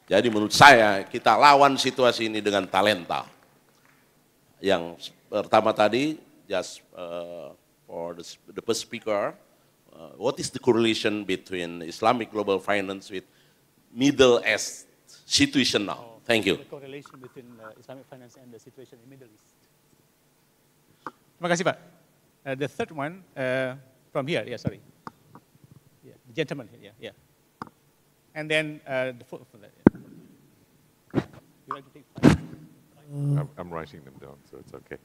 Jadi menurut saya kita lawan situasi ini dengan talenta. Yang pertama tadi, just for the first speaker, what is the correlation between Islamic global finance with Middle East situation now? Thank you. The correlation between Islamic finance and the situation in Middle East. Terima kasih Pak. The third one from here, yeah, sorry. Yeah, the gentleman here, yeah. And then the for that. You like to take 5? I'm writing them down, so it's okay.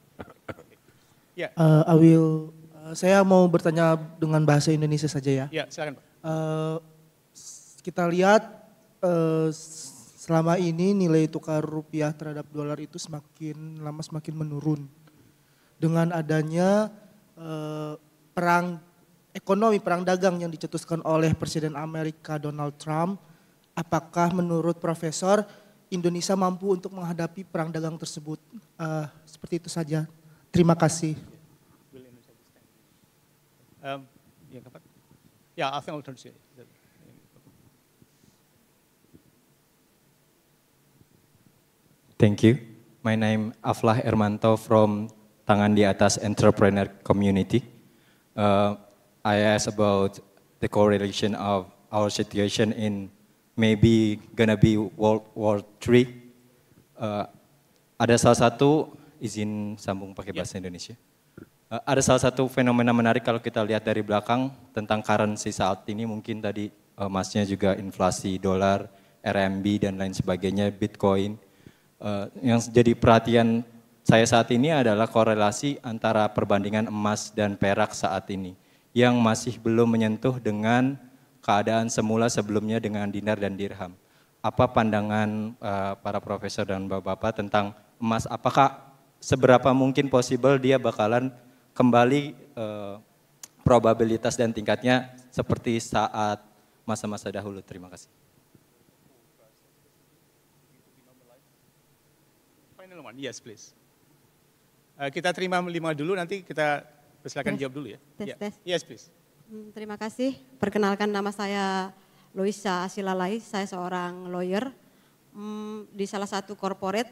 Yeah. Saya mau bertanya dengan bahasa Indonesia saja ya. Ya, silakan Pak. Kita lihat selama ini nilai tukar rupiah terhadap dolar itu semakin lama semakin menurun. Dengan adanya perang dagang yang dicetuskan oleh Presiden Amerika Donald Trump, apakah menurut Profesor Indonesia mampu untuk menghadapi perang dagang tersebut? Seperti itu saja. Terima kasih. Yeah, I think I'll turn to you. Thank you. My name Aflah Ermanto from Tangan di Atas Entrepreneur Community. I asked about the correlation of our situation in maybe gonna be World War III. Ada salah satu, izin sambung pakai bahasa Indonesia. Ada salah satu fenomena menarik kalau kita lihat dari belakang tentang currency saat ini, mungkin tadi masnya juga inflasi dolar, RMB dan lain sebagainya, Bitcoin. Yang jadi perhatian saya saat ini adalah korelasi antara perbandingan emas dan perak saat ini yang masih belum menyentuh dengan keadaan semula sebelumnya dengan dinar dan dirham. Apa pandangan para profesor dan bapak-bapak tentang emas? Apakah seberapa mungkin possible dia bakalan kembali probabilitas dan tingkatnya seperti saat masa-masa dahulu? Terima kasih. Final one, yes please. Kita terima 5 dulu, nanti kita silakan jawab dulu ya. Tes. Yes please. Terima kasih. Perkenalkan, nama saya Loisa Asilalai, saya seorang lawyer di salah satu corporate.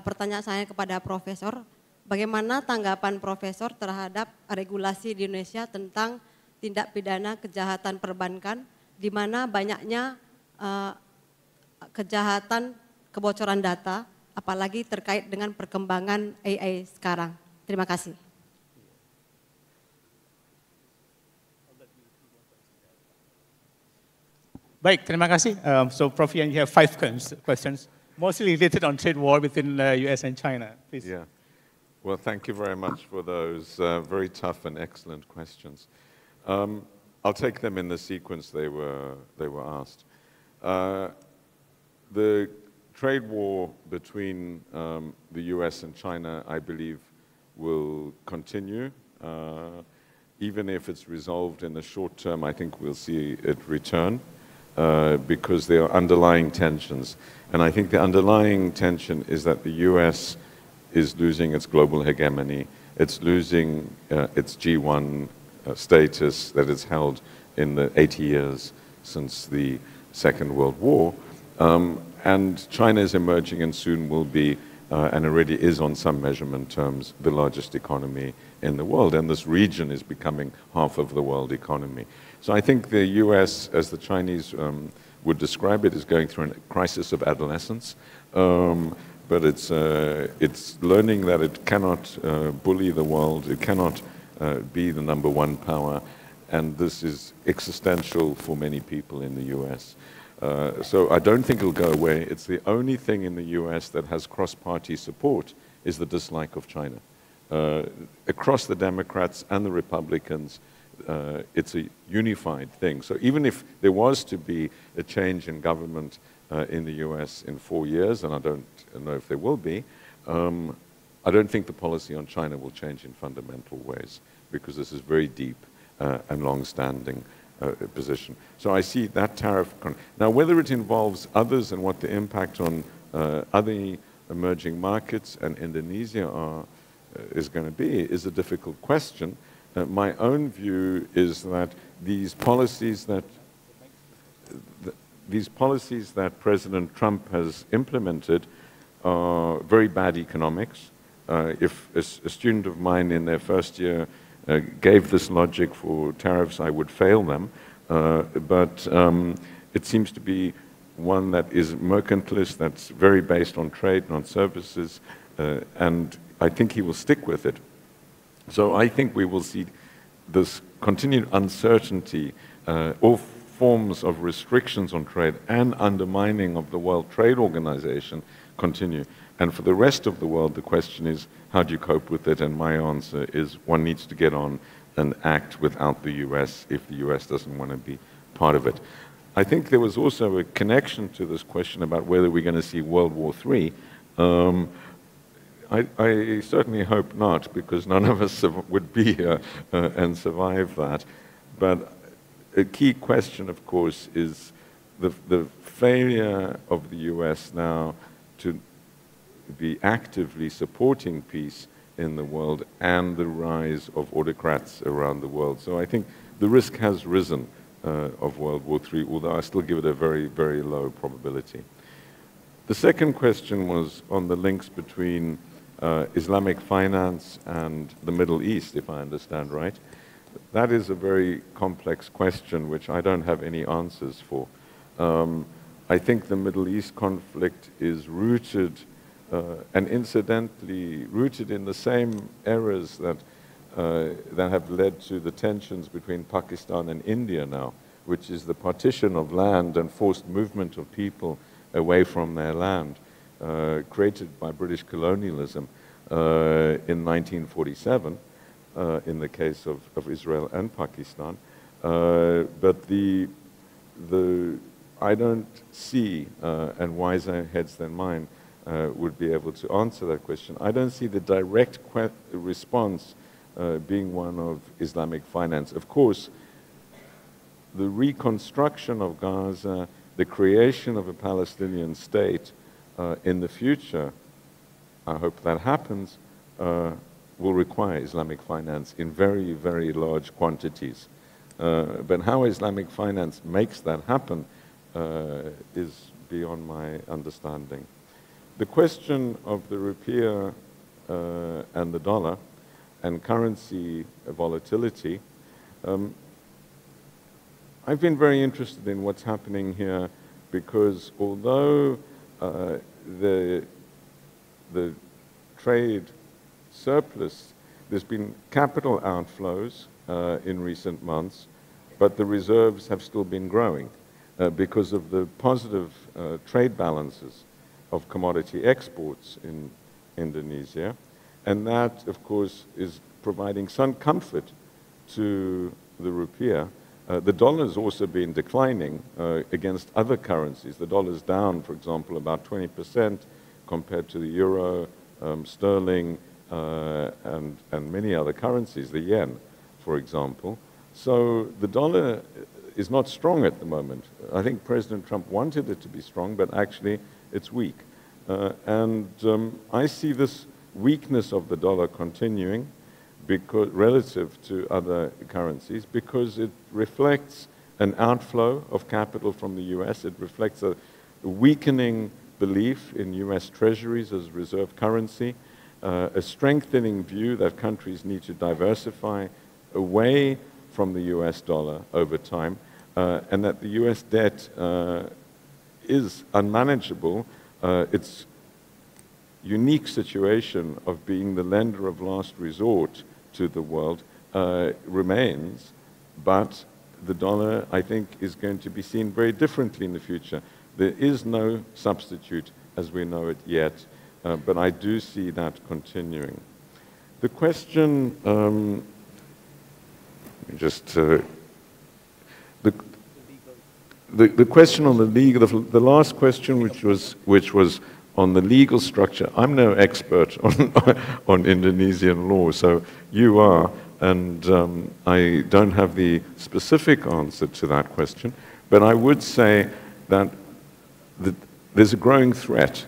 Pertanyaan saya kepada Profesor, bagaimana tanggapan Profesor terhadap regulasi di Indonesia tentang tindak pidana kejahatan perbankan, di mana banyaknya kejahatan kebocoran data, apalagi terkait dengan perkembangan AI sekarang. Terima kasih. Baik, terima kasih. So Prof, you have 5 questions, mostly related on trade war within US and China. Please. Yeah. Well, thank you very much for those very tough and excellent questions. I'll take them in the sequence they were asked. The trade war between the US and China, I believe, will continue. Even if it's resolved in the short term, I think we'll see it return. Because there are underlying tensions. And I think the underlying tension is that the US is losing its global hegemony. It's losing its G1 status that it's held in the 80 years since the Second World War. And China is emerging and soon will be, and already is on some measurement terms, the largest economy in the world. And this region is becoming half of the world economy. So I think the US, as the Chinese would describe it, is going through a crisis of adolescence. But it's learning that it cannot bully the world, it cannot be the #1 power, and this is existential for many people in the US. So I don't think it'll go away. It's the only thing in the US that has cross-party support is the dislike of China. Across the Democrats and the Republicans, it's a unified thing. So even if there was to be a change in government in the US in 4 years, and I don't know if there will be, I don't think the policy on China will change in fundamental ways, because this is very deep and long-standing position. So I see that tariff. Now, whether it involves others and what the impact on other emerging markets and Indonesia is going to be is a difficult question. My own view is that these policies that President Trump has implemented are very bad economics. If a student of mine in their first year gave this logic for tariffs, I would fail them. But it seems to be one that is mercantilist, that's very based on trade, not services, and I think he will stick with it. So I think we will see this continued uncertainty, or forms of restrictions on trade and undermining of the World Trade Organization continue. And for the rest of the world, the question is, how do you cope with it? And my answer is one needs to get on and act without the US if the US doesn't want to be part of it. I think there was also a connection to this question about whether we're going to see World War III. I certainly hope not, because none of us would be here and survive that. But a key question, of course, is the failure of the US now to be actively supporting peace in the world and the rise of autocrats around the world. So I think the risk has risen of World War III, although I still give it a very, very low probability. The second question was on the links between Islamic finance and the Middle East, if I understand right. That is a very complex question which I don't have any answers for. I think the Middle East conflict is rooted and incidentally rooted in the same errors that have led to the tensions between Pakistan and India now, which is the partition of land and forced movement of people away from their land, created by British colonialism in 1947, in the case of Israel and Pakistan. But I don't see, and wiser heads than mine would be able to answer that question, I don't see the direct response being one of Islamic finance. Of course, the reconstruction of Gaza, the creation of a Palestinian state in the future, I hope that happens, will require Islamic finance in very, very large quantities. But how Islamic finance makes that happen is beyond my understanding. The question of the rupiah and the dollar and currency volatility, I've been very interested in what's happening here because although the trade surplus, there's been capital outflows in recent months, but the reserves have still been growing because of the positive trade balances of commodity exports in Indonesia. And that, of course, is providing some comfort to the rupiah. The dollar has also been declining against other currencies. The dollar's down, for example, about 20% compared to the euro, sterling, and many other currencies, the yen, for example. So the dollar is not strong at the moment. I think President Trump wanted it to be strong, but actually it's weak. I see this weakness of the dollar continuing because, relative to other currencies, because it reflects an outflow of capital from the US. It reflects a weakening belief in US treasuries as reserve currency, a strengthening view that countries need to diversify away from the US dollar over time, and that the US debt is unmanageable. Its unique situation of being the lender of last resort to the world remains, but the dollar, I think, is going to be seen very differently in the future. There is no substitute as we know it yet, but I do see that continuing. The question, the question on the legal, the last question, which was on the legal structure. I'm no expert on Indonesian law, so you are, and I don't have the specific answer to that question, but I would say that there's a growing threat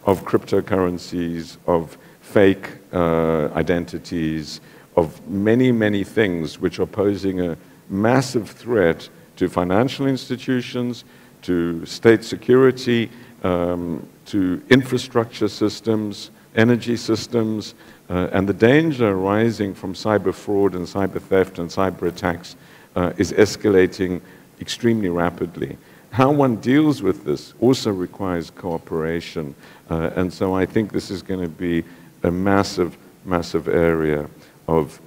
of cryptocurrencies, of fake identities, of many, many things which are posing a massive threat to financial institutions, to state security, to infrastructure systems, energy systems, and the danger arising from cyber fraud and cyber theft and cyber attacks is escalating extremely rapidly. How one deals with this also requires cooperation, and so I think this is going to be a massive, massive area of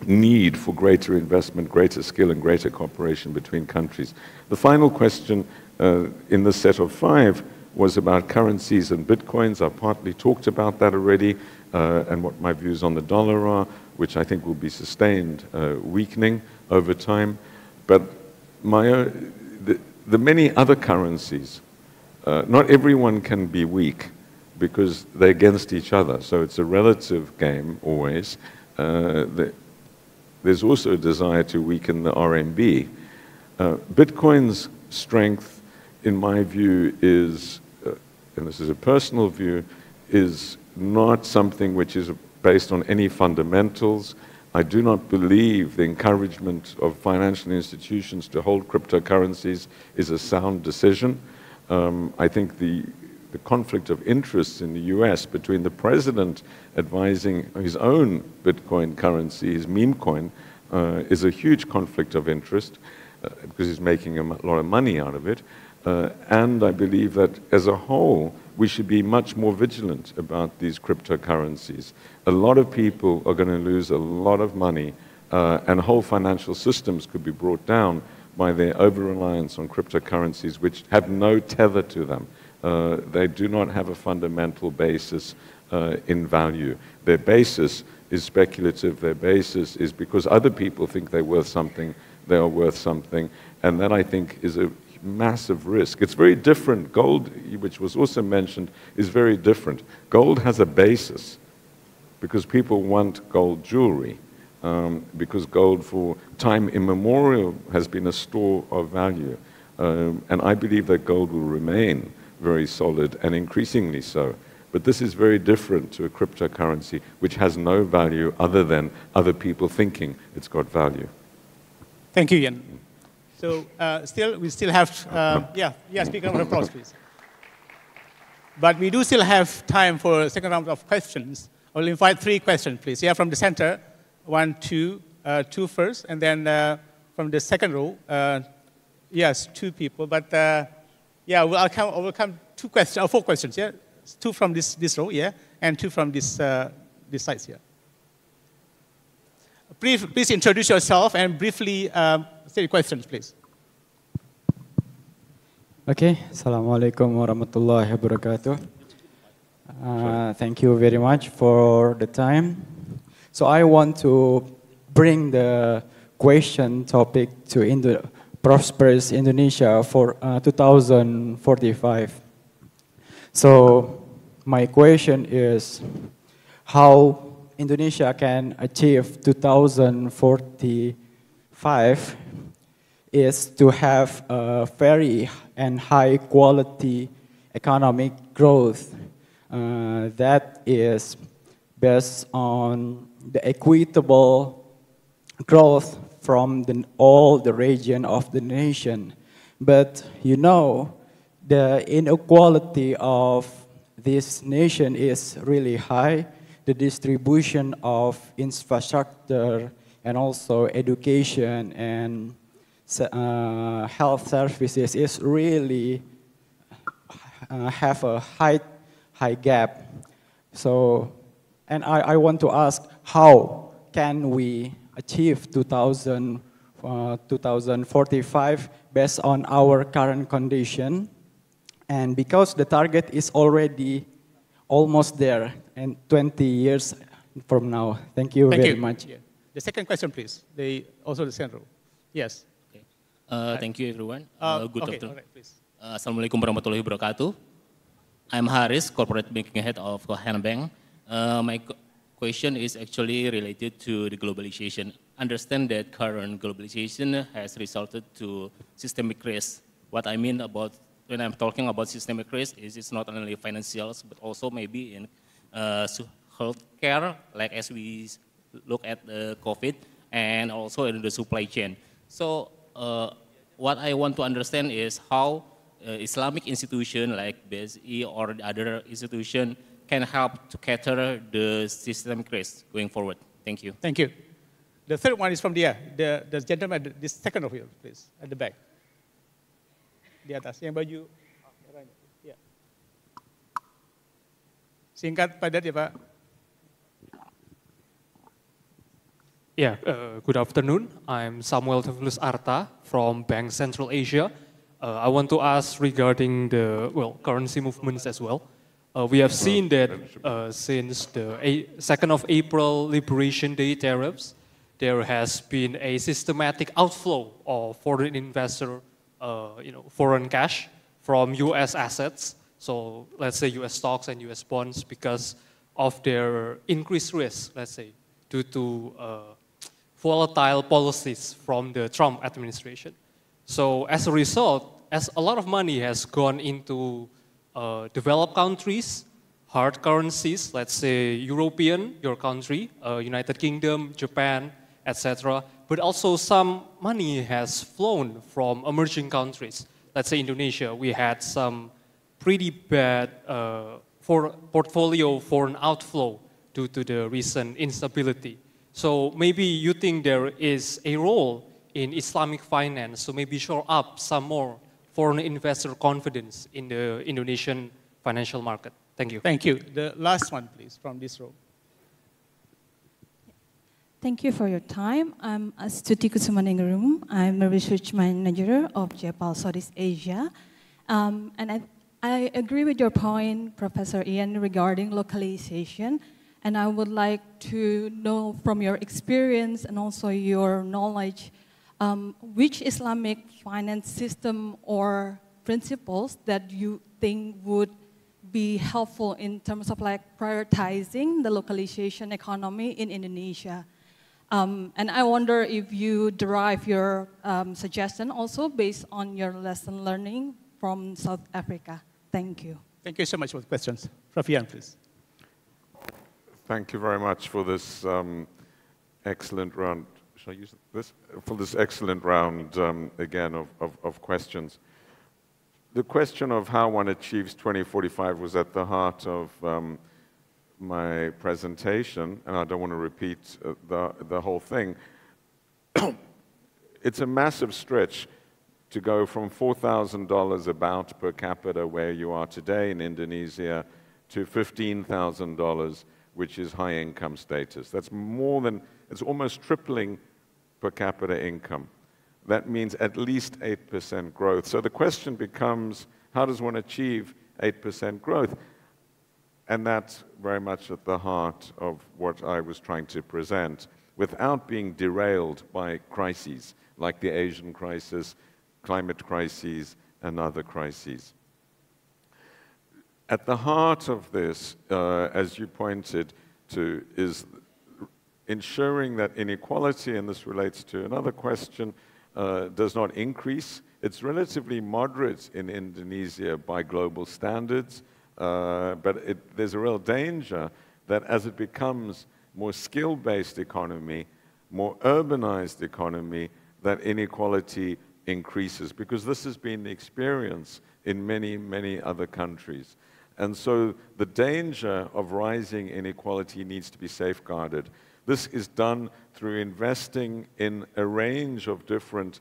need for greater investment, greater skill, and greater cooperation between countries. The final question in the set of 5 was about currencies and bitcoins. I partly talked about that already, and what my views on the dollar are, which I think will be sustained weakening over time. But the many other currencies, not everyone can be weak because they're against each other. So it's a relative game always. There's also a desire to weaken the RMB. Bitcoin's strength, in my view, is, and this is a personal view, is not something which is based on any fundamentals. I do not believe the encouragement of financial institutions to hold cryptocurrencies is a sound decision. I think the conflict of interests in the US between the president advising his own Bitcoin currency, his meme coin, is a huge conflict of interest because he's making a lot of money out of it. And I believe that as a whole, we should be much more vigilant about these cryptocurrencies. A lot of people are going to lose a lot of money, and whole financial systems could be brought down by their over-reliance on cryptocurrencies, which have no tether to them. They do not have a fundamental basis in value. Their basis is speculative. Their basis is because other people think they're worth something, they are worth something, and that, I think, is a massive risk. It's very different. Gold, which was also mentioned, is very different. Gold has a basis because people want gold jewelry, because gold for time immemorial has been a store of value. And I believe that gold will remain very solid and increasingly so. But this is very different to a cryptocurrency which has no value other than other people thinking it's got value. Thank you, Ian. So we still have, speaker of applause, please. But we do still have time for a second round of questions. I'll invite 3 questions, please. Yeah, from the center, 1, 2, 2 first, and then from the second row, yes, 2 people. But I will come 2 questions, or 4 questions. Yeah, 2 from this row, yeah, and 2 from this side here. Please introduce yourself and briefly say your questions, please. Okay, Assalamu'alaikum warahmatullahi wabarakatuh. Thank you very much for the time. So I want to bring the question topic to prosperous Indonesia for 2045. So my question is how Indonesia can achieve 2045 is to have a very and high quality economic growth that is based on the equitable growth from all the region of the nation. But you know, the inequality of this nation is really high. The distribution of infrastructure and also education and health services is really have a high gap. So, and I want to ask, how can we achieve 2045 based on our current condition? And because the target is already almost there in 20 years from now. Thank you very much. Yeah. The second question, please. Also the second row. Yes. Okay. Thank you, everyone. Good afternoon. All right, please. Assalamualaikum warahmatullahi wabarakatuh. I'm Haris, Corporate Banking Head of Kohan Bank. My question is actually related to the globalization. Understand that current globalization has resulted to systemic risk. What I mean about when I'm talking about systemic risk is it's not only financials, but also maybe in healthcare, like as we look at the COVID, and also in the supply chain. So what I want to understand is how Islamic institution like BSI or the other institution can help to cater the systemic risk going forward. Thank you. Thank you. The third one is from the gentleman, this second row here, please, at the back. Di atas, yang baju. Ya. Singkat, padat ya Pak. Yeah, good afternoon. I'm Samuel Tevulus Arta from Bank Central Asia. I want to ask regarding the, currency movements as well. We have seen that since the 2nd of April Liberation Day tariffs, there has been a systematic outflow of foreign investor, foreign cash from US assets. So let's say US stocks and US bonds because of their increased risk, let's say, due to volatile policies from the Trump administration. So as a result, as a lot of money has gone into developed countries, hard currencies, let's say European, your country, United Kingdom, Japan, etc. But also some money has flown from emerging countries. Let's say Indonesia, we had some pretty bad portfolio foreign outflow due to the recent instability. So maybe you think there is a role in Islamic finance, so maybe shore up some more foreign investor confidence in the Indonesian financial market. Thank you. Thank you. The last one, please, from this row. Thank you for your time. I'm Astuti Kusumaningrum. I'm a research manager of JPAL Southeast Asia. And I agree with your point, Professor Ian, regarding localization. And I would like to know from your experience and also your knowledge, which Islamic finance system or principles that you think would be helpful in terms of like prioritizing the localization economy in Indonesia. And I wonder if you derive your suggestion also based on your lesson learning from South Africa. Thank you. Thank you so much for the questions. Prof. Ian, please. Thank you very much for this excellent round. Shall I use this? For this excellent round, again, of questions. The question of how one achieves 2045 was at the heart of my presentation, and I don't want to repeat the whole thing. It's a massive stretch to go from $4,000 about per capita where you are today in Indonesia to $15,000, which is high income status. That's more than, it's almost tripling per capita income. That means at least 8% growth. So the question becomes, how does one achieve 8% growth? And that's very much at the heart of what I was trying to present, without being derailed by crises like the Asian crisis, climate crises, and other crises. At the heart of this, as you pointed to, is ensuring that inequality, and this relates to another question, does not increase. It's relatively moderate in Indonesia by global standards, but there's a real danger that as it becomes more skill-based economy, more urbanized economy, that inequality increases, because this has been the experience in many, many other countries. And so the danger of rising inequality needs to be safeguarded. This is done through investing in a range of different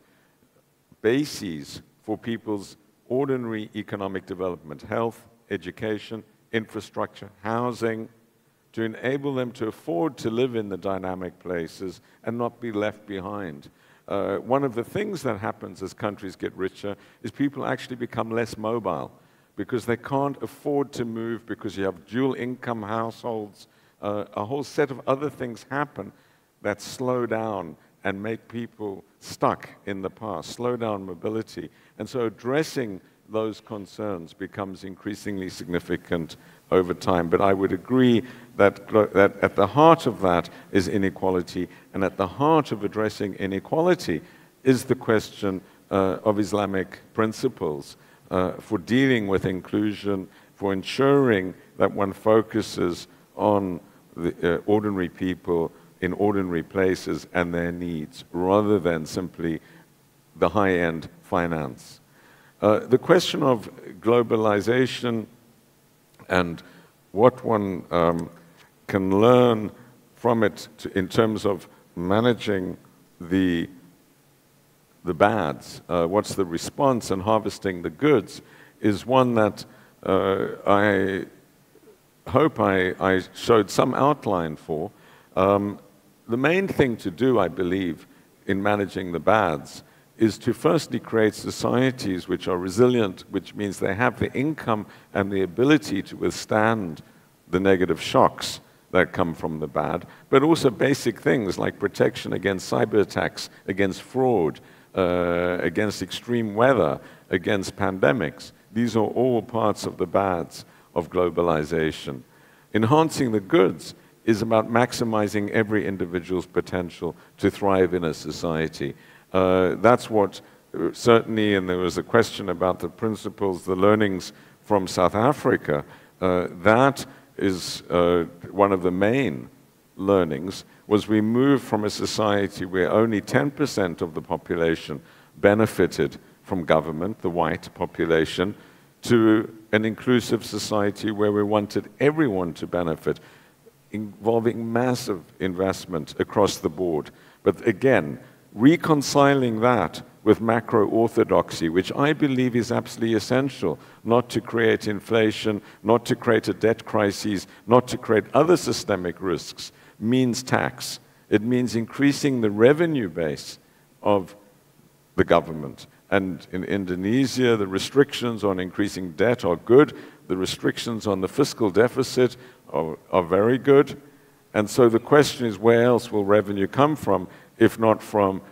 bases for people's ordinary economic development: health, education, infrastructure, housing, to enable them to afford to live in the dynamic places and not be left behind. One of the things that happens as countries get richer is people actually become less mobile because they can't afford to move, because you have dual income households. A whole set of other things happen that slow down and make people stuck in the past, slow down mobility. And so addressing those concerns becomes increasingly significant over time. But I would agree that at the heart of that is inequality, and at the heart of addressing inequality is the question of Islamic principles for dealing with inclusion, for ensuring that one focuses on the ordinary people in ordinary places and their needs, rather than simply the high-end finance. The question of globalization and what one can learn from it in terms of managing the bads, what's the response, and harvesting the goods, is one that I hope I showed some outline for. the main thing to do, I believe, in managing the bads is to firstly create societies which are resilient, which means they have the income and the ability to withstand the negative shocks that come from the bad, but also basic things like protection against cyber attacks, against fraud, against extreme weather, against pandemics. These are all parts of the bads of globalization. Enhancing the goods is about maximizing every individual's potential to thrive in a society. That's what certainly, and there was a question about the principles, the learnings from South Africa, that is one of the main learnings, was we moved from a society where only 10% of the population benefited from government, the white population, to an inclusive society where we wanted everyone to benefit, involving massive investment across the board. But again, reconciling that with macro-orthodoxy, which I believe is absolutely essential, not to create inflation, not to create a debt crisis, not to create other systemic risks, means tax. It means increasing the revenue base of the government. And in Indonesia, the restrictions on increasing debt are good. The restrictions on the fiscal deficit are very good. And so the question is, where else will revenue come from, if not from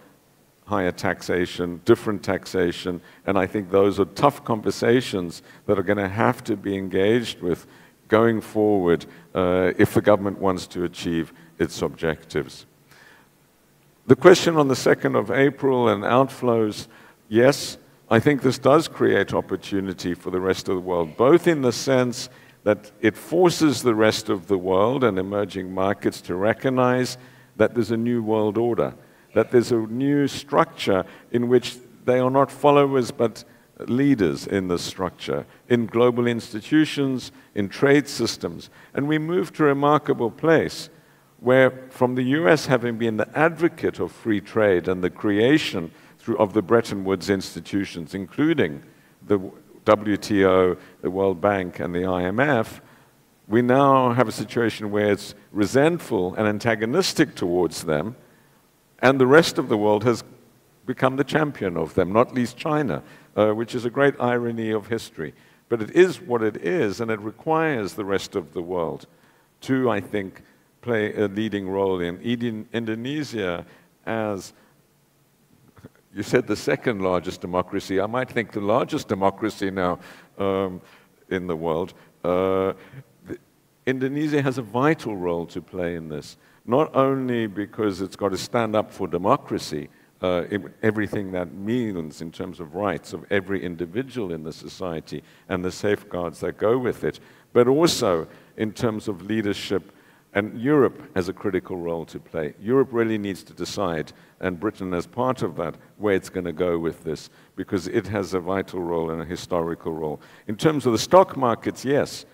higher taxation, different taxation? And I think those are tough conversations that are going to have to be engaged with going forward if the government wants to achieve its objectives. The question on the 2nd of April and outflows, yes, I think this does create opportunity for the rest of the world, both in the sense that it forces the rest of the world and emerging markets to recognize that there's a new world order, that there's a new structure in which they are not followers but leaders in the structure, in global institutions, in trade systems. And we move to a remarkable place where, from the US having been the advocate of free trade and the creation of the Bretton Woods institutions, including the WTO, the World Bank, and the IMF, we now have a situation where it's resentful and antagonistic towards them, and the rest of the world has become the champion of them, not least China, which is a great irony of history. But it is what it is, and it requires the rest of the world to, I think, play a leading role in Indonesia as, you said, the second largest democracy. I might think the largest democracy now in the world. Indonesia has a vital role to play in this, not only because it's got to stand up for democracy, everything that means in terms of rights of every individual in the society and the safeguards that go with it, but also in terms of leadership. And Europe has a critical role to play. Europe really needs to decide, and Britain as part of that, where it's going to go with this, because it has a vital role and a historical role. In terms of the stock markets, yes.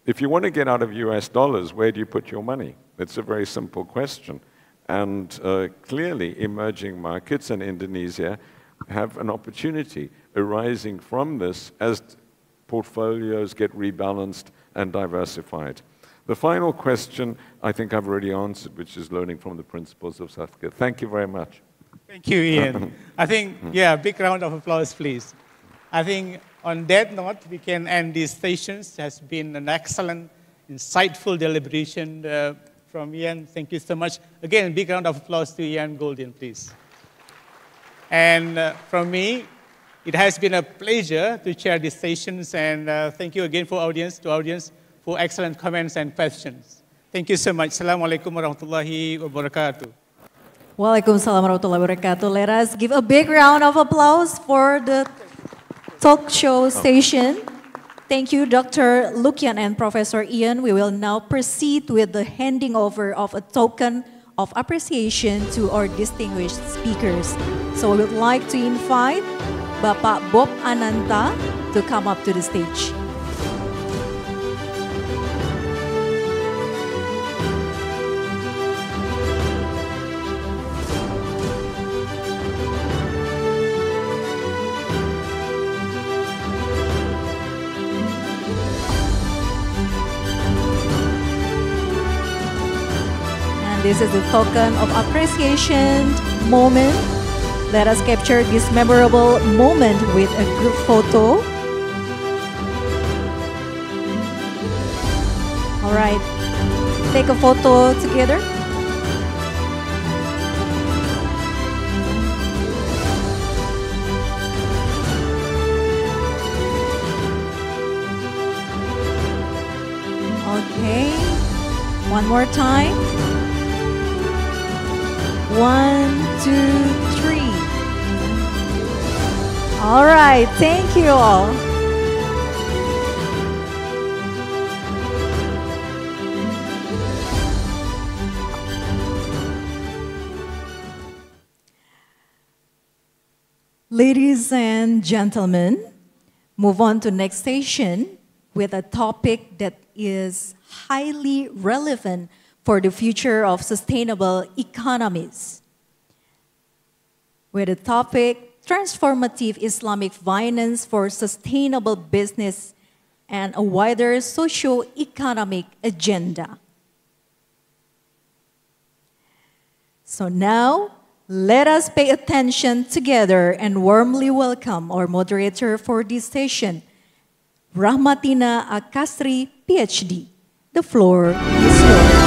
If you want to get out of US dollars, where do you put your money? It's a very simple question. And clearly, emerging markets and Indonesia have an opportunity arising from this as portfolios get rebalanced and diversified. The final question, I think I've already answered, which is learning from the principles of South Africa. Thank you very much. Thank you, Ian. I think, yeah, big round of applause, please. I think on that note, we can end these sessions. It has been an excellent, insightful deliberation from Ian. Thank you so much. Again, big round of applause to Ian Golden, please. And from me, it has been a pleasure to chair these sessions, and thank you again for audience, for excellent comments and questions. Thank you so much. Assalamu'alaikum warahmatullahi wabarakatuh. Waalaikumsalam warahmatullahi wabarakatuh. Let us give a big round of applause for the talk show session. Thank you, Dr. Lukian and Professor Ian. We will now proceed with the handing over of a token of appreciation to our distinguished speakers. So we would like to invite Bapak Bob Ananta to come up to the stage. this is the token of appreciation moment. Let us capture this memorable moment with a group photo. All right, take a photo together. Okay, one more time. 1, 2, 3. All right, thank you all. Ladies and gentlemen, move on to next station with a topic that is highly relevant for the future of sustainable economies. With the topic, Transformative Islamic Finance for Sustainable Business and a Wider Socio-Economic Agenda. So now, let us pay attention together and warmly welcome our moderator for this session, Rahmatina Akasri, PhD. The floor is yours.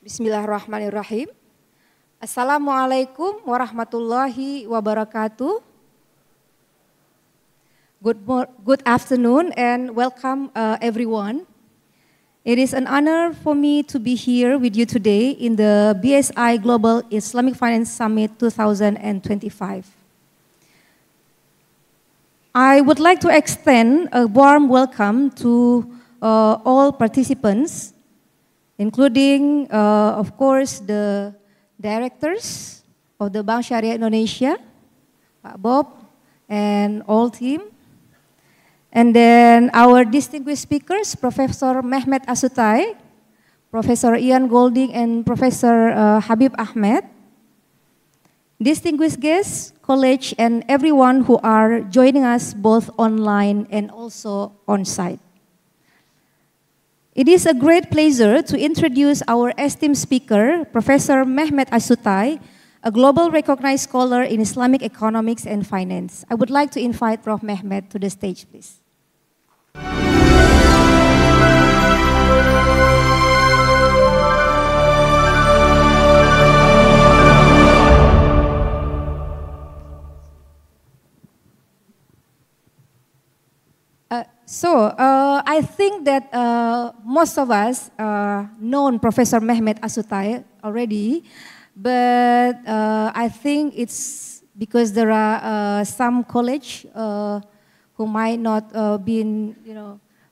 Bismillahirrahmanirrahim. Assalamualaikum warahmatullahi wabarakatuh. Good afternoon and welcome everyone. It is an honor for me to be here with you today in the BSI Global Islamic Finance Summit 2025. I would like to extend a warm welcome to all participants, including, of course, the directors of the Bank Syariah Indonesia, Pak Bob, and all team. And then our distinguished speakers, Professor Mehmet Asutai, Professor Ian Golding, and Professor Habib Ahmed. Distinguished guests, college, and everyone who are joining us both online and also on-site. It is a great pleasure to introduce our esteemed speaker, Professor Mehmet Asutai, a global recognized scholar in Islamic economics and finance. I would like to invite Prof. Mehmet to the stage, please. I think that most of us known Professor Mehmet Asutai already, but I think it's because there are some college who might not been,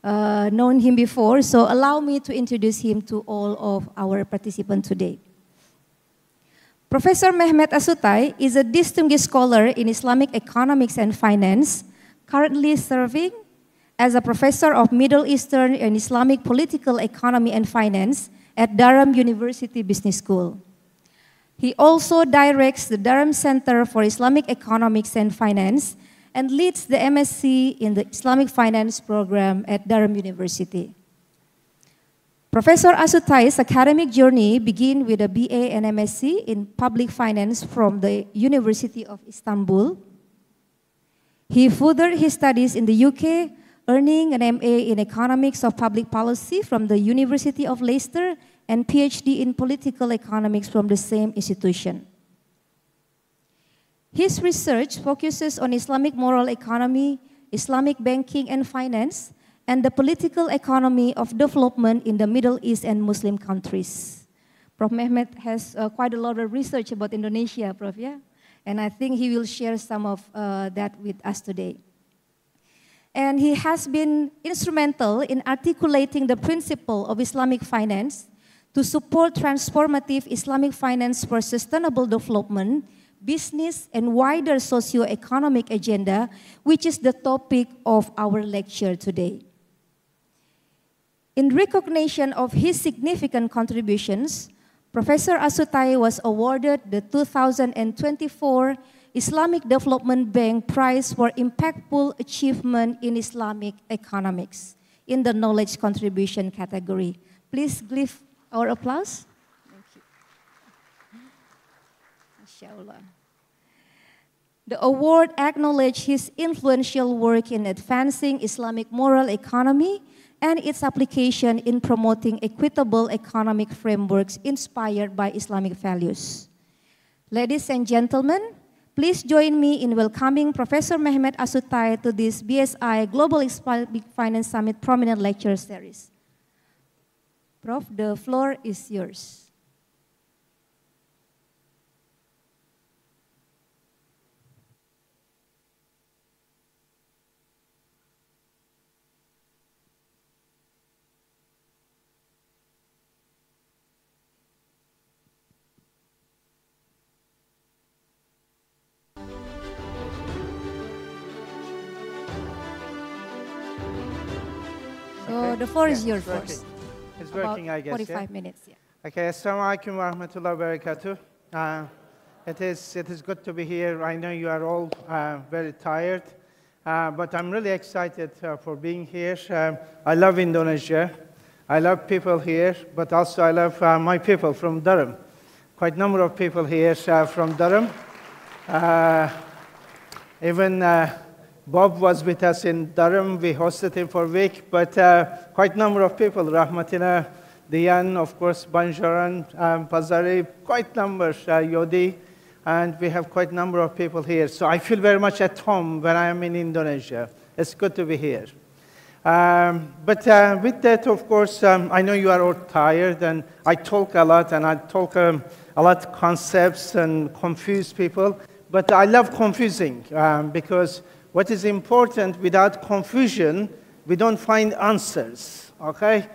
known him before. So allow me to introduce him to all of our participants today. Professor Mehmet Asutai is a distinguished scholar in Islamic economics and finance, currently serving as a professor of Middle Eastern and Islamic political economy and finance at Durham University Business School. He also directs the Durham Center for Islamic Economics and Finance and leads the MSc in the Islamic Finance program at Durham University. Professor Asutai's academic journey began with a BA and MSc in Public Finance from the University of Istanbul. He furthered his studies in the UK, earning an MA in Economics of Public Policy from the University of Leicester and PhD in Political Economics from the same institution. His research focuses on Islamic moral economy, Islamic banking and finance, and the political economy of development in the Middle East and Muslim countries. Prof. Mehmet has quite a lot of research about Indonesia, Prof, yeah? And I think he will share some of that with us today. And he has been instrumental in articulating the principle of Islamic finance to support transformative Islamic finance for sustainable development, business, and wider socio-economic agenda, which is the topic of our lecture today. In recognition of his significant contributions, Professor Asutai was awarded the 2024 Islamic Development Bank Prize for Impactful Achievement in Islamic Economics in the Knowledge Contribution category. Please give our applause. Thank you. Inshallah. The award acknowledged his influential work in advancing Islamic moral economy and its application in promoting equitable economic frameworks inspired by Islamic values. Ladies and gentlemen, please join me in welcoming Professor Mehmet Asutai to this BSI Global Islamic Finance Summit Prominent Lecture Series. Prof, the floor is yours. So the floor is yours first. It's working, I guess. 45 minutes, yeah. Okay, Assalamu'alaikum warahmatullahi wabarakatuh. It is good to be here. I know you are all very tired, but I'm really excited for being here. I love Indonesia. I love people here, but also I love my people from Durham. Quite a number of people here from Durham. Even Bob was with us in Durham. We hosted him for a week, but quite a number of people, Rahmatina, Dian, of course, Banjaran, Pazari, quite a number, Yodi, and we have quite a number of people here. So I feel very much at home when I am in Indonesia. It's good to be here. But with that, of course, I know you are all tired, and I talk a lot, and I talk a lot of concepts and confuse people, but I love confusing because what is important, without confusion, we don't find answers, okay?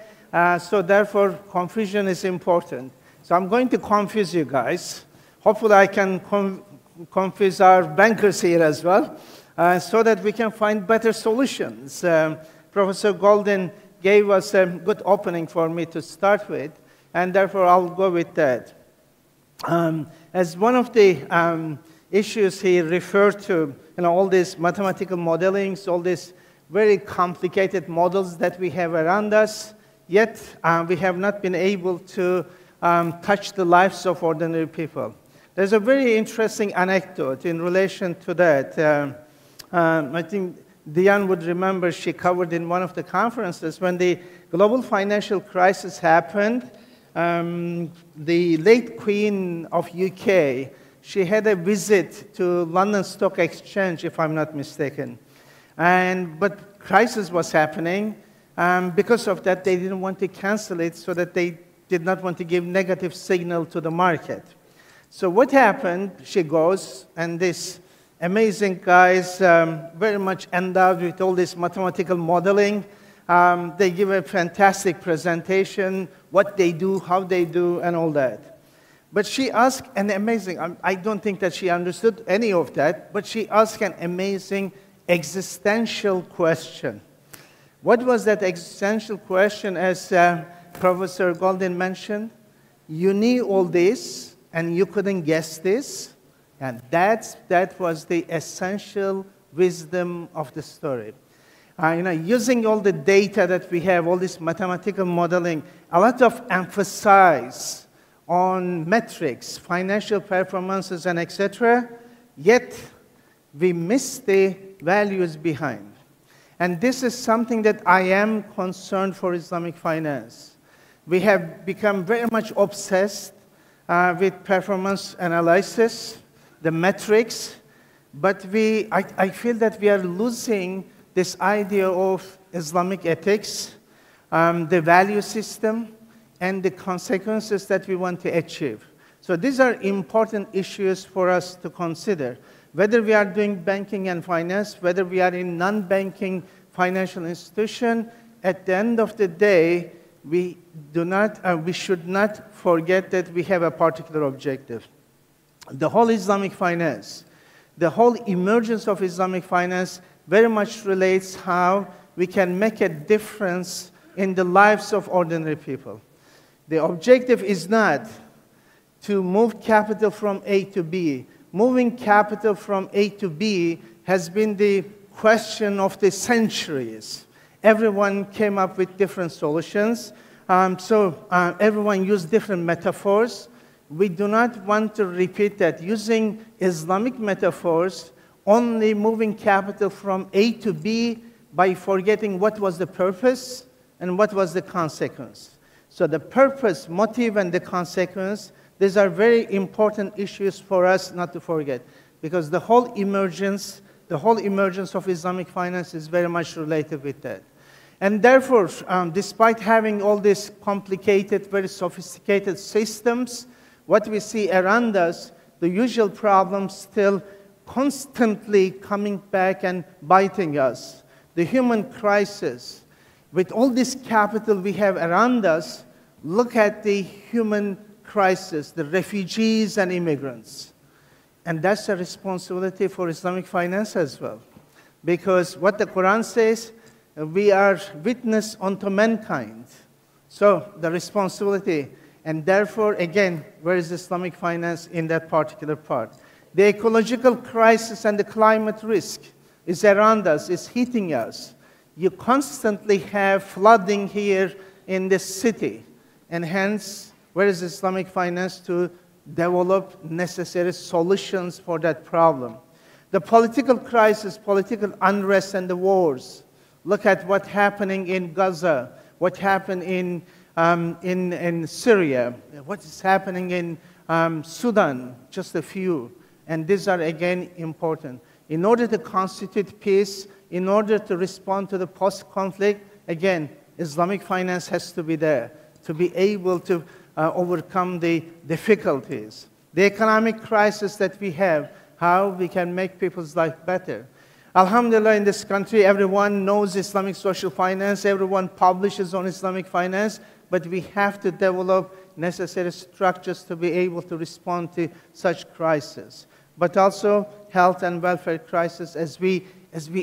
So therefore, confusion is important. So I'm going to confuse you guys. Hopefully I can confuse our bankers here as well, so that we can find better solutions. Professor Golden gave us a good opening for me to start with, and therefore I'll go with that. As one of the issues he referred to, all these mathematical modelings, all these very complicated models that we have around us, yet we have not been able to touch the lives of ordinary people. There's a very interesting anecdote in relation to that. I think Diane would remember she covered in one of the conferences when the global financial crisis happened, the late Queen of UK, she had a visit to London Stock Exchange, if I'm not mistaken. But crisis was happening. Because of that, they didn't want to cancel it so that they did not want to give negative signal to the market. So what happened, she goes, and this amazing guys, very much endowed with all this mathematical modeling. They give a fantastic presentation, what they do, how they do, and all that. But she asked an amazing, I don't think that she understood any of that, but she asked an amazing existential question. What was that existential question? As Professor Golden mentioned, you knew all this, and you couldn't guess this, and that was the essential wisdom of the story. Using all the data that we have, all this mathematical modeling, a lot of emphasis on metrics, financial performances, and etc., yet we miss the values behind. And this is something that I am concerned for Islamic finance. We have become very much obsessed with performance analysis, the metrics, but I feel that we are losing this idea of Islamic ethics, the value system, and the consequences that we want to achieve. So these are important issues for us to consider. Whether we are doing banking and finance, whether we are in non-banking financial institution, at the end of the day, we should not forget that we have a particular objective. The whole Islamic finance, the whole emergence of Islamic finance very much relates how we can make a difference in the lives of ordinary people. The objective is not to move capital from A to B. Moving capital from A to B has been the question of the centuries. Everyone came up with different solutions. Everyone used different metaphors. We do not want to repeat that. Using Islamic metaphors, only moving capital from A to B by forgetting what was the purpose and what was the consequence. So the purpose, motive, and the consequence, these are very important issues for us not to forget, because the whole emergence of Islamic finance is very much related with that. And therefore, despite having all these complicated, very sophisticated systems, what we see around us, the usual problems still constantly coming back and biting us. The human crisis. With all this capital we have around us, look at the human crisis, the refugees and immigrants. And that's a responsibility for Islamic finance as well. Because what the Quran says, we are witness unto mankind. So the responsibility, and therefore, again, where is Islamic finance in that particular part? The ecological crisis and the climate risk is around us, is hitting us. You constantly have flooding here in this city, and hence, where is Islamic finance to develop necessary solutions for that problem? The political crisis, political unrest, and the wars. Look at what's happening in Gaza, what happened in Syria, what is happening in Sudan, just a few. And these are, again, important. In order to constitute peace, in order to respond to the post-conflict, again, Islamic finance has to be there to be able to overcome the difficulties. The economic crisis that we have, how we can make people's life better. Alhamdulillah, in this country, everyone knows Islamic social finance, everyone publishes on Islamic finance, but we have to develop necessary structures to be able to respond to such crises. But also health and welfare crisis as we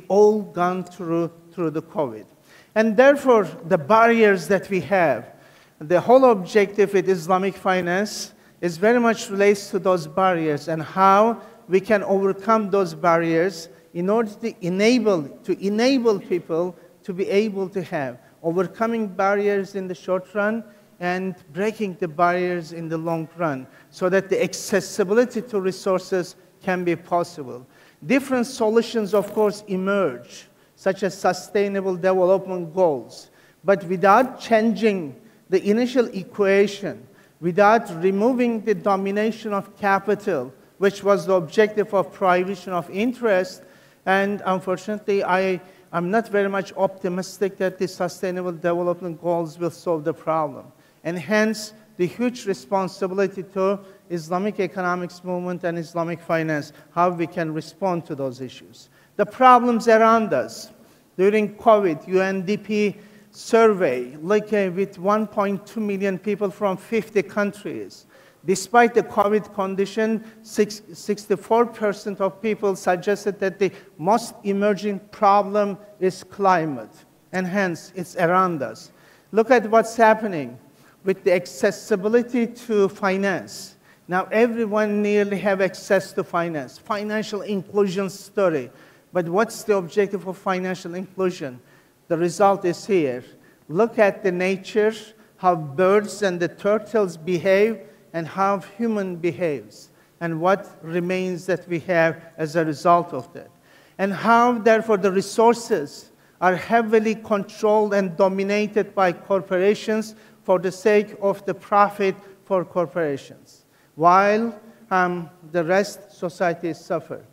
all gone through the COVID. And therefore, the barriers that we have, the whole objective with Islamic finance is very much relates to those barriers and how we can overcome those barriers in order to enable people to be able to have overcoming barriers in the short run and breaking the barriers in the long run so that the accessibility to resources can be possible. Different solutions, of course, emerge, such as sustainable development goals. But without changing the initial equation, without removing the domination of capital, which was the objective of prohibition of interest, and unfortunately, I'm not very much optimistic that the sustainable development goals will solve the problem. And hence, the huge responsibility to Islamic economics movement and Islamic finance, how we can respond to those issues. The problems around us. During COVID, UNDP survey, with 1.2 million people from 50 countries. Despite the COVID condition, 64% of people suggested that the most emerging problem is climate, and hence it's around us. Look at what's happening with the accessibility to finance. Now everyone nearly have access to finance, financial inclusion story. But what's the objective of financial inclusion? The result is here. Look at the nature, how birds and the turtles behave, and how human behaves, and what remains that we have as a result of that. And how, therefore, the resources are heavily controlled and dominated by corporations for the sake of the profit for corporations, while the rest societies suffer.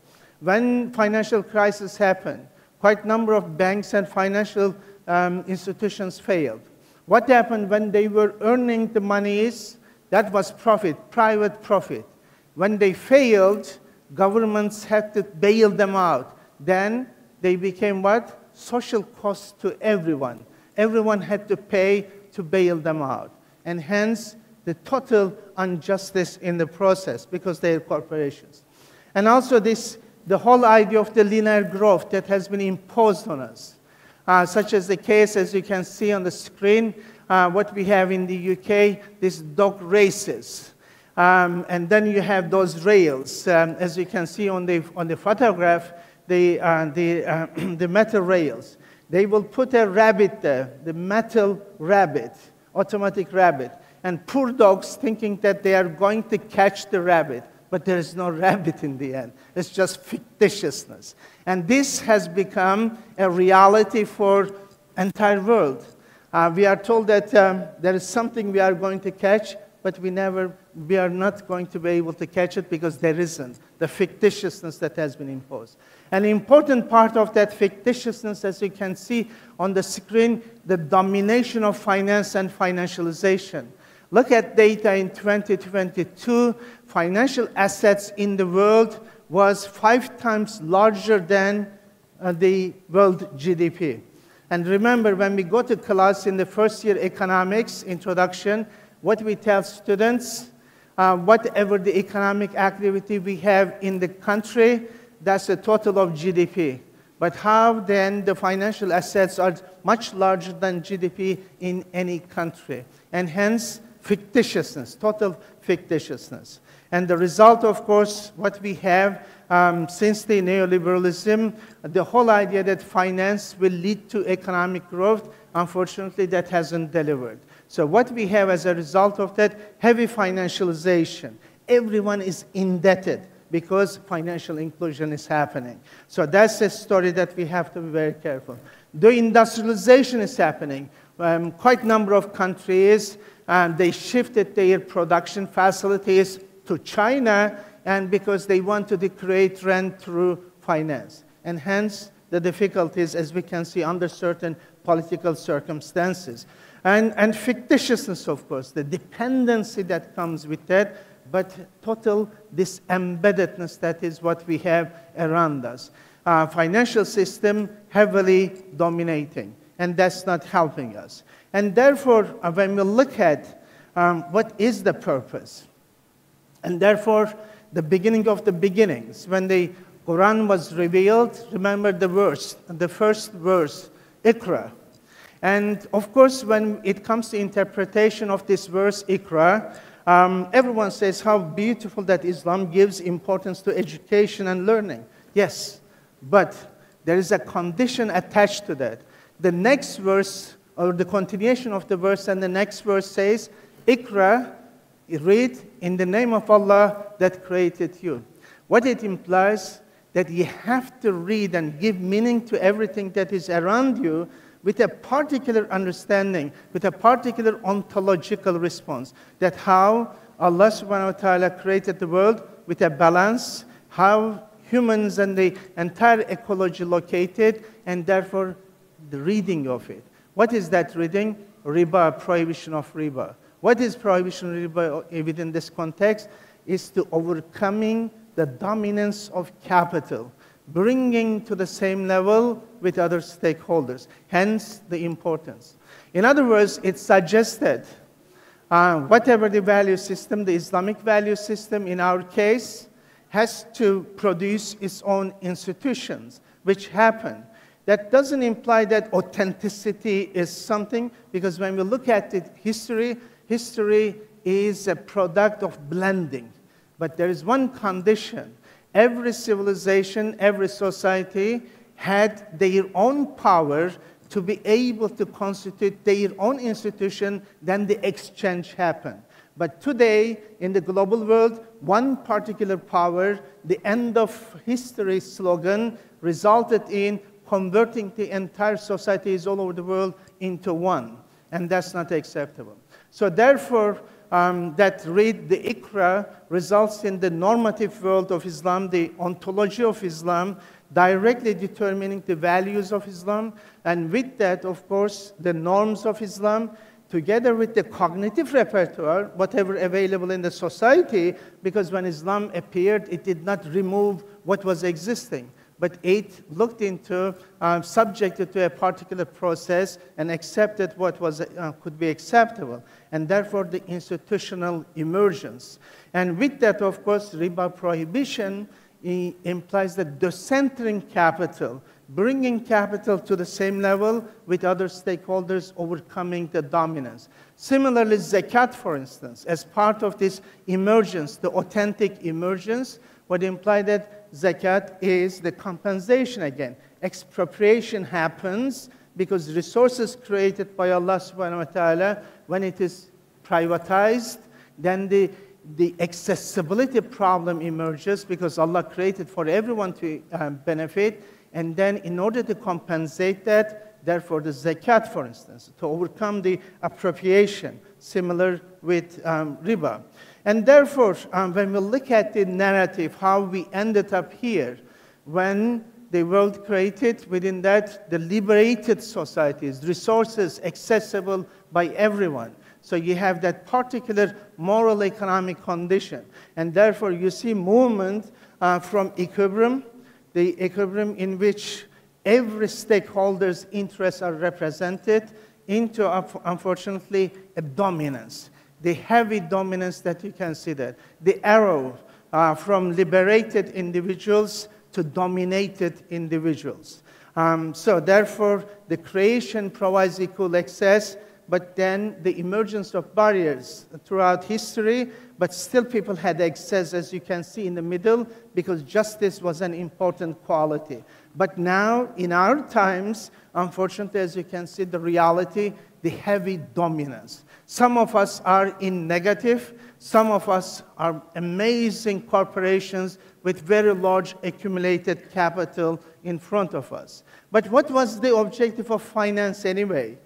When financial crisis happened, quite a number of banks and financial institutions failed. What happened when they were earning the monies? That was profit, private profit. When they failed, governments had to bail them out. Then they became what? social cost to everyone. Everyone had to pay to bail them out. And hence, the total injustice in the process because they are corporations. And also the whole idea of the linear growth that has been imposed on us, such as the case, as you can see on the screen, what we have in the UK, these dog races. And then you have those rails, as you can see on the photograph, the metal rails. They will put a rabbit there, the metal rabbit, automatic rabbit, and poor dogs thinking that they are going to catch the rabbit, but there is no rabbit in the end. It's just fictitiousness. And this has become a reality for entire world. We are told that there is something we are going to catch, but we are not going to be able to catch it because there isn't the fictitiousness that has been imposed. An important part of that fictitiousness, as you can see on the screen, the domination of finance and financialization. Look at data in 2022. Financial assets in the world was 5 times larger than the world GDP. And remember, when we go to class in the first year economics introduction, what we tell students, whatever the economic activity we have in the country, that's the total of GDP. But how then the financial assets are much larger than GDP in any country. And hence, fictitiousness, total fictitiousness. And the result, of course, what we have since the neoliberalism, the whole idea that finance will lead to economic growth, unfortunately, that hasn't delivered. So what we have as a result of that, heavy financialization. Everyone is indebted because financial inclusion is happening. So that's a story that we have to be very careful. The industrialization is happening. Quite a number of countries, they shifted their production facilities to China, and because they wanted to create rent through finance. And hence, the difficulties, as we can see, under certain political circumstances. And fictitiousness, of course, the dependency that comes with that, but total this embeddedness that is what we have around us. Financial system heavily dominating, and that's not helping us. And therefore, when we look at what is the purpose, and therefore, the beginning of the beginnings, when the Quran was revealed, remember the verse, the first verse, Iqra. And of course, when it comes to interpretation of this verse, Iqra, everyone says how beautiful that Islam gives importance to education and learning. Yes, but there is a condition attached to that. The next verse, or the continuation of the verse, and the next verse says, Iqra, read in the name of Allah that created you. What it implies, that you have to read and give meaning to everything that is around you with a particular understanding, with a particular ontological response, that how Allah subhanahu wa ta'ala created the world with a balance, how humans and the entire ecology located, and therefore the reading of it. What is that reading? Riba, prohibition of riba. What is prohibition of riba within this context? Is to overcoming the dominance of capital, bringing to the same level with other stakeholders, hence the importance. In other words, it suggested whatever the value system, the Islamic value system in our case, has to produce its own institutions, which happen. That doesn't imply that authenticity is something, because when we look at it, history is a product of blending. But there is one condition. Every civilization, every society had their own power to be able to constitute their own institution, then the exchange happened. But today, in the global world, one particular power, the end of history slogan, resulted in converting the entire societies all over the world into one. And that's not acceptable. So therefore, that read the Iqra results in the normative world of Islam, the ontology of Islam, directly determining the values of Islam, and with that, of course, the norms of Islam, together with the cognitive repertoire, whatever available in the society, because when Islam appeared, it did not remove what was existing. but 8 looked into, subjected to a particular process and accepted what was, could be acceptable, and therefore the institutional emergence. And with that, of course, riba prohibition implies that decentering capital, bringing capital to the same level with other stakeholders, overcoming the dominance. Similarly, zakat, for instance, as part of this emergence, the authentic emergence, would imply that zakat is the compensation again. Expropriation happens because resources created by Allah subhanahu wa ta'ala, when it is privatized, then the accessibility problem emerges because Allah created for everyone to benefit, and then in order to compensate that, therefore the zakat, for instance, to overcome the appropriation, similar with riba. And therefore, when we look at the narrative, how we ended up here, when the world created within that the liberated societies, resources accessible by everyone. So you have that particular moral economic condition. And therefore, you see movement from equilibrium, the equilibrium in which every stakeholder's interests are represented, into, unfortunately, a dominance. The heavy dominance that you can see there. The arrow from liberated individuals to dominated individuals. So therefore, the creation provides equal access, but then the emergence of barriers throughout history, but still people had access, as you can see in the middle, because justice was an important quality. But now, in our times, unfortunately, as you can see, the reality, the heavy dominance. Some of us are in negative, some of us are amazing corporations with very large accumulated capital in front of us. But what was the objective of finance anyway?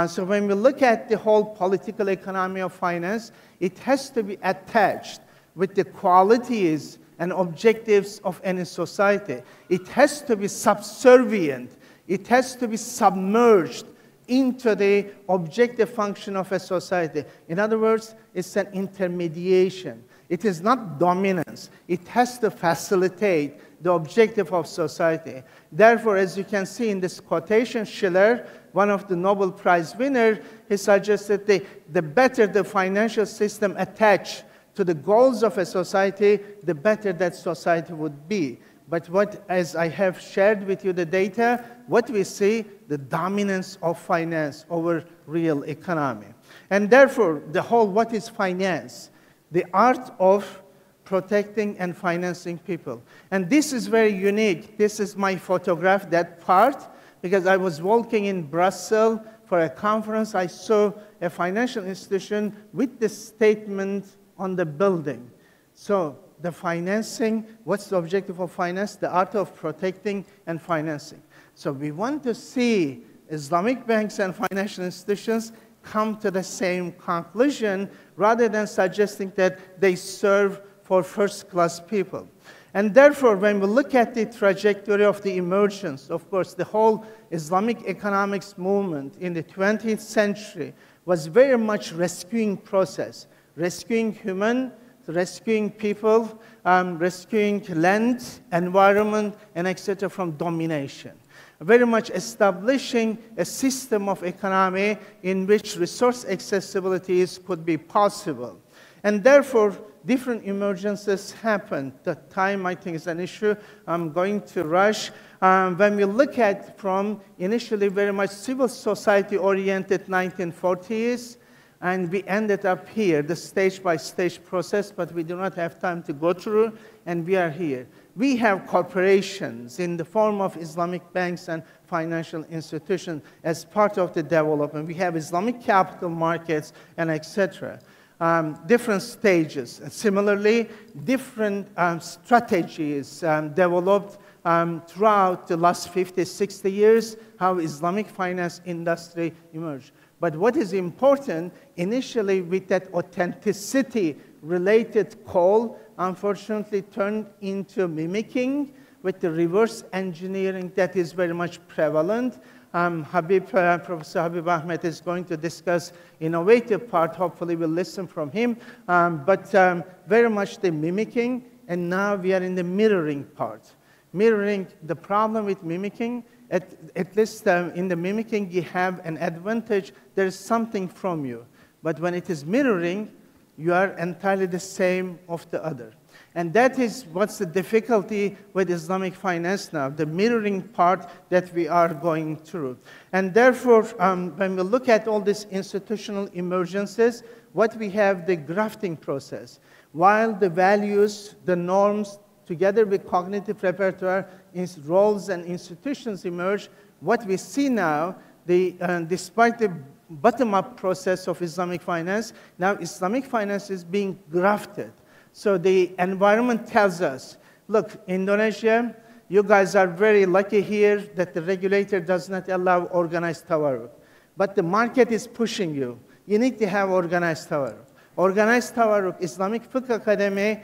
So when we look at the whole political economy of finance, it has to be attached with the qualities and objectives of any society. It has to be subservient. It has to be submerged into the objective function of a society. In other words, it's an intermediation. It is not dominance. It has to facilitate the objective of society. Therefore, as you can see in this quotation, Sjahrir, one of the Nobel Prize winners, he suggested the better the financial system attached to the goals of a society, the better that society would be. But what, as I have shared with you the data, what we see, the dominance of finance over real economy. And therefore, the whole, what is finance? The art of protecting and financing people. And this is very unique. This is my photograph, that part, because I was walking in Brussels for a conference. I saw a financial institution with this statement on the building. So the financing, what's the objective of finance? The art of protecting and financing. So we want to see Islamic banks and financial institutions come to the same conclusion rather than suggesting that they serve for first-class people. And therefore, when we look at the trajectory of the emergence, of course, the whole Islamic economics movement in the 20th century was very much rescuing process, rescuing human, rescuing people, rescuing land, environment, and etc. from domination. Very much establishing a system of economy in which resource accessibilities could be possible. And therefore, different emergences happened. The time, I think, is an issue. I'm going to rush. When we look at from initially very much civil society-oriented 1940s, and we ended up here, the stage-by-stage process, but we do not have time to go through, and we are here. We have corporations in the form of Islamic banks and financial institutions as part of the development. We have Islamic capital markets and etc. Different stages. And similarly, different strategies developed throughout the last 50, 60 years, how Islamic finance industry emerged. But what is important, initially with that authenticity-related call, unfortunately turned into mimicking with the reverse engineering that is very much prevalent. Professor Habib Ahmed is going to discuss innovative part. Hopefully we'll listen from him. But very much the mimicking, and now we are in the mirroring part. Mirroring, the problem with mimicking, at least in the mimicking, you have an advantage. There is something from you. But when it is mirroring, you are entirely the same of the other. And that is what's the difficulty with Islamic finance now, the mirroring part that we are going through. And therefore, when we look at all these institutional emergencies, what we have, the grafting process. While the values, the norms, together with cognitive repertoire, roles and institutions emerge, what we see now, despite the bottom-up process of Islamic finance, now Islamic finance is being grafted. So the environment tells us, look, Indonesia, you guys are very lucky here that the regulator does not allow organized tawarruk. But the market is pushing you. You need to have organized tawarruk. Organized tawarruk, Islamic Fiqh Academy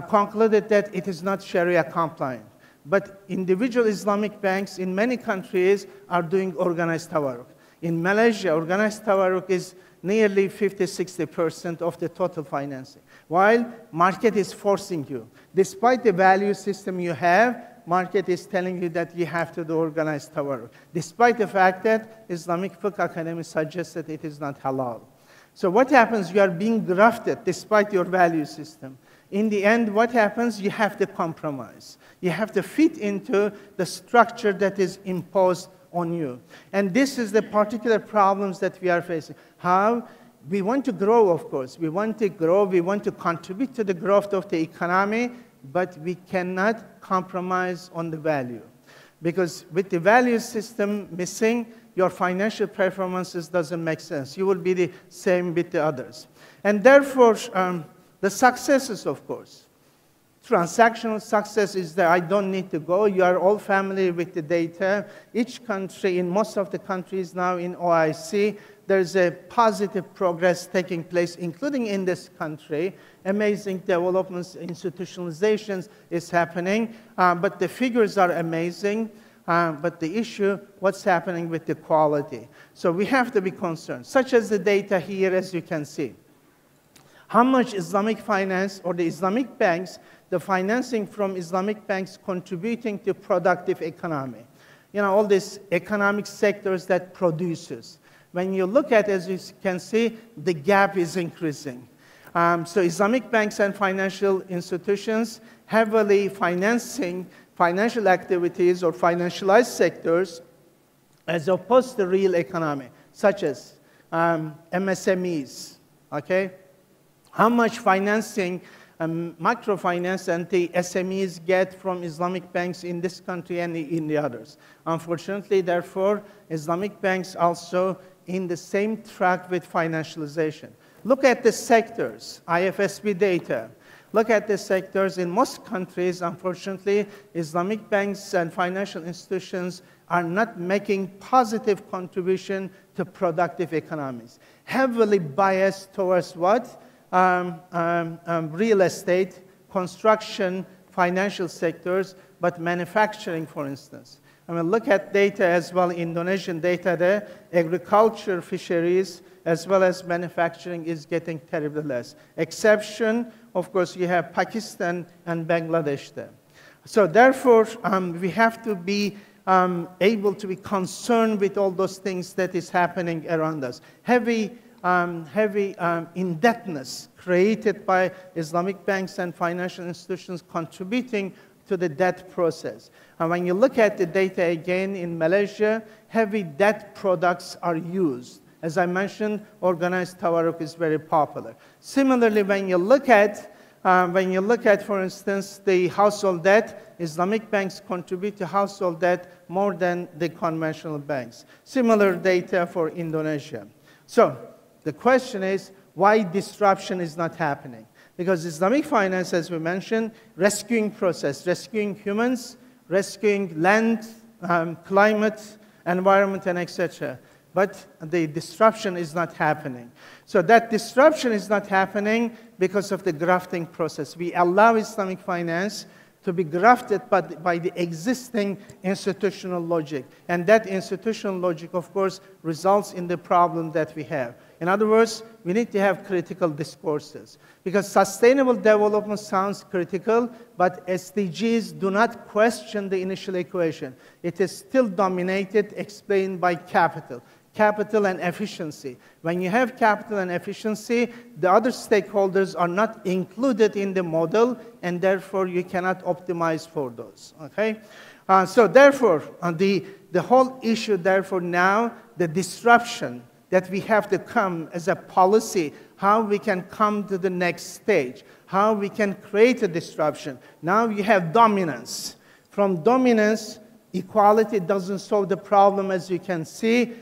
concluded that it is not Sharia compliant. But individual Islamic banks in many countries are doing organized tawarruk. In Malaysia, organized tawarruk is nearly 50–60% of the total financing. While market is forcing you. Despite the value system you have, market is telling you that you have to do organized tawarruk. Despite the fact that Islamic Fiqh Academy suggests that it is not halal. So what happens? You are being grafted despite your value system. In the end, what happens? You have to compromise. You have to fit into the structure that is imposed on you. And this is the particular problems that we are facing. How? We want to grow, of course. We want to grow. We want to contribute to the growth of the economy, but we cannot compromise on the value. Because with the value system missing, your financial performances doesn't make sense. You will be the same with the others. And therefore, the successes, of course. Transactional success is that I don't need to go. You are all familiar with the data. Each country, in most of the countries now in OIC, there's a positive progress taking place, including in this country. Amazing developments, institutionalizations is happening, but the figures are amazing. But the issue, what's happening with the quality? So we have to be concerned, such as the data here, as you can see. How much Islamic finance or the Islamic banks, the financing from Islamic banks contributing to productive economy? You know, all these economic sectors that produces. When you look at, as you can see, the gap is increasing. So Islamic banks and financial institutions heavily financing financial activities or financialized sectors as opposed to real economy, such as MSMEs, okay? How much financing, microfinance and the SMEs get from Islamic banks in this country and in the others. Unfortunately, therefore, Islamic banks also in the same track with financialization. Look at the sectors, IFSB data. Look at the sectors. In most countries, unfortunately, Islamic banks and financial institutions are not making positive contribution to productive economies. Heavily biased towards what? Real estate, construction, financial sectors, but manufacturing, for instance. I mean, look at data as well, Indonesian data there, agriculture, fisheries, as well as manufacturing is getting terribly less. Exception, of course, you have Pakistan and Bangladesh there. So therefore, we have to be able to be concerned with all those things that is happening around us. Heavy indebtedness created by Islamic banks and financial institutions contributing to the debt process. And when you look at the data again in Malaysia, heavy debt products are used. As I mentioned, organized tawarruk is very popular. Similarly, when you look at, for instance, the household debt, Islamic banks contribute to household debt more than the conventional banks. Similar data for Indonesia. So the question is, why disruption is not happening? Because Islamic finance, as we mentioned, rescuing process, rescuing humans, rescuing land, climate, environment, and etc. But the disruption is not happening. So that disruption is not happening because of the grafting process. We allow Islamic finance to be grafted by the existing institutional logic. And that institutional logic, of course, results in the problem that we have. In other words, we need to have critical discourses. Because sustainable development sounds critical, but SDGs do not question the initial equation. It is still dominated, explained by capital. Capital and efficiency. When you have capital and efficiency, the other stakeholders are not included in the model, and therefore you cannot optimize for those, okay? So therefore, the whole issue, therefore now, the disruption that we have to come as a policy, how we can come to the next stage, how we can create a disruption. Now you have dominance. From dominance, equality doesn't solve the problem, as you can see.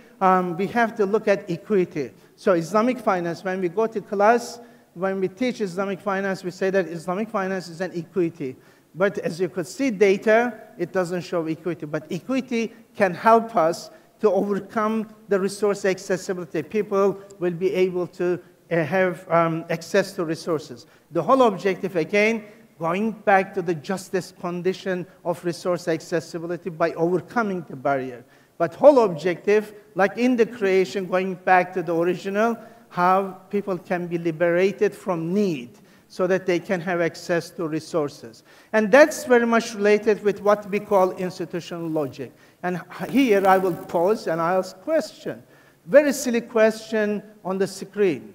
We have to look at equity. So Islamic finance, when we go to class, when we teach Islamic finance, we say that Islamic finance is an equity. But as you could see data, it doesn't show equity. But equity can help us to overcome the resource accessibility. People will be able to have access to resources. The whole objective, again, going back to the justice condition of resource accessibility by overcoming the barrier. But whole objective, like in the creation, going back to the original, how people can be liberated from need so that they can have access to resources. And that's very much related with what we call institutional logic. And here I will pause and I'll ask a question. Very silly question on the screen.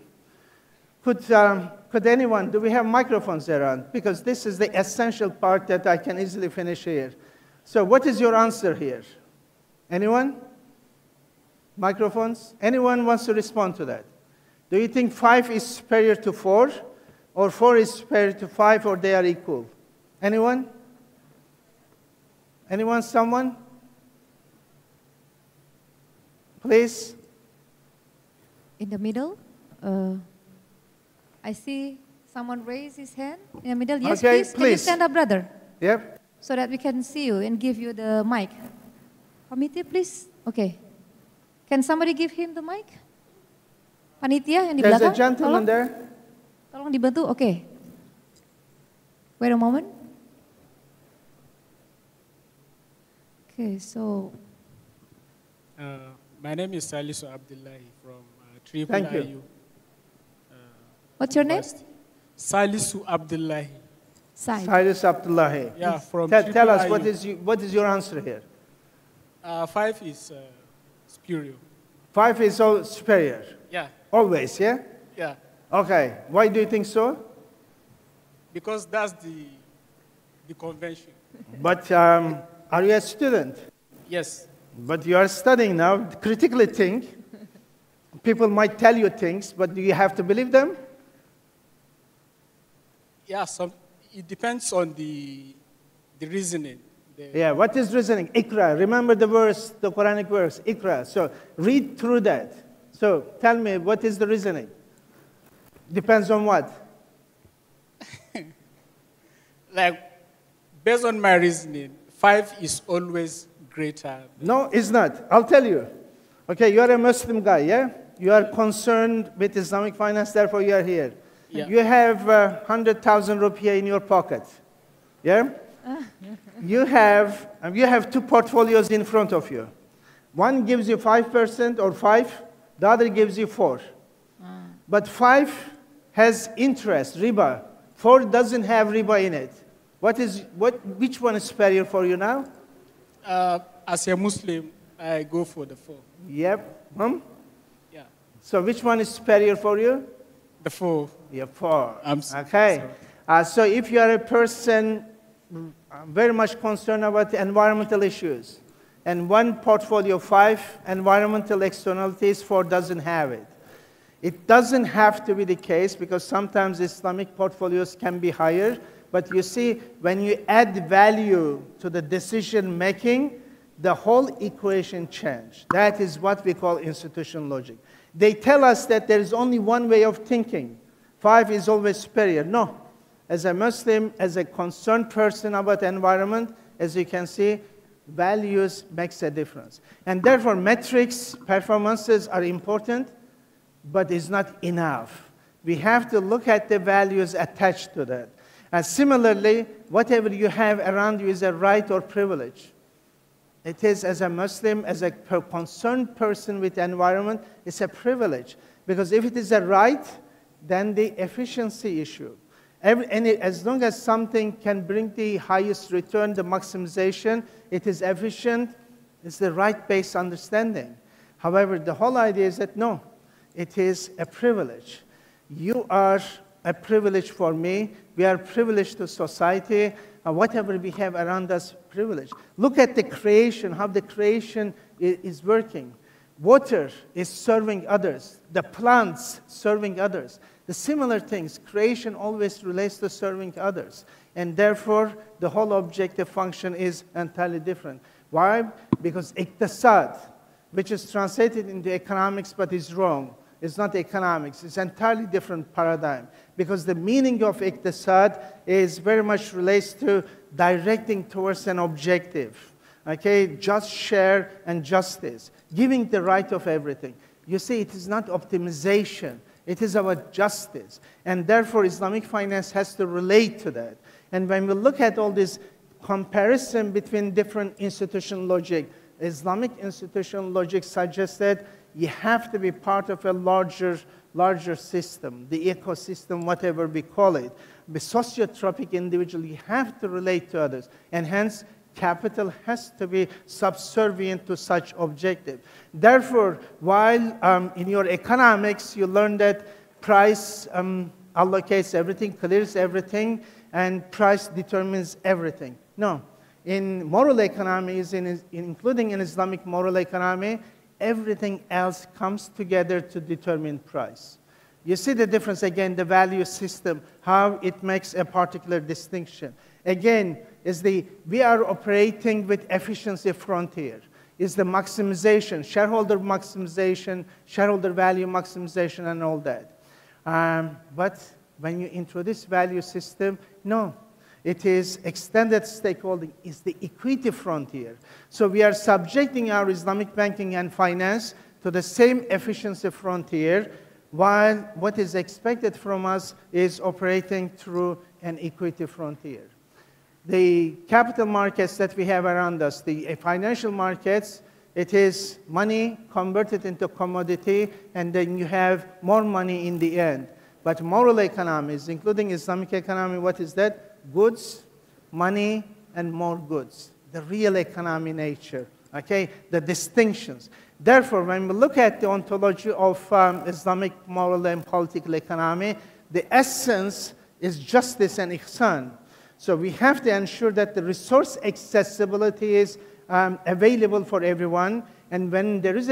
Could anyone, do we have microphones around? Because this is the essential part that I can easily finish here. So what is your answer here? Anyone? Microphones? Anyone wants to respond to that? Do you think 5 is superior to 4? Or 4 is superior to 5, or they are equal? Anyone? Anyone? Someone? Please? In the middle? I see someone raise his hand in the middle. Yes, okay, please. Can you stand up, brother? Yep. So that we can see you and give you the mic. Committee, please. Okay. Can somebody give him the mic? Panitia yang di belakang. There's a gentleman tolong. there. Tolong dibantu. Okay. Wait a moment. Okay, so. My name is Salisu Abdullahi from Triple Thank you. IU. What's your name? Salisu Abdullahi. Salisu Abdullahi. Yeah, from Tell us, IU. what is your answer here? 5 is superior. 5 is superior? Yeah. Always, yeah? Yeah. Okay. Why do you think so? Because that's the convention. But are you a student? Yes. But you are studying now. Critically think. People might tell you things, but do you have to believe them? Yeah, it depends on the reasoning. Yeah, what is reasoning? Ikra. Remember the verse, the Quranic verse, Ikra. So read through that. So tell me, what is the reasoning? Depends on what? Like, based on my reasoning, 5 is always greater. No, it's not. I'll tell you. Okay, you are a Muslim guy, yeah? You are concerned with Islamic finance, therefore you are here. Yeah. You have 100,000 rupiah in your pocket, yeah? You have 2 portfolios in front of you. One gives you 5% or 5, the other gives you 4. But 5 has interest, riba. 4 doesn't have riba in it. Which one is superior for you now? As a Muslim, I go for the 4. Yep. Yeah. So which one is superior for you? The 4. Yeah, 4. I'm okay. So if you are a person very much concerned about the environmental issues, and one portfolio 5 environmental externalities, 4 doesn't have it. It doesn't have to be the case because sometimes Islamic portfolios can be higher, but you see, when you add value to the decision making, the whole equation changes. That is what we call institutional logic. They tell us that there is only one way of thinking. 5 is always superior. No. As a Muslim, as a concerned person about the environment, as you can see, values makes a difference. And therefore, metrics, performances are important, but it's not enough. We have to look at the values attached to that. And similarly, whatever you have around you is a right or privilege. It is, as a Muslim, as a concerned person with the environment, it's a privilege. Because if it is a right, then the efficiency issue. As long as something can bring the highest return, the maximization, it is efficient, it's the right-based understanding. However, the whole idea is that no, it is a privilege. You are a privilege for me. We are privileged to society. Whatever we have around us, privilege. Look at the creation, how the creation is working. Water is serving others. The plants serving others. The similar things, creation always relates to serving others. And therefore, the whole objective function is entirely different. Why? Because iqtisad, which is translated into economics but is wrong. It's not economics. It's an entirely different paradigm. Because the meaning of iqtisad is very much relates to directing towards an objective. Okay, just share and justice. Giving the right of everything. You see, it is not optimization. It is about justice. And therefore, Islamic finance has to relate to that. And when we look at all this comparison between different institutional logic, Islamic institutional logic suggests that you have to be part of a larger system, the ecosystem, whatever we call it. The sociotropic individual, you have to relate to others. And hence, capital has to be subservient to such objective. Therefore, while in your economics, you learn that price allocates everything, clears everything, and price determines everything. No. In moral economy, including in Islamic moral economy, everything else comes together to determine price. You see the difference, again, the value system, how it makes a particular distinction. Again, we are operating with efficiency frontier. Is the maximization, shareholder value maximization, and all that. But when you introduce value system, no. It is extended stakeholding, is the equity frontier. So we are subjecting our Islamic banking and finance to the same efficiency frontier, while what is expected from us is operating through an equity frontier. The capital markets that we have around us, the financial markets, it is money converted into commodity, and then you have more money in the end. But moral economies, including Islamic economy, what is that? Goods, money, and more goods. The real economy nature, okay? The distinctions. Therefore, when we look at the ontology of Islamic moral and political economy, the essence is justice and ihsan. So we have to ensure that the resource accessibility is available for everyone. And when there is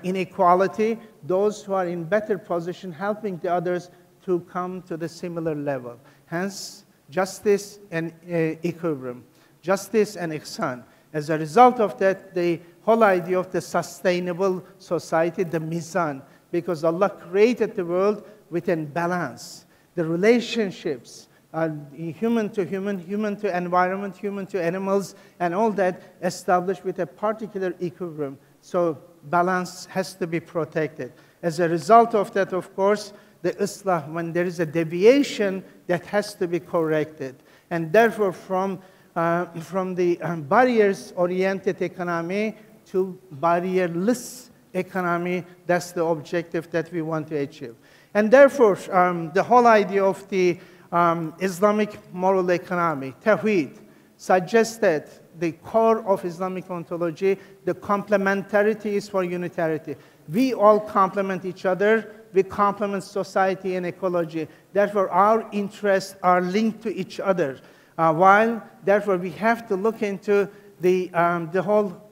inequality, those who are in better position helping the others to come to the similar level. Hence, justice and equilibrium, justice and ihsan. As a result of that, the whole idea of the sustainable society, the mizan, because Allah created the world with a balance. The relationships, human to human, human to environment, human to animals, and all that established with a particular equilibrium. So balance has to be protected. As a result of that, of course, the islah, when there is a deviation, that has to be corrected. And therefore, from the barriers-oriented economy to barrier-less economy, that's the objective that we want to achieve. And therefore, the whole idea of the Islamic moral economy, Tawheed, suggests that the core of Islamic ontology, the complementarity is for unitarity. We all complement each other. We complement society and ecology. Therefore, our interests are linked to each other. While, therefore, we have to look into the whole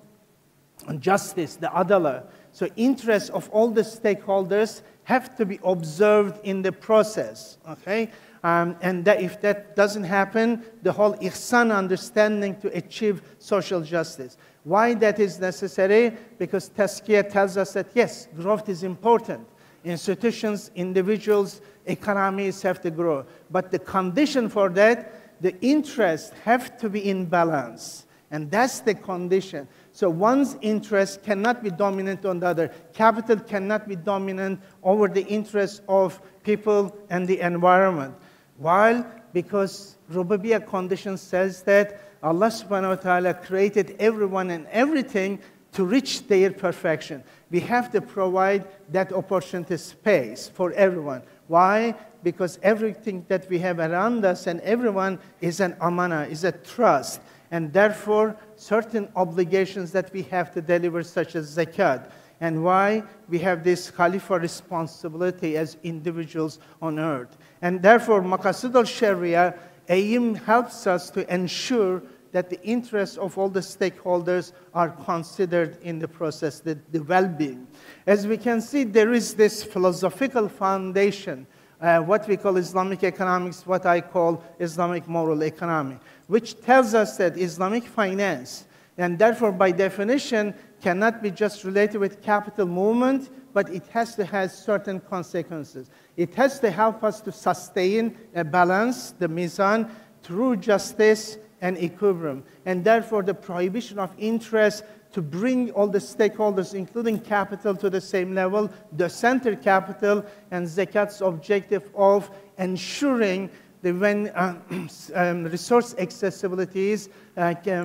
justice, the adala. So interests of all the stakeholders have to be observed in the process, okay? And that if that doesn't happen, the whole ihsan understanding to achieve social justice. Why that is necessary? Because Tazkiyah tells us that, yes, growth is important. Institutions, individuals, economies have to grow. But the condition for that, the interests have to be in balance. And that's the condition. So one's interest cannot be dominant on the other. Capital cannot be dominant over the interests of people and the environment. Why? Because Rububiyyah condition says that Allah subhanahu wa ta'ala created everyone and everything to reach their perfection. We have to provide that opportunity space for everyone. Why? Because everything that we have around us and everyone is an amana, is a trust. And therefore, certain obligations that we have to deliver, such as zakat. And why? We have this Khalifa responsibility as individuals on earth. And therefore, Maqasid al-Sharia aim helps us to ensure that the interests of all the stakeholders are considered in the process, the well-being. As we can see, there is this philosophical foundation, what we call Islamic economics, what I call Islamic moral economy, which tells us that Islamic finance, and therefore by definition, cannot be just related with capital movement, but it has to have certain consequences. It has to help us to sustain a balance, the mizan, through justice and equilibrium. And therefore, the prohibition of interest to bring all the stakeholders, including capital, to the same level, the center capital, and zakat's objective of ensuring that when resource accessibilities,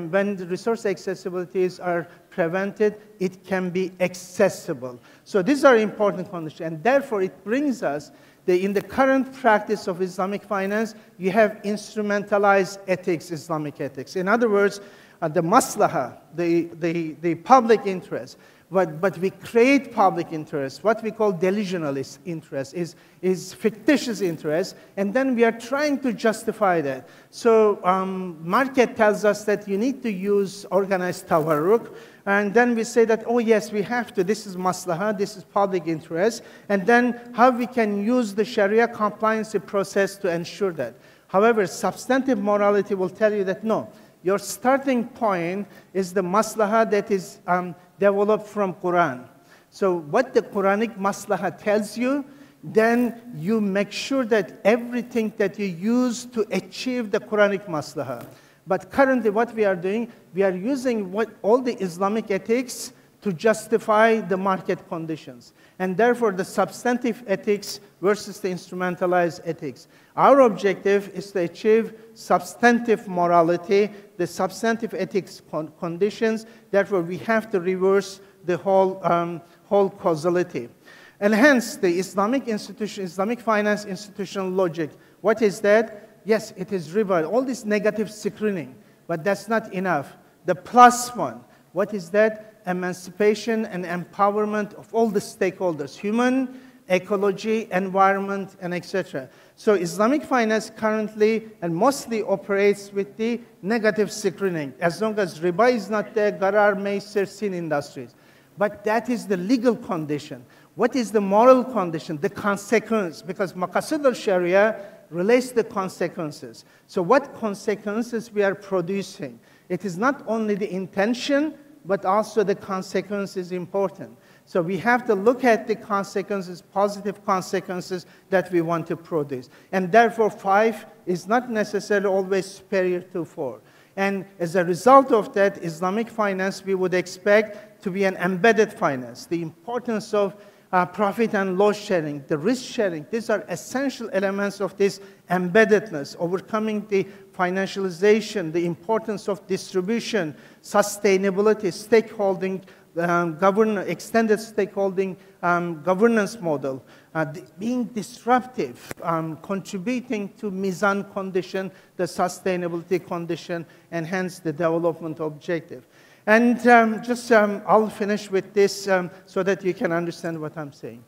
when the resource accessibilities are prevented, it can be accessible. So these are important conditions, and therefore it brings us in the current practice of Islamic finance, you have instrumentalized ethics, Islamic ethics. In other words, the maslaha, the public interest, but we create public interest. What we call delusional interest is fictitious interest, and then we are trying to justify that. So market tells us that you need to use organized tawarruk, and then we say that, oh yes, we have to, this is maslaha, this is public interest, and then how we can use the Sharia compliance process to ensure that. However, substantive morality will tell you that no, your starting point is the maslaha that is developed from Quran. So what the Quranic maslaha tells you, then you make sure that everything that you use to achieve the Quranic maslaha. But currently what we are doing, we are using all the Islamic ethics to justify the market conditions. And therefore the substantive ethics versus the instrumentalized ethics. Our objective is to achieve substantive morality, the substantive ethics conditions. Therefore we have to reverse the whole causality. And hence the Islamic institution, Islamic finance institutional logic. What is that? Yes, it is riba, all this negative screening, but that's not enough. The plus one, what is that? Emancipation and empowerment of all the stakeholders, human, ecology, environment, and etc. So Islamic finance currently and mostly operates with the negative screening. As long as riba is not there, gharar, maisir, sin industries. But that is the legal condition. What is the moral condition? The consequence, because Maqasid al-Sharia relates the consequences. So what consequences we are producing? It is not only the intention, but also the consequence is important. So we have to look at the consequences, positive consequences that we want to produce. And therefore 5 is not necessarily always superior to 4. And as a result of that, Islamic finance we would expect to be an embedded finance. The importance of profit and loss sharing, the risk sharing, these are essential elements of this embeddedness, overcoming the financialization, the importance of distribution, sustainability, stakeholding, extended stakeholding governance model, being disruptive, contributing to mizan condition, the sustainability condition, and hence the development objective. And I'll finish with this so that you can understand what I'm saying.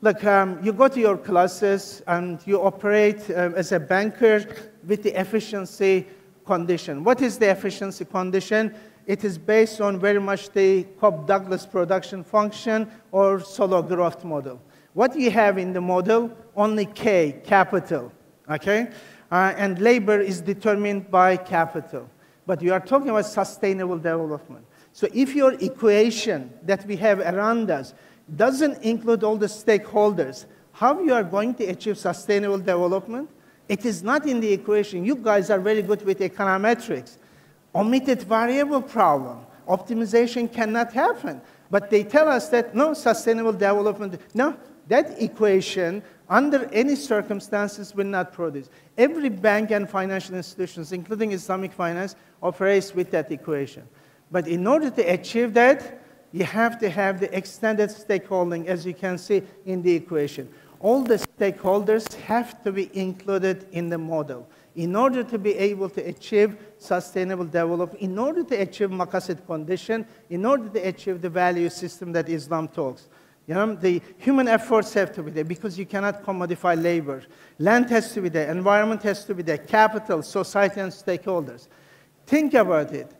Look, you go to your classes and you operate as a banker with the efficiency condition. What is the efficiency condition? It is based on very much the Cobb-Douglas production function or solo growth model. What you have in the model? Only K, capital, okay? And labor is determined by capital. But you are talking about sustainable development. So if your equation that we have around us doesn't include all the stakeholders, how you are going to achieve sustainable development? It is not in the equation. You guys are very good with econometrics. Omitted variable problem. Optimization cannot happen. But they tell us that, no, sustainable development, no, that equation, under any circumstances, will not produce. Every bank and financial institutions, including Islamic finance, operates with that equation. But in order to achieve that, you have to have the extended stakeholding, as you can see in the equation. All the stakeholders have to be included in the model in order to be able to achieve sustainable development, in order to achieve maqasid condition, in order to achieve the value system that Islam talks. You know, the human efforts have to be there because you cannot commodify labor. Land has to be there, environment has to be there, capital, society, and stakeholders. Think about it.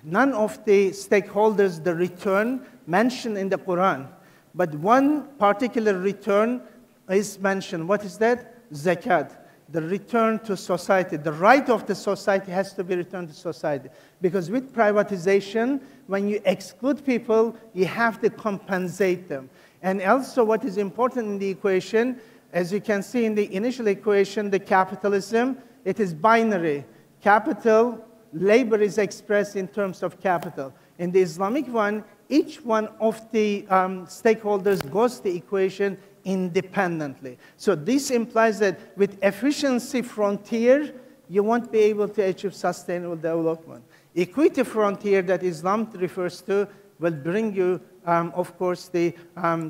None of the stakeholders, the return mentioned in the Quran, but one particular return is mentioned. What is that? Zakat. The return to society. The right of the society has to be returned to society. Because with privatization, when you exclude people, you have to compensate them. And also what is important in the equation, as you can see in the initial equation, the capitalism, it is binary. Capital, labor is expressed in terms of capital. In the Islamic one, each one of the stakeholders goes the equation independently. So this implies that with efficiency frontier, you won't be able to achieve sustainable development. Equity frontier that Islam refers to will bring you, of course, the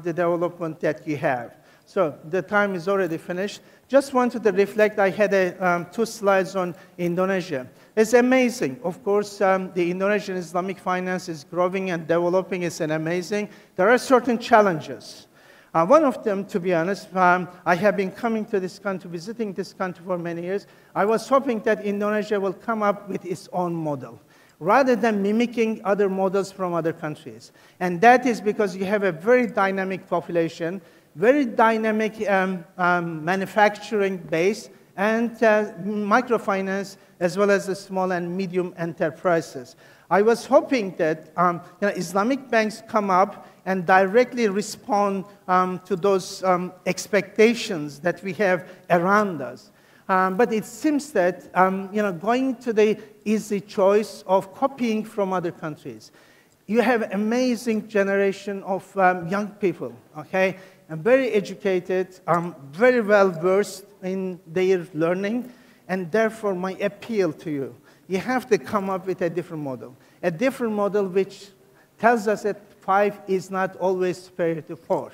development that you have. So the time is already finished. Just wanted to reflect, I had 2 slides on Indonesia. It's amazing. Of course, the Indonesian Islamic finance is growing and developing. It's amazing. There are certain challenges. One of them, to be honest, I have been coming to this country, visiting this country for many years. I was hoping that Indonesia will come up with its own model, rather than mimicking other models from other countries. And that is because you have a very dynamic population, very dynamic manufacturing base, and microfinance, as well as the small and medium enterprises. I was hoping that Islamic banks come up and directly respond to those expectations that we have around us. But it seems that going to the easy choice of copying from other countries. You have an amazing generation of young people, okay? And very educated, very well versed in their learning, and therefore my appeal to you, you have to come up with a different model which tells us that 5 is not always superior to 4.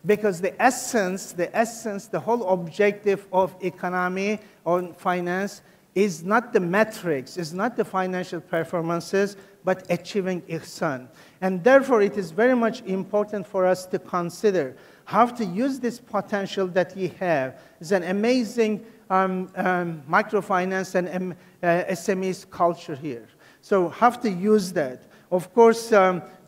Because the essence, the whole objective of economy or finance is not the metrics, is not the financial performances, but achieving ihsan. And therefore, it is very much important for us to consider how to use this potential that we have. It's an amazing microfinance and SMEs culture here. So have to use that. Of course,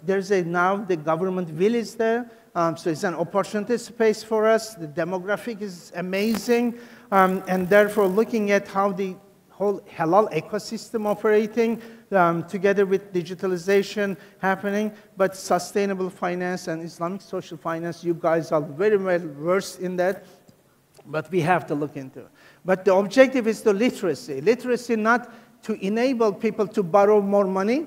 there's now the government will is there. So it's an opportunity space for us. The demographic is amazing. And therefore, looking at how the whole halal ecosystem operating together with digitalization happening, but sustainable finance and Islamic social finance, you guys are very well versed in that, but we have to look into it. But the objective is the literacy. Literacy not to enable people to borrow more money,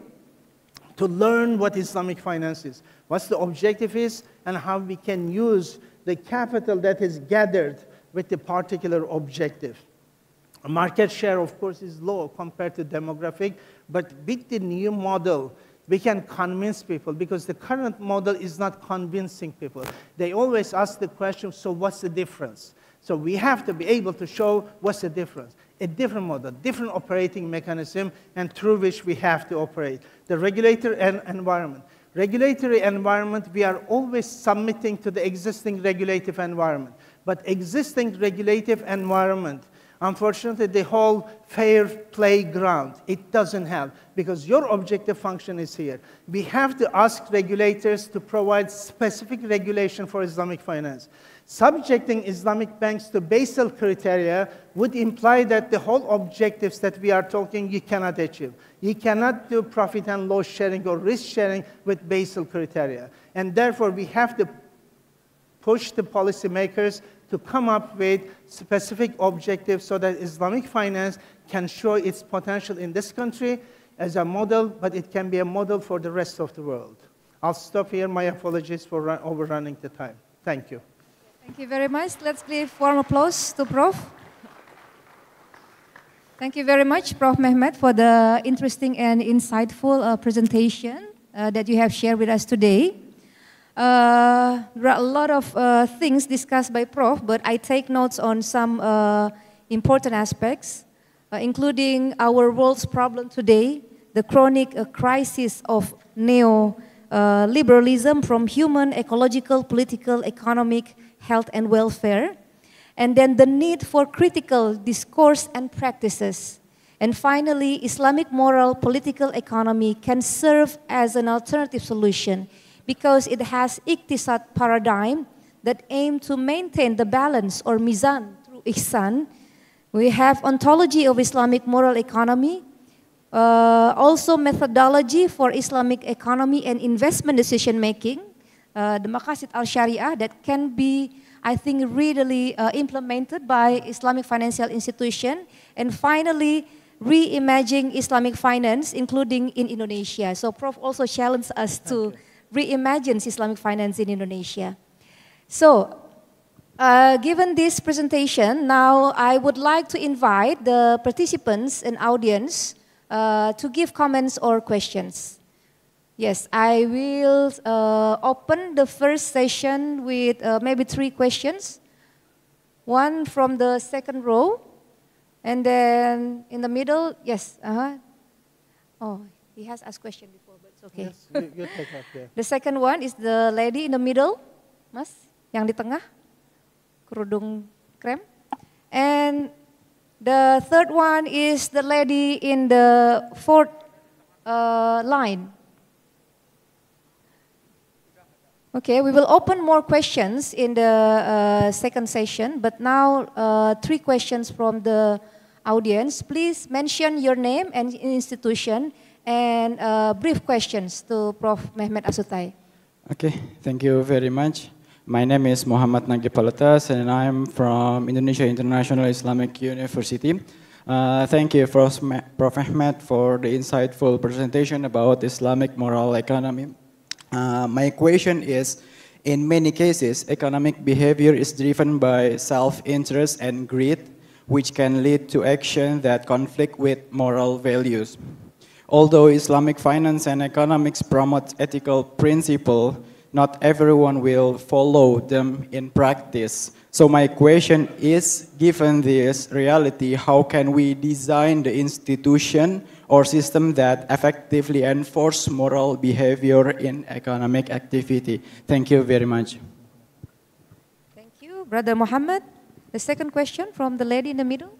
to learn what Islamic finance is, what the objective is, and how we can use the capital that is gathered with the particular objective. Market share, of course, is low compared to demographic, but with the new model, we can convince people, because the current model is not convincing people. They always ask the question, so what's the difference? So we have to be able to show what's the difference. A different model, different operating mechanism, and through which we have to operate. The regulatory environment. Regulatory environment, we are always submitting to the existing regulative environment. But existing regulative environment, unfortunately, the whole fair playground, it doesn't have, because your objective function is here. We have to ask regulators to provide specific regulation for Islamic finance. Subjecting Islamic banks to Basel criteria would imply that the whole objectives that we are talking you cannot achieve. You cannot do profit and loss sharing or risk sharing with Basel criteria. And therefore, we have to push the policymakers to come up with specific objectives so that Islamic finance can show its potential in this country as a model, but it can be a model for the rest of the world. I'll stop here. My apologies for overrunning the time. Thank you. Thank you very much. Let's give warm applause to Prof. Thank you very much, Prof. Mehmet, for the interesting and insightful presentation that you have shared with us today. There are a lot of things discussed by Prof, but I take notes on some important aspects, including our world's problem today, the chronic crisis of neo-liberalism from human, ecological, political, economic, health and welfare, and then the need for critical discourse and practices. And finally, Islamic moral political economy can serve as an alternative solution because it has iqtisad paradigm that aim to maintain the balance or mizan through ihsan. We have ontology of Islamic moral economy, also methodology for Islamic economy and investment decision making, the maqasid al-Sharia that can be, I think, readily implemented by Islamic financial institution, and finally, reimagining Islamic finance, including in Indonesia. So Prof also challenged us to reimagine Islamic finance in Indonesia. So, given this presentation, now I would like to invite the participants and audience to give comments or questions. Yes, I will open the first session with maybe 3 questions. One from the second row, and then in the middle, yes. Oh, he has asked question before, but it's okay. Yes, you take up there. The second one is the lady in the middle, Mas, yang di tengah, kerudung krem. And the third one is the lady in the 4th line. Okay, we will open more questions in the second session, but now 3 questions from the audience. Please mention your name and institution and brief questions to Prof. Mehmet Asutai. Okay, thank you very much. My name is Muhammad Nagib Paletas and I'm from Indonesia International Islamic University. Thank you, Prof. Mehmet, for the insightful presentation about Islamic moral economy. My question is, in many cases, economic behavior is driven by self-interest and greed, which can lead to action that conflict with moral values. Although Islamic finance and economics promote ethical principles, not everyone will follow them in practice. So my question is, given this reality, how can we design the institution or system that effectively enforce moral behavior in economic activity? Thank you very much. Thank you, Brother Muhammad. The second question from the lady in the middle,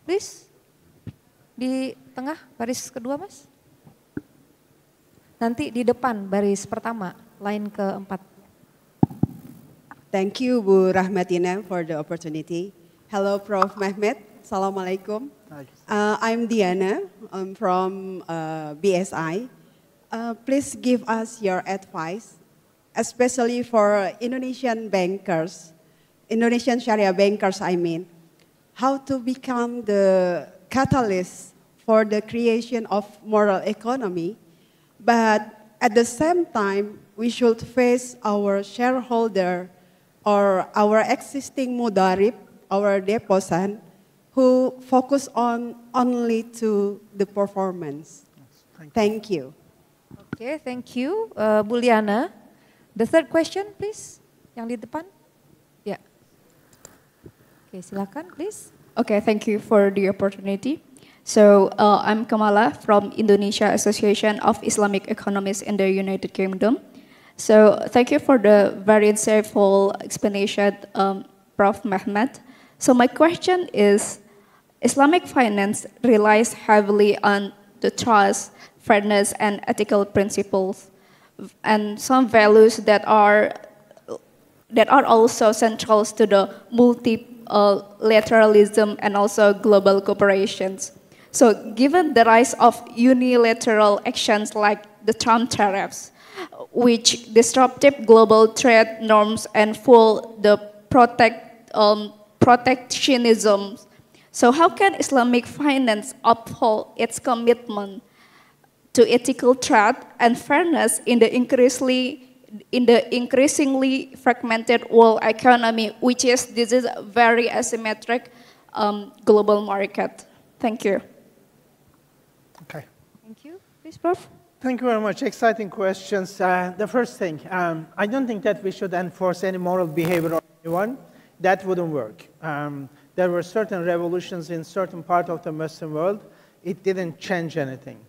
please. Di tengah, baris kedua, Mas. Nanti di depan, baris pertama, line keempat. Thank you, Bu Rahmatina, for the opportunity. Hello, Prof. Mehmet. Assalamualaikum. I'm Diana. I'm from BSI. Please give us your advice, especially for Indonesian bankers, Indonesian Sharia bankers, I mean, how to become the catalyst for the creation of moral economy, but at the same time, we should face our shareholder or our existing mudarib, our deposan, who focus on only to the performance. Thank you. Okay, thank you, Bu Liana. The third question, please, yang di depan. Ya. Okay, silakan, please. Okay, thank you for the opportunity. So I'm Kamala from Indonesia Association of Islamic Economists in the United Kingdom. So thank you for the very insightful explanation, Prof. Mehmet. So my question is, Islamic finance relies heavily on the trust, fairness, and ethical principles, and some values that are also central to the multilateralism and also global cooperations. So given the rise of unilateral actions like the Trump tariffs, which disrupted global trade norms and fuel the protectionism, so how can Islamic finance uphold its commitment to ethical trade and fairness in the increasingly fragmented world economy, which is this is a very asymmetric global market. Thank you. Okay. Thank you. Please, Prof. Thank you very much. Exciting questions. The first thing, I don't think that we should enforce any moral behavior on anyone. That wouldn't work. There were certain revolutions in certain part of the Muslim world. It didn't change anything.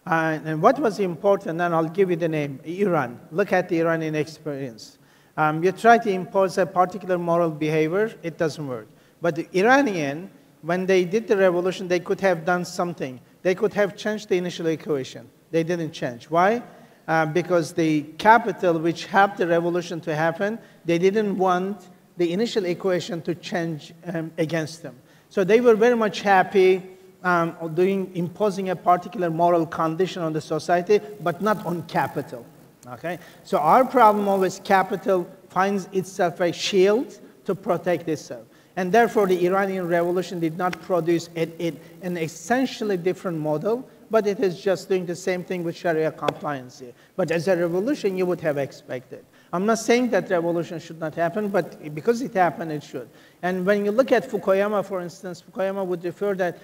And what was important, and I'll give you the name, Iran. Look at the Iranian experience. You try to impose a particular moral behavior, it doesn't work. But the Iranian, when they did the revolution, they could have done something. They could have changed the initial equation. They didn't change. Why? Because the capital which helped the revolution to happen, they didn't want the initial equation to change against them. So they were very much happy imposing a particular moral condition on the society, but not on capital. Okay? So our problem always, capital finds itself a shield to protect itself. And therefore, the Iranian revolution did not produce an essentially different model, but it is just doing the same thing with Sharia compliance here. But as a revolution, you would have expected. I'm not saying that revolution should not happen, but because it happened, it should. And when you look at Fukuyama, for instance, Fukuyama would refer that,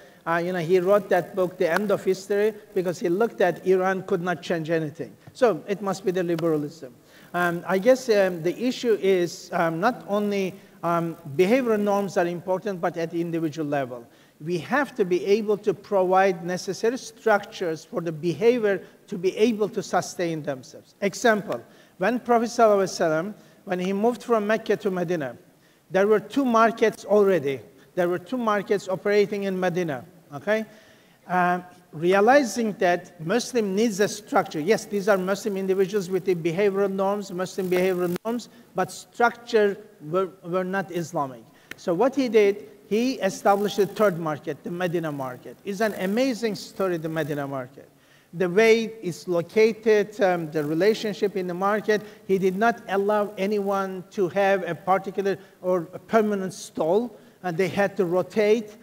he wrote that book, The End of History, because he looked at Iran could not change anything. So it must be the liberalism. I guess the issue is not only behavioral norms are important, but at the individual level. We have to be able to provide necessary structures for the behavior to be able to sustain themselves. Example, when Prophet ﷺ, when he moved from Mecca to Medina, there were two markets already. There were two markets operating in Medina, okay? Realizing that Muslim needs a structure. Yes, these are Muslim individuals with the behavioral norms, Muslim behavioral norms, but structure were not Islamic. So what he did, he established a third market, the Medina market. It's an amazing story, the Medina market. The way it's located, the relationship in the market, he did not allow anyone to have a particular or a permanent stall, and they had to rotate.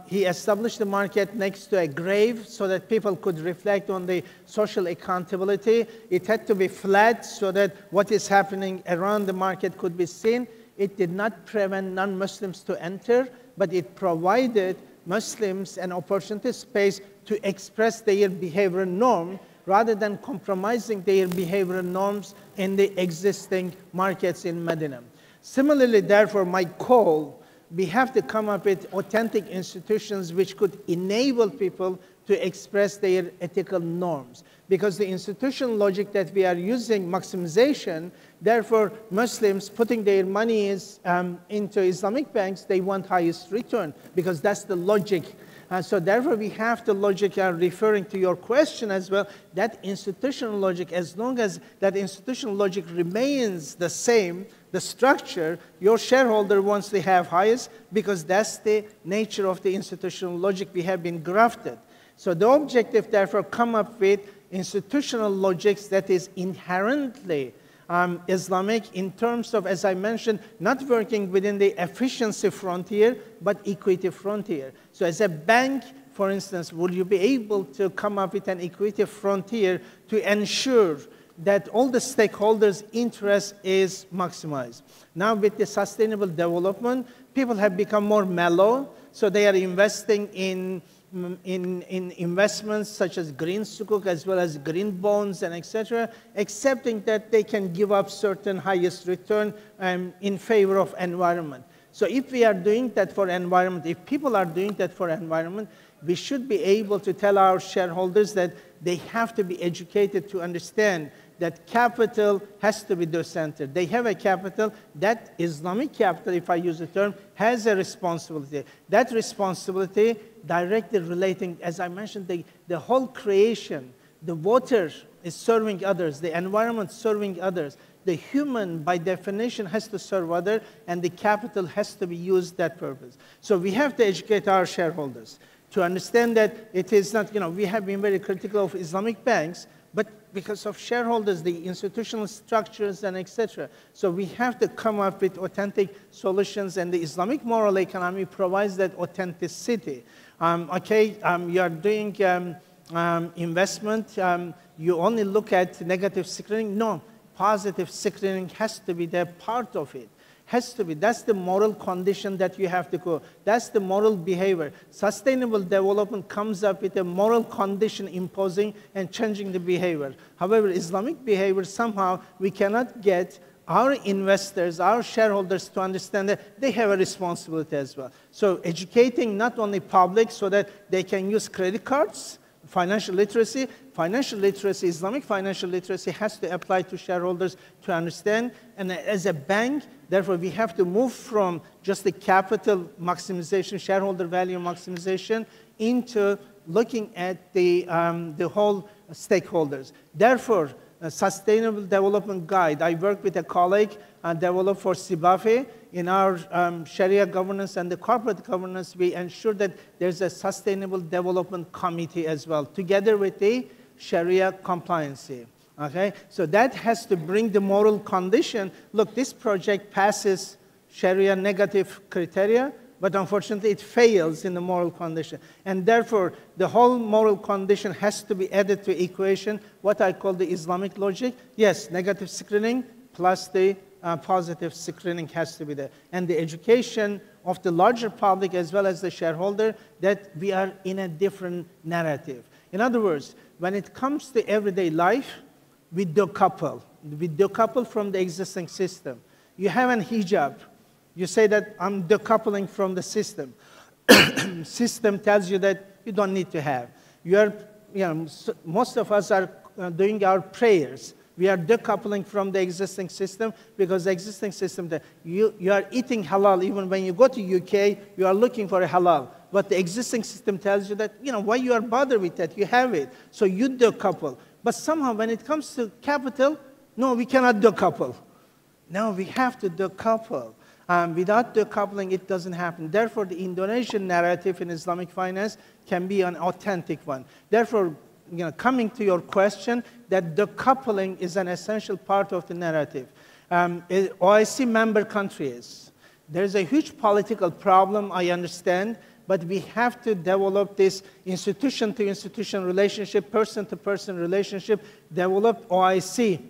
He established the market next to a grave so that people could reflect on the social accountability. It had to be flat so that what is happening around the market could be seen. It did not prevent non-Muslims to enter, but it provided Muslims an opportunity space to express their behavioral norm rather than compromising their behavioral norms in the existing markets in Medina. Similarly, therefore, my call, we have to come up with authentic institutions which could enable people to express their ethical norms. Because the institutional logic that we are using, maximization, therefore Muslims putting their money into Islamic banks, they want highest return because that's the logic. So therefore we have the logic, referring to your question as well, that institutional logic, as long as that institutional logic remains the same, the structure, your shareholder wants to have highest because that's the nature of the institutional logic we have been grafted. So the objective, therefore, come up with institutional logics that is inherently Islamic in terms of, as I mentioned, not working within the efficiency frontier, but equity frontier. So as a bank, for instance, will you be able to come up with an equity frontier to ensure that all the stakeholders' interest is maximized? Now with the sustainable development, people have become more mellow, so they are investing in investments such as green sukuk as well as green bonds and etc., accepting that they can give up certain highest return in favor of environment. So if we are doing that for environment, if people are doing that for environment, we should be able to tell our shareholders that they have to be educated to understand that capital has to be decentered. They have a capital, that Islamic capital, if I use the term, has a responsibility. That responsibility directly relating, as I mentioned, the whole creation, the water is serving others, the environment serving others. The human, by definition, has to serve others, and the capital has to be used that purpose. So we have to educate our shareholders to understand that it is not, we have been very critical of Islamic banks, but because of shareholders, the institutional structures and etc. So we have to come up with authentic solutions, and the Islamic moral economy provides that authenticity. You are doing investment, you only look at negative screening. No, positive screening has to be there, part of it. Has to be. That's the moral condition that you have to go. That's the moral behavior. Sustainable development comes up with a moral condition imposing and changing the behavior. However, Islamic behavior, somehow we cannot get our investors, our shareholders to understand that they have a responsibility as well. So educating not only public so that they can use credit cards, financial literacy, Islamic financial literacy has to apply to shareholders to understand. And as a bank, therefore, we have to move from just the capital maximization, shareholder value maximization, into looking at the whole stakeholders. Therefore, a Sustainable Development Guide, I work with a colleague developed for SIBAFE. In our Sharia governance and the corporate governance, we ensure that there's a Sustainable Development Committee as well, together with the Sharia compliance. Okay? So that has to bring the moral condition. Look, this project passes Sharia negative criteria, but unfortunately it fails in the moral condition. And therefore, the whole moral condition has to be added to equation, what I call the Islamic logic. Yes, negative screening plus the positive screening has to be there. And the education of the larger public as well as the shareholder that we are in a different narrative. In other words, when it comes to everyday life, we decouple. We decouple from the existing system. You have an hijab. You say that I'm decoupling from the system. System tells you that you don't need to have. Most of us are doing our prayers. We are decoupling from the existing system because the existing system, you are eating halal. Even when you go to UK, you are looking for a halal. But the existing system tells you that, why you are bothered with that? You have it. So you decouple. But somehow when it comes to capital, no, we cannot decouple. No, we have to decouple. Without decoupling, it doesn't happen. Therefore, the Indonesian narrative in Islamic finance can be an authentic one. Therefore, coming to your question, that decoupling is an essential part of the narrative. OIC member countries, there's a huge political problem, I understand, but we have to develop this institution-to-institution relationship, person-to-person relationship, develop OIC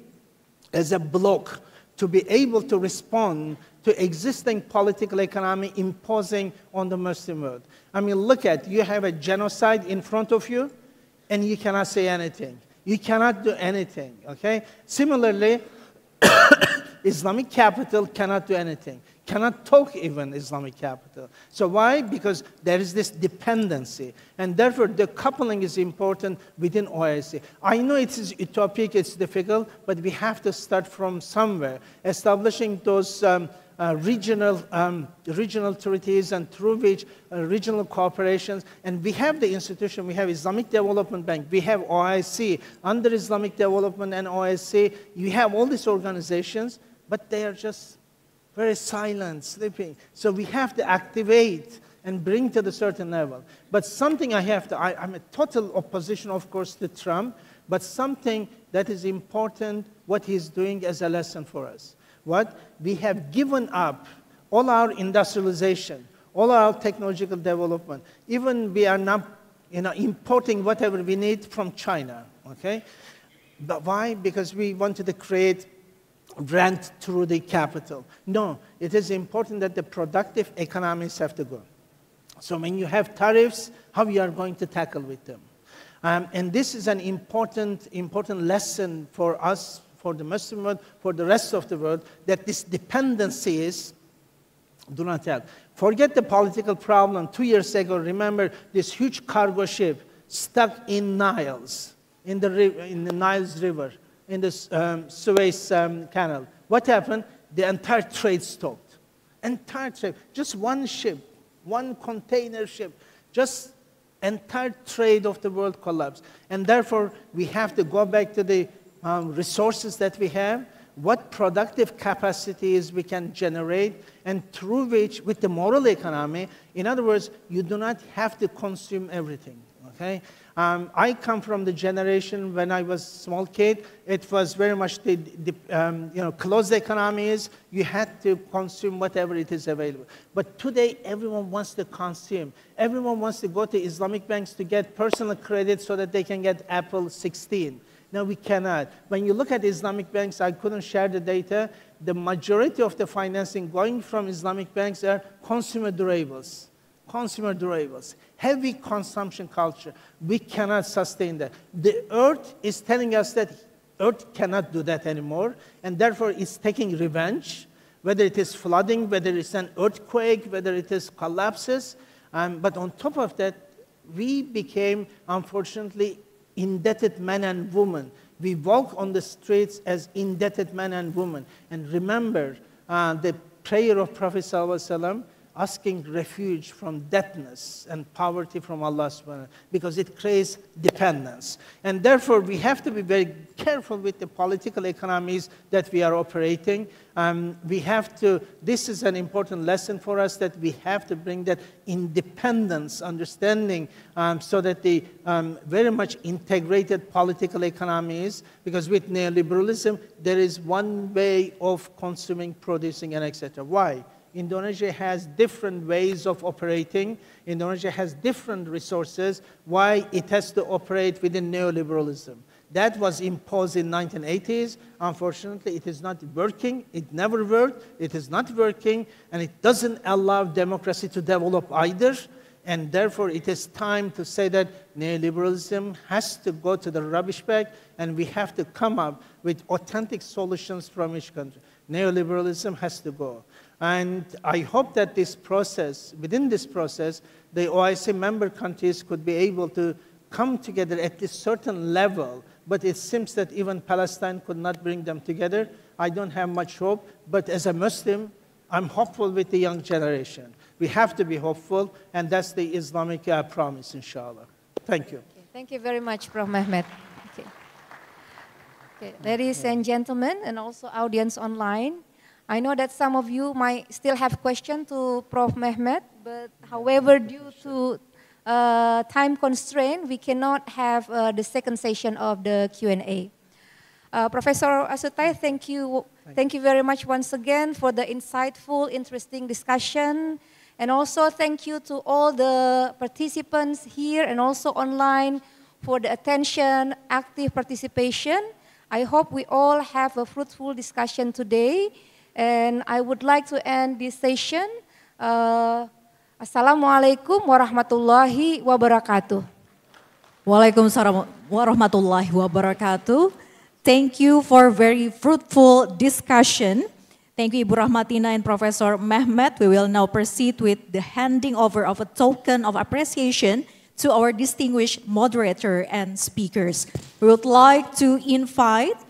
as a bloc to be able to respond to existing political economy imposing on the Muslim world. I mean, look at, you have a genocide in front of you, and you cannot say anything. You cannot do anything, okay? Similarly, Islamic capital cannot do anything, cannot talk even Islamic capital. So why? Because there is this dependency. And therefore, the coupling is important within OIC. I know it is utopic, it's difficult, but we have to start from somewhere, establishing those regional authorities and through which regional corporations, and we have the institution, we have Islamic Development Bank, we have OIC, under Islamic Development and OIC, you have all these organizations, but they are just very silent, sleeping. So we have to activate and bring to the certain level. But something I'm a total opposition, of course, to Trump, but something that is important, what he's doing as a lesson for us. What? We have given up all our industrialization, all our technological development. Even we are now importing whatever we need from China, okay? But why? Because we wanted to create rent through the capital. No, it is important that the productive economies have to go. So when you have tariffs, how you are going to tackle with them? And this is an important lesson for us, for the Muslim world, for the rest of the world, that this dependencies do not help. Forget the political problem. 2 years ago, remember this huge cargo ship stuck in Niles, in the Niles River, in the Suez Canal. What happened? The entire trade stopped. Entire trade. Just one ship, one container ship, just entire trade of the world collapsed. And therefore, we have to go back to the resources that we have, what productive capacities we can generate, and through which, with the moral economy, in other words, you do not have to consume everything, okay? I come from the generation when I was a small kid, it was very much the closed economies. You had to consume whatever it is available. But today, everyone wants to consume. Everyone wants to go to Islamic banks to get personal credit so that they can get Apple 16. No, we cannot. When you look at Islamic banks, I couldn't share the data. The majority of the financing going from Islamic banks are consumer durables. Consumer durables, heavy consumption culture. We cannot sustain that. The earth is telling us that earth cannot do that anymore, and therefore it's taking revenge, whether it is flooding, whether it's an earthquake, whether it is collapses. But on top of that, we became, unfortunately, indebted men and women. We walk on the streets as indebted men and women. And remember the prayer of Prophet ﷺ, asking refuge from debtness and poverty from Allah subhanahu wa ta'ala, because it creates dependence. And therefore, we have to be very careful with the political economies that we are operating. This is an important lesson for us, that we have to bring that independence, understanding, so that the very much integrated political economies, because with neoliberalism, there is one way of consuming, producing, and etc. Why? Indonesia has different ways of operating. Indonesia has different resources. Why it has to operate within neoliberalism? That was imposed in 1980s. Unfortunately, it is not working. It never worked. It is not working. And it doesn't allow democracy to develop either. And therefore, it is time to say that neoliberalism has to go to the rubbish bag, and we have to come up with authentic solutions from each country. Neoliberalism has to go. And I hope that this process, within this process, the OIC member countries could be able to come together at a certain level, but it seems that even Palestine could not bring them together. I don't have much hope, but as a Muslim, I'm hopeful with the young generation. We have to be hopeful, and that's the Islamic promise, inshallah. Thank you. Okay, thank you very much, Prof. Mehmet. Okay, ladies and gentlemen, and also audience online, I know that some of you might still have questions to Prof. Mehmet, but however, due to time constraint, we cannot have the second session of the Q&A. Professor Asutai, thank you very much once again for the insightful, interesting discussion. And also thank you to all the participants here and also online for the attention, active participation. I hope we all have a fruitful discussion today. And I would like to end this session. Assalamualaikum warahmatullahi wabarakatuh. Waalaikumsalam warahmatullahi wabarakatuh. Thank you for very fruitful discussion. Thank you, Ibu Rahmatina and Professor Mehmet. We will now proceed with the handing over of a token of appreciation to our distinguished moderator and speakers. We would like to invite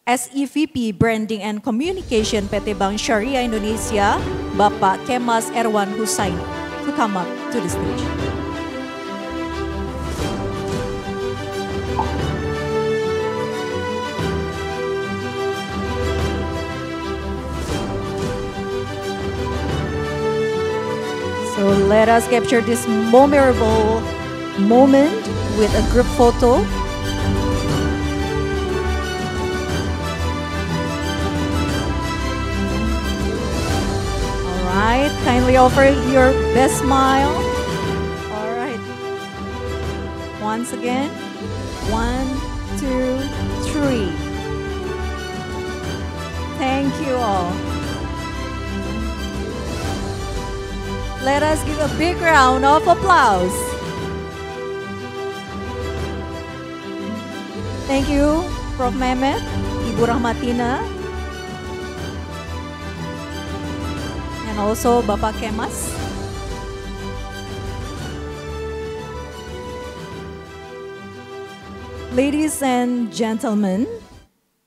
SEVP Branding and Communication PT Bank Syariah Indonesia, Bapak Kemas Erwan Husaini, to come up to the stage. So let us capture this memorable moment with a group photo. Alright, kindly offer your best smile. Alright. Once again. 1, 2, 3. Thank you all. Let us give a big round of applause. Thank you, Prof. Mehmet, Ibu Rahmatina, and also Bapak Kemas. Ladies and gentlemen,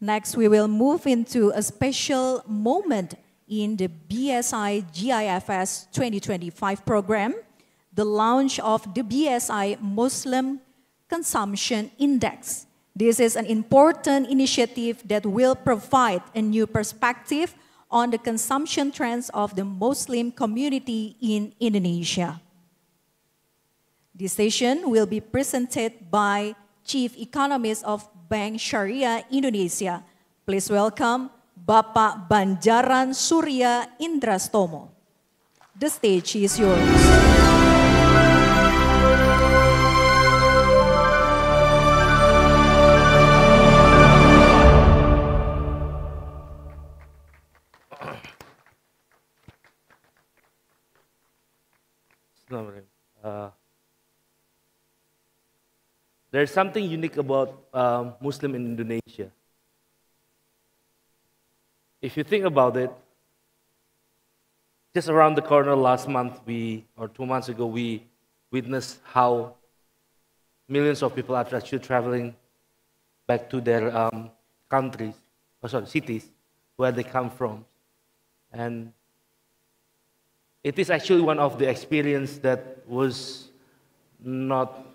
next we will move into a special moment in the BSI GIFS 2025 program, the launch of the BSI Muslim Consumption Index. This is an important initiative that will provide a new perspective on the consumption trends of the Muslim community in Indonesia. This session will be presented by Chief Economist of Bank Syariah Indonesia. Please welcome Bapak Banjaran Surya Indrastomo. The stage is yours. There's something unique about Muslim in Indonesia. If you think about it, just around the corner last month, or 2 months ago, we witnessed how millions of people are actually traveling back to their cities, where they come from. And it is actually one of the experiences that was not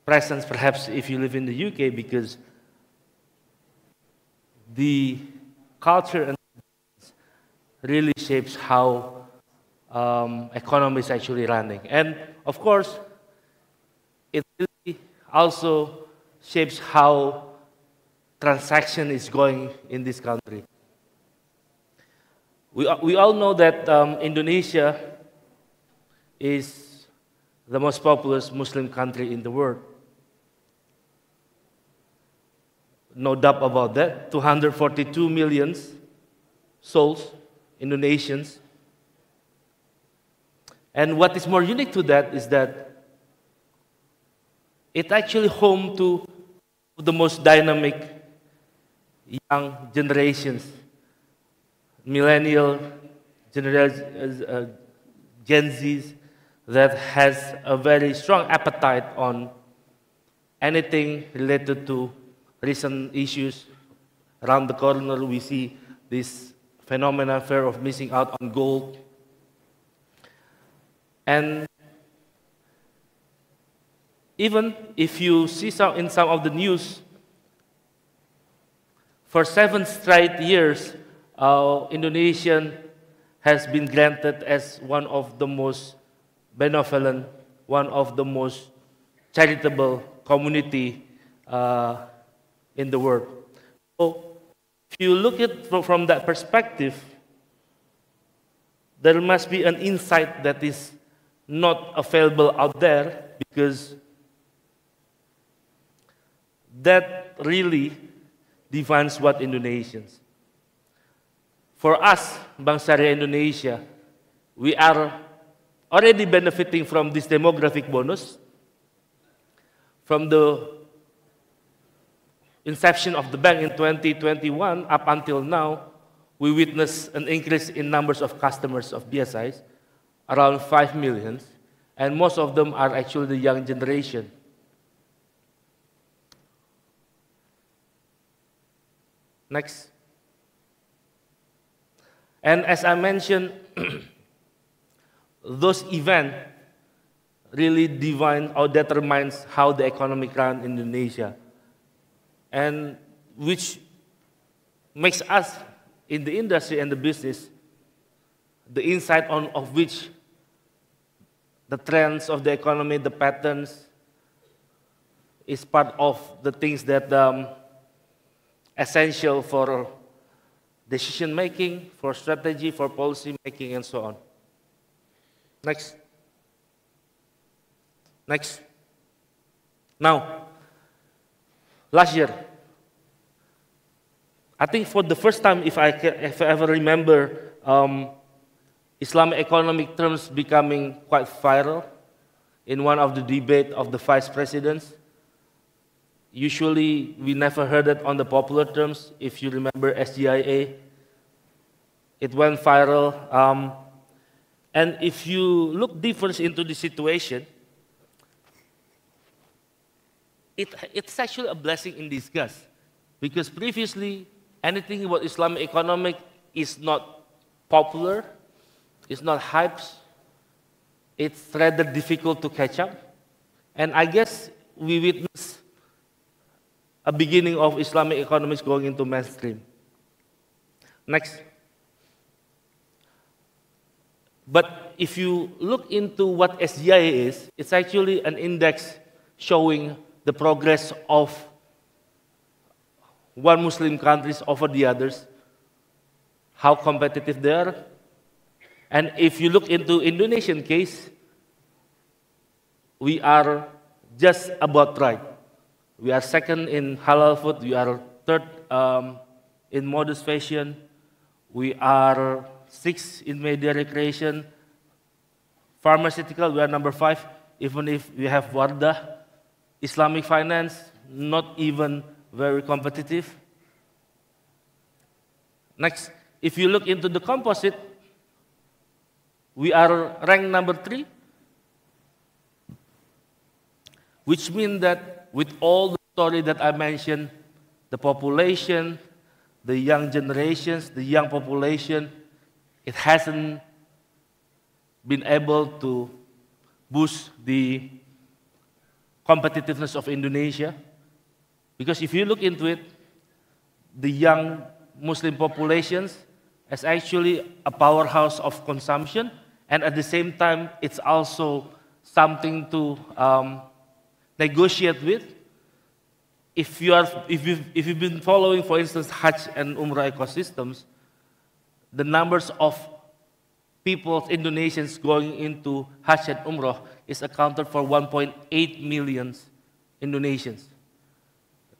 present perhaps if you live in the UK, because the culture and really shapes how economy is actually running. And of course, it really also shapes how transaction is going in this country. We all know that Indonesia is the most populous Muslim country in the world. No doubt about that. 242 million souls, Indonesians. And what is more unique to that is that it's actually home to the most dynamic young generations, millennial, Gen Zs, that has a very strong appetite on anything related to recent issues. Around the corner, we see this phenomenon, fear of missing out on gold. And even if you see in some of the news, for 7 straight years, Indonesian has been granted as one of the most benevolent, one of the most charitable community in the world. So, if you look at it from that perspective, there must be an insight that is not available out there, because that really defines what Indonesians. For us, Bank Syariah Indonesia, we are already benefiting from this demographic bonus. From the inception of the bank in 2021 up until now, we witnessed an increase in numbers of customers of BSIs, around 5 million, and most of them are actually the young generation. Next. And as I mentioned, those events really define or determines how the economy runs in Indonesia, and which makes us in the industry and the business the insight of which the trends of the economy, the patterns, is part of the things that essential for decision making, for strategy, for policy making, and so on. Next. Next. Now, last year, I think for the first time, if I ever remember, Islamic economic terms becoming quite viral in one of the debates of the vice presidents. Usually, we never heard it on the popular terms. If you remember SGIA, it went viral. And if you look deeper into the situation, it's actually a blessing in disguise. Because previously, anything about Islamic economic is not popular, it's not hyped, it's rather difficult to catch up. And I guess we witnessed a beginning of Islamic economics going into mainstream. Next. But if you look into what SGI is, it's actually an index showing the progress of one Muslim countries over the others, how competitive they are. And if you look into Indonesian case, we are just about right. We are second in halal food, we are third in modest fashion, we are sixth in media recreation, pharmaceutical, we are number 5, even if we have Wardah. Islamic finance, not even very competitive. Next, if you look into the composite, we are ranked number 3, which means that with all the story that I mentioned, the population, the young generations, the young population, it hasn't been able to boost the competitiveness of Indonesia. Because if you look into it, the young Muslim populations is actually a powerhouse of consumption, and at the same time, it's also something to negotiate with. If you've been following, for instance, Hajj and Umrah ecosystems, the numbers of people, Indonesians going into Hajj and Umrah is accounted for 1.8 million Indonesians.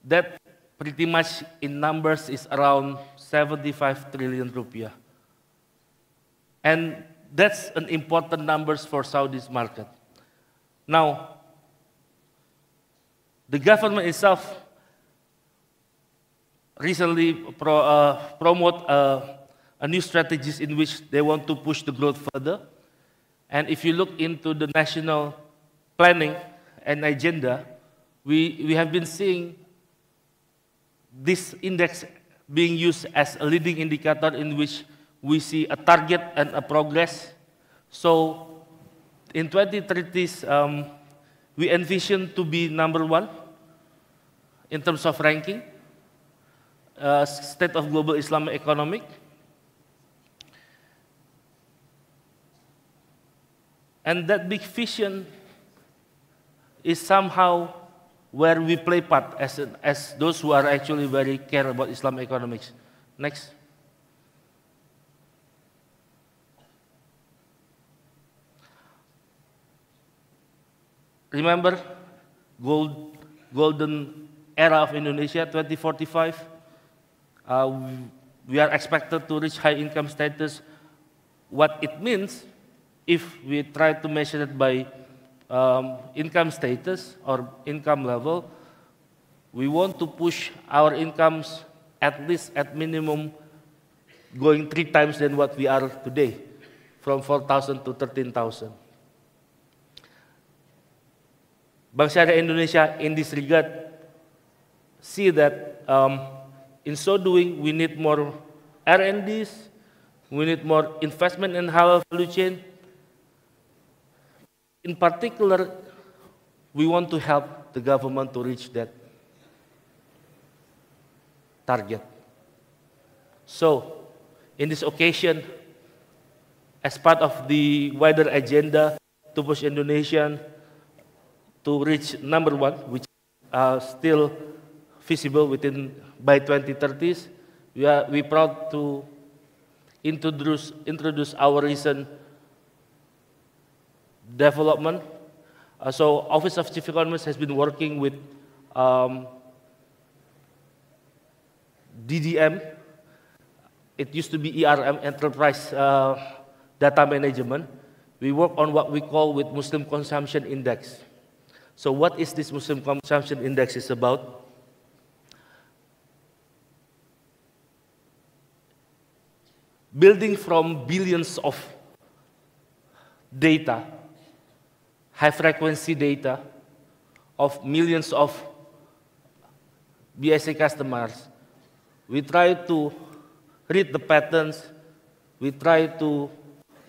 That pretty much in numbers is around 75 trillion rupiah. And that's an important numbers for Saudi's market. Now, the government itself recently promote a new strategies in which they want to push the growth further. And if you look into the national planning and agenda, we have been seeing this index being used as a leading indicator in which we see a target and a progress. So in 2030s, we envision to be number 1 in terms of ranking, state of global Islamic economic. And that big vision is somehow where we play part as those who are actually very care about Islamic economics. Next. Remember, golden era of Indonesia, 2045. We are expected to reach high income status. What it means, if we try to measure it by income status or income level, we want to push our incomes at least at minimum going 3 times than what we are today, from 4,000 to 13,000. Bank Syariah Indonesia in this regard see that in so doing we need more R&Ds, we need more investment in halal value chain. In particular, we want to help the government to reach that target. So, in this occasion, as part of the wider agenda to push Indonesia to reach number 1, which is still feasible by 2030s, we proud to introduce our recent development. So Office of Chief Economist has been working with DDM. It used to be ERM, Enterprise Data Management. We work on what we call with Muslim Consumption Index. So what is this Muslim Consumption Index is about? Building from billions of data, high-frequency data of millions of BSI customers, we try to read the patterns, we try to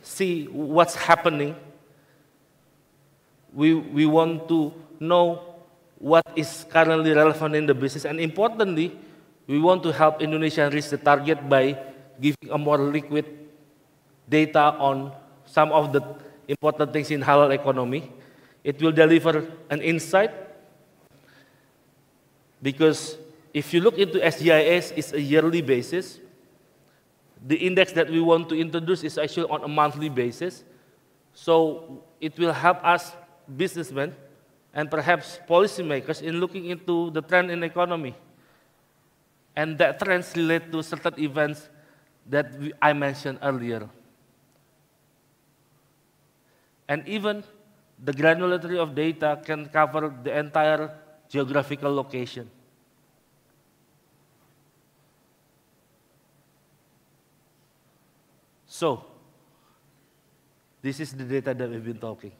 see what's happening. We want to know what is currently relevant in the business, and importantly, we want to help Indonesia reach the target by giving a more liquid data on some of the important things in halal economy. It will deliver an insight, because if you look into SGIS, it's a yearly basis. The index that we want to introduce is actually on a monthly basis. So it will help us, businessmen, and perhaps policymakers, in looking into the trend in economy. And that trends relate to certain events that I mentioned earlier. And even the granularity of data can cover the entire geographical location. So, this is the data that we've been talking.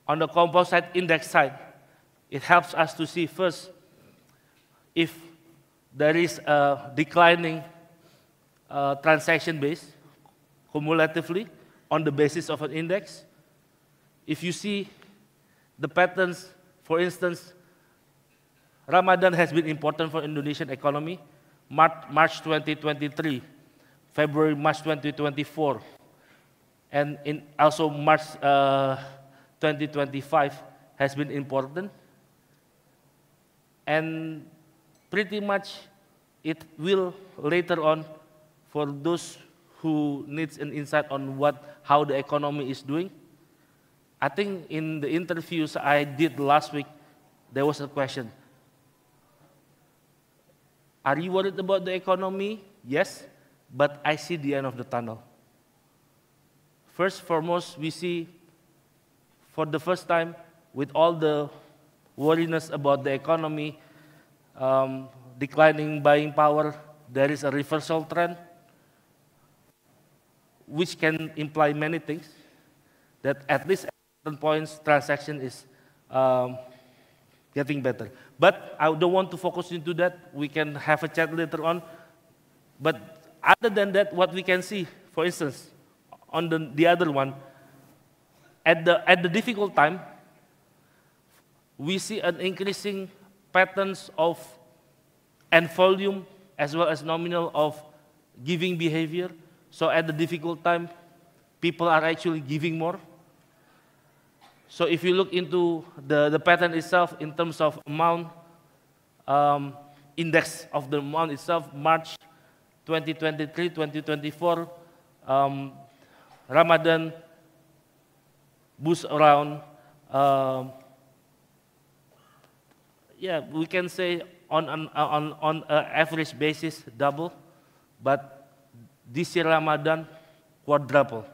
On the composite index side, it helps us to see first if there is a declining transaction base cumulatively on the basis of an index. If you see the patterns, for instance, Ramadan has been important for Indonesian economy, March 2023, February, March 2024, and also March 2025 has been important. And pretty much it will later on, for those who needs an insight on how the economy is doing. I think in the interviews I did last week, there was a question. Are you worried about the economy? Yes, but I see the end of the tunnel. First, foremost, we see for the first time, with all the worriness about the economy, declining buying power, there is a reversal trend, which can imply many things, that at least at certain points, transaction is getting better. But I don't want to focus into that. We can have a chat later on. But other than that, what we can see, for instance, on the other one, at the difficult time, we see an increasing patterns of and volume as well as nominal of giving behavior. So at the difficult time, people are actually giving more. So if you look into the pattern itself in terms of amount, index of the amount itself, March 2023, 2024, Ramadan boost around, we can say on an average basis double, but this year Ramadan quadruple.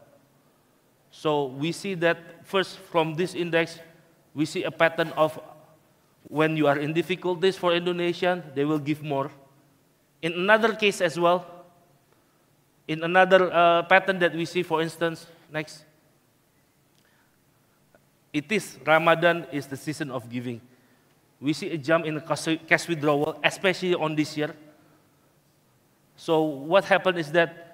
So we see that first from this index, we see a pattern of when you are in difficulties for Indonesian, they will give more. In another case as well, in another pattern that we see, for instance, next, it is Ramadan is the season of giving. We see a jump in cash withdrawal, especially on this year. So what happened is that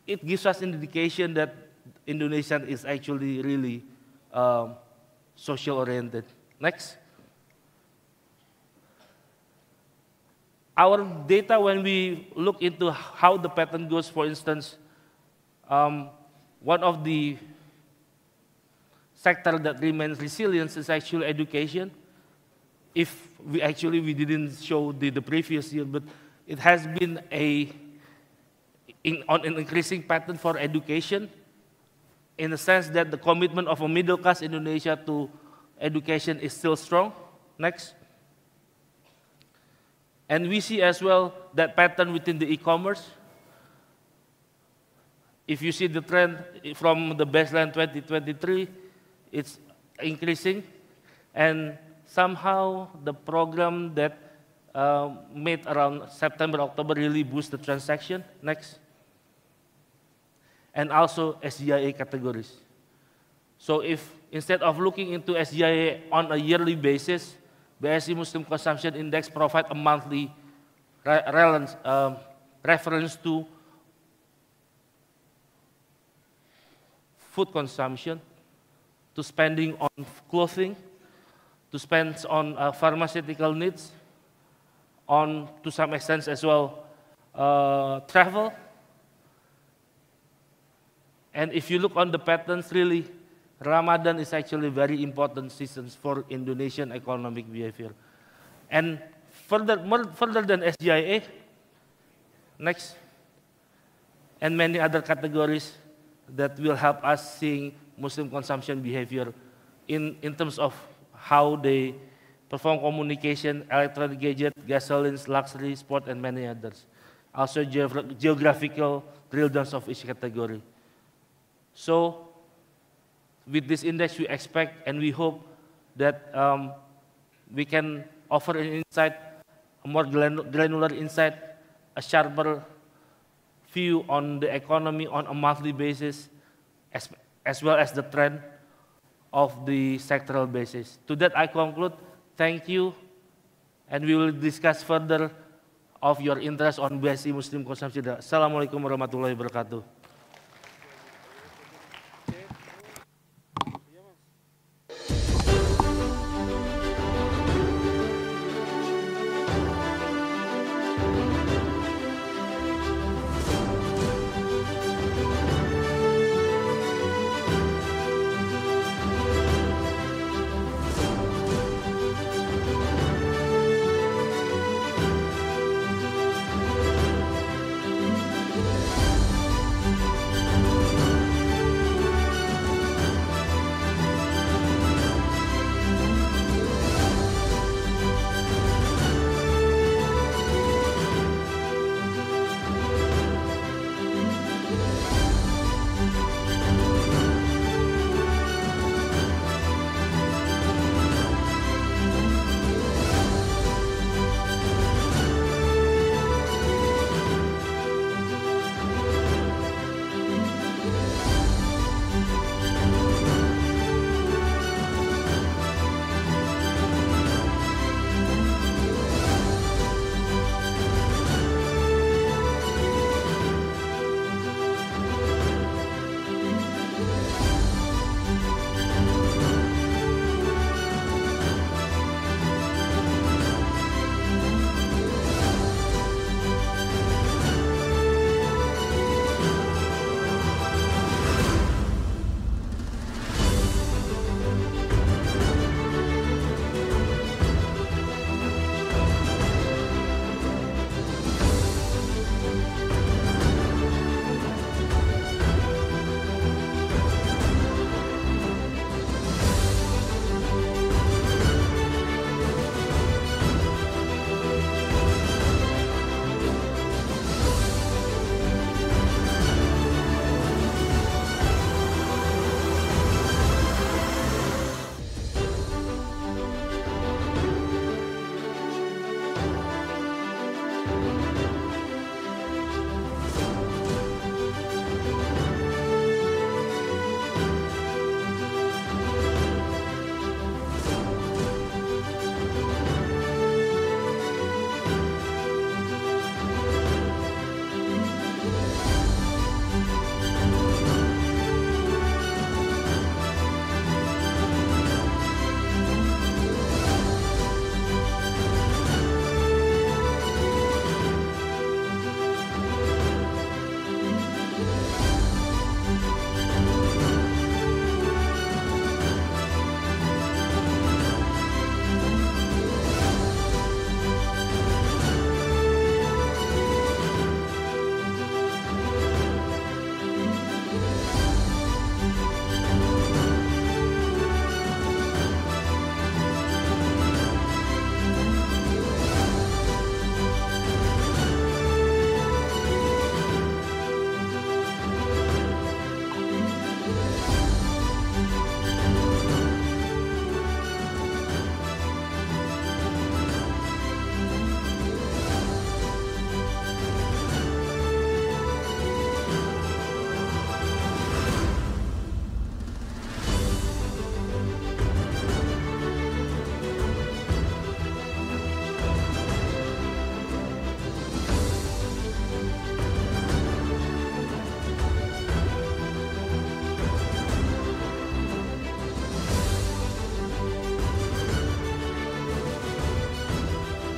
it gives us an indication that Indonesian is actually really social-oriented. Next. Our data, when we look into how the pattern goes, for instance, one of the sector that remains resilient is actually education. If we didn't show the previous year, but it has been on an increasing pattern for education, in the sense that the commitment of a middle class Indonesia to education is still strong. Next. And we see as well that pattern within the e-commerce. If you see the trend from the baseline 2023, it's increasing. And somehow the program that made around September, October really boost the transaction. Next. And also SGIA categories. So if instead of looking into SGIA on a yearly basis, BSI Muslim Consumption Index provide a monthly reference to food consumption, to spending on clothing, to spend on pharmaceutical needs, on to some extent as well travel. And if you look on the patterns, really, Ramadan is actually very important season for Indonesian economic behavior. And further than SGIA, next, and many other categories that will help us seeing Muslim consumption behavior in terms of how they perform communication, electronic gadget, gasolines, luxury, sport, and many others. Also geographical drill downs of each category. So with this index, we expect and we hope that we can offer an insight, a more granular insight, a sharper view on the economy on a monthly basis, as well as the trend of the sectoral basis. To that I conclude. Thank you, and we will discuss further of your interest on BSI Muslim consumption. Assalamualaikum warahmatullahi wabarakatuh.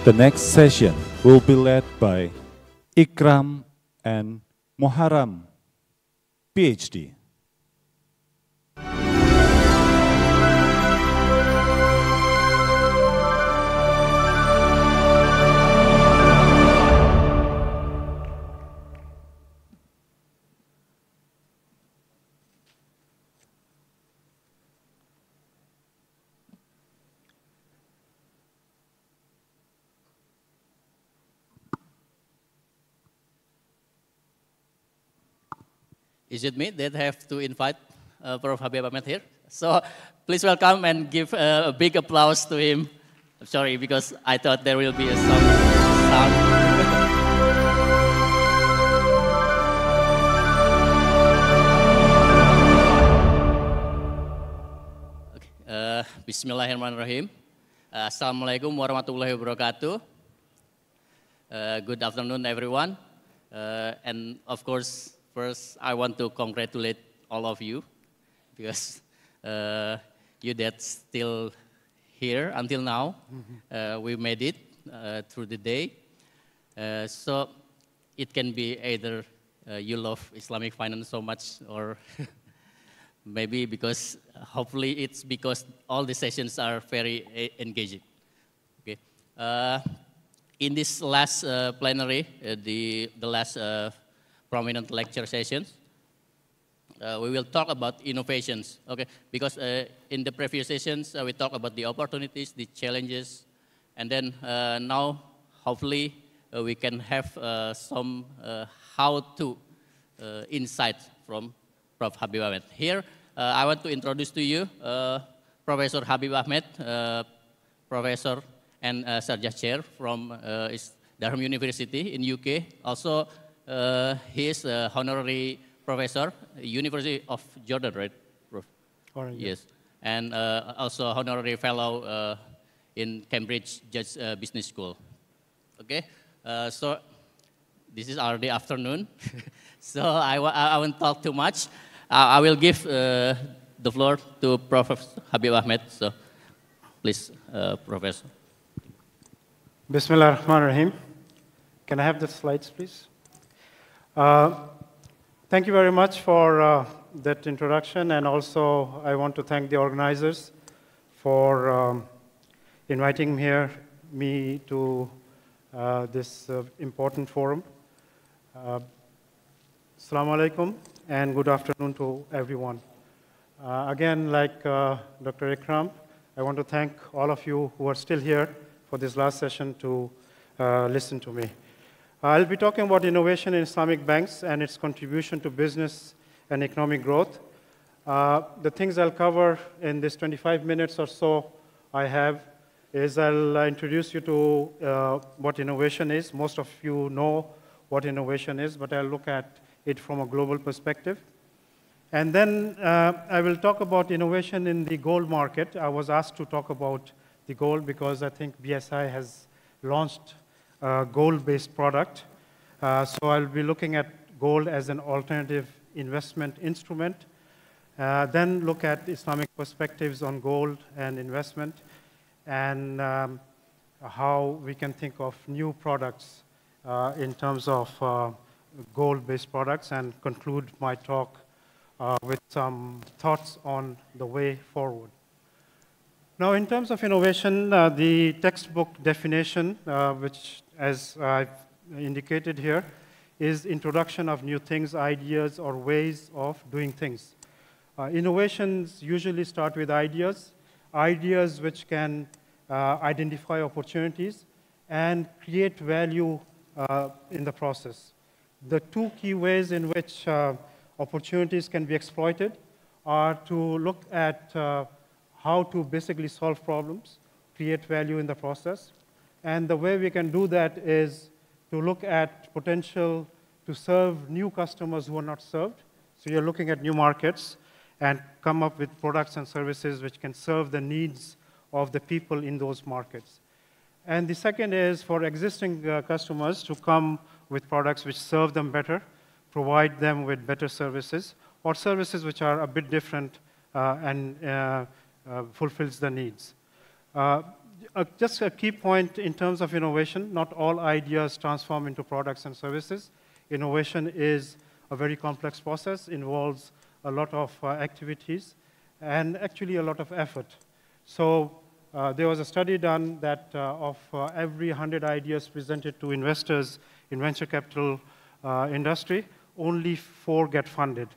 The next session will be led by Ikram and Muharram, PhD. Is it me that have to invite Prof. Habib Ahmed here? So please welcome and give a big applause to him. I'm sorry, because I thought there will be a sound. Okay. Bismillahirrahmanirrahim. Assalamualaikum warahmatullahi wabarakatuh. Good afternoon, everyone. And of course, first, I want to congratulate all of you because you that's still here until now. We made it through the day. So it can be either you love Islamic finance so much or maybe because hopefully it's because all the sessions are very engaging. Okay. In this last plenary, the last prominent lecture sessions, we will talk about innovations, okay? Because in the previous sessions, we talked about the opportunities, the challenges, and then now, hopefully, we can have some how-to insights from Prof. Habib Ahmed. Here, I want to introduce to you Professor Habib Ahmed, Professor and Sarjah Chair from Durham University in UK. Also, he is a honorary professor, University of Jordan, right, Prof? Yes, and also honorary fellow in Cambridge Business School. Okay, so this is already afternoon, so I won't talk too much. I will give the floor to Prof. Habib Ahmed. So, please, Professor. Bismillah ar-Rahman ar-Rahim. Can I have the slides, please? Thank you very much for that introduction, and also I want to thank the organizers for inviting me to this important forum. Assalamu'alaikum and good afternoon to everyone. Again, like Dr. Ikram, I want to thank all of you who are still here for this last session to listen to me. I'll be talking about innovation in Islamic banks and its contribution to business and economic growth. The things I'll cover in this 25 minutes or so I have is I'll introduce you to what innovation is. Most of you know what innovation is, but I'll look at it from a global perspective. And then I will talk about innovation in the gold market. I was asked to talk about the gold because I think BSI has launched a gold-based product. So I'll be looking at gold as an alternative investment instrument. Then look at Islamic perspectives on gold and investment, and how we can think of new products in terms of gold-based products, and conclude my talk with some thoughts on the way forward. Now, in terms of innovation, the textbook definition, which as I've indicated here, is introduction of new things, ideas, or ways of doing things. Innovations usually start with ideas which can identify opportunities and create value in the process. The two key ways in which opportunities can be exploited are to look at how to basically solve problems, create value in the process. And the way we can do that is to look at potential to serve new customers who are not served. So you're looking at new markets and come up with products and services which can serve the needs of the people in those markets. And the second is for existing customers to come with products which serve them better, provide them with better services, or services which are a bit different and fulfills the needs. Just a key point in terms of innovation, not all ideas transform into products and services. Innovation is a very complex process, involves a lot of activities, and actually a lot of effort. So there was a study done that of every 100 ideas presented to investors in venture capital industry, only 4 get funded.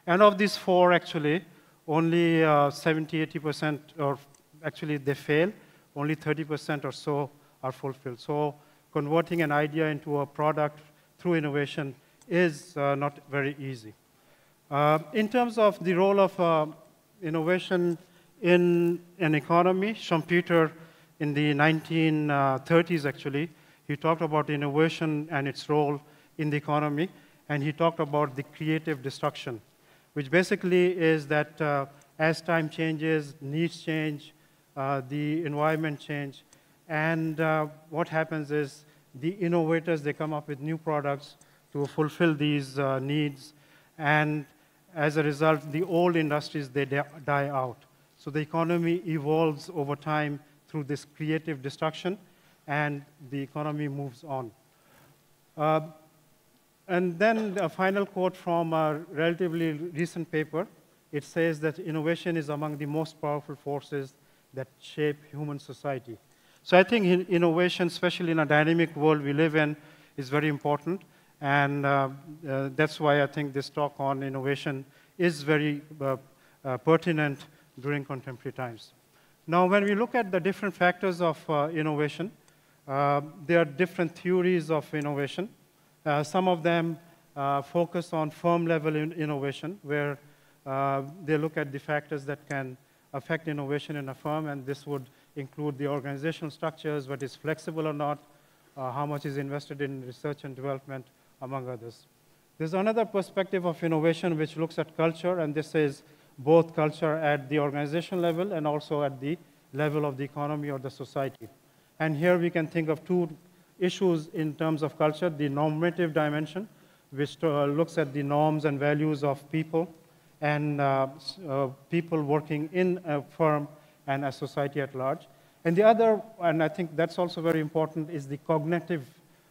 And of these 4, actually, only 70–80%, or actually they fail, only 30% or so are fulfilled. So converting an idea into a product through innovation is not very easy. In terms of the role of innovation in an economy, Schumpeter in the 1930s actually, he talked about innovation and its role in the economy, and he talked about the creative destruction, which basically is that as time changes, needs change, the environment change, and what happens is the innovators, they come up with new products to fulfill these needs, and as a result, the old industries, they die out. So the economy evolves over time through this creative destruction, and the economy moves on. And then a final quote from a relatively recent paper. It says that innovation is among the most powerful forces that shape human society. So I think innovation, especially in a dynamic world we live in, is very important. And that's why I think this talk on innovation is very pertinent during contemporary times. Now, when we look at the different factors of innovation, there are different theories of innovation. Some of them focus on firm-level innovation, where they look at the factors that can affect innovation in a firm, and this would include the organizational structures, what is flexible or not, how much is invested in research and development, among others. There's another perspective of innovation which looks at culture, and this is both culture at the organization level and also at the level of the economy or the society. And here we can think of 2 issues in terms of culture: the normative dimension, which looks at the norms and values of people, and people working in a firm and a society at large. And the other, and I think that's also very important, is the cognitive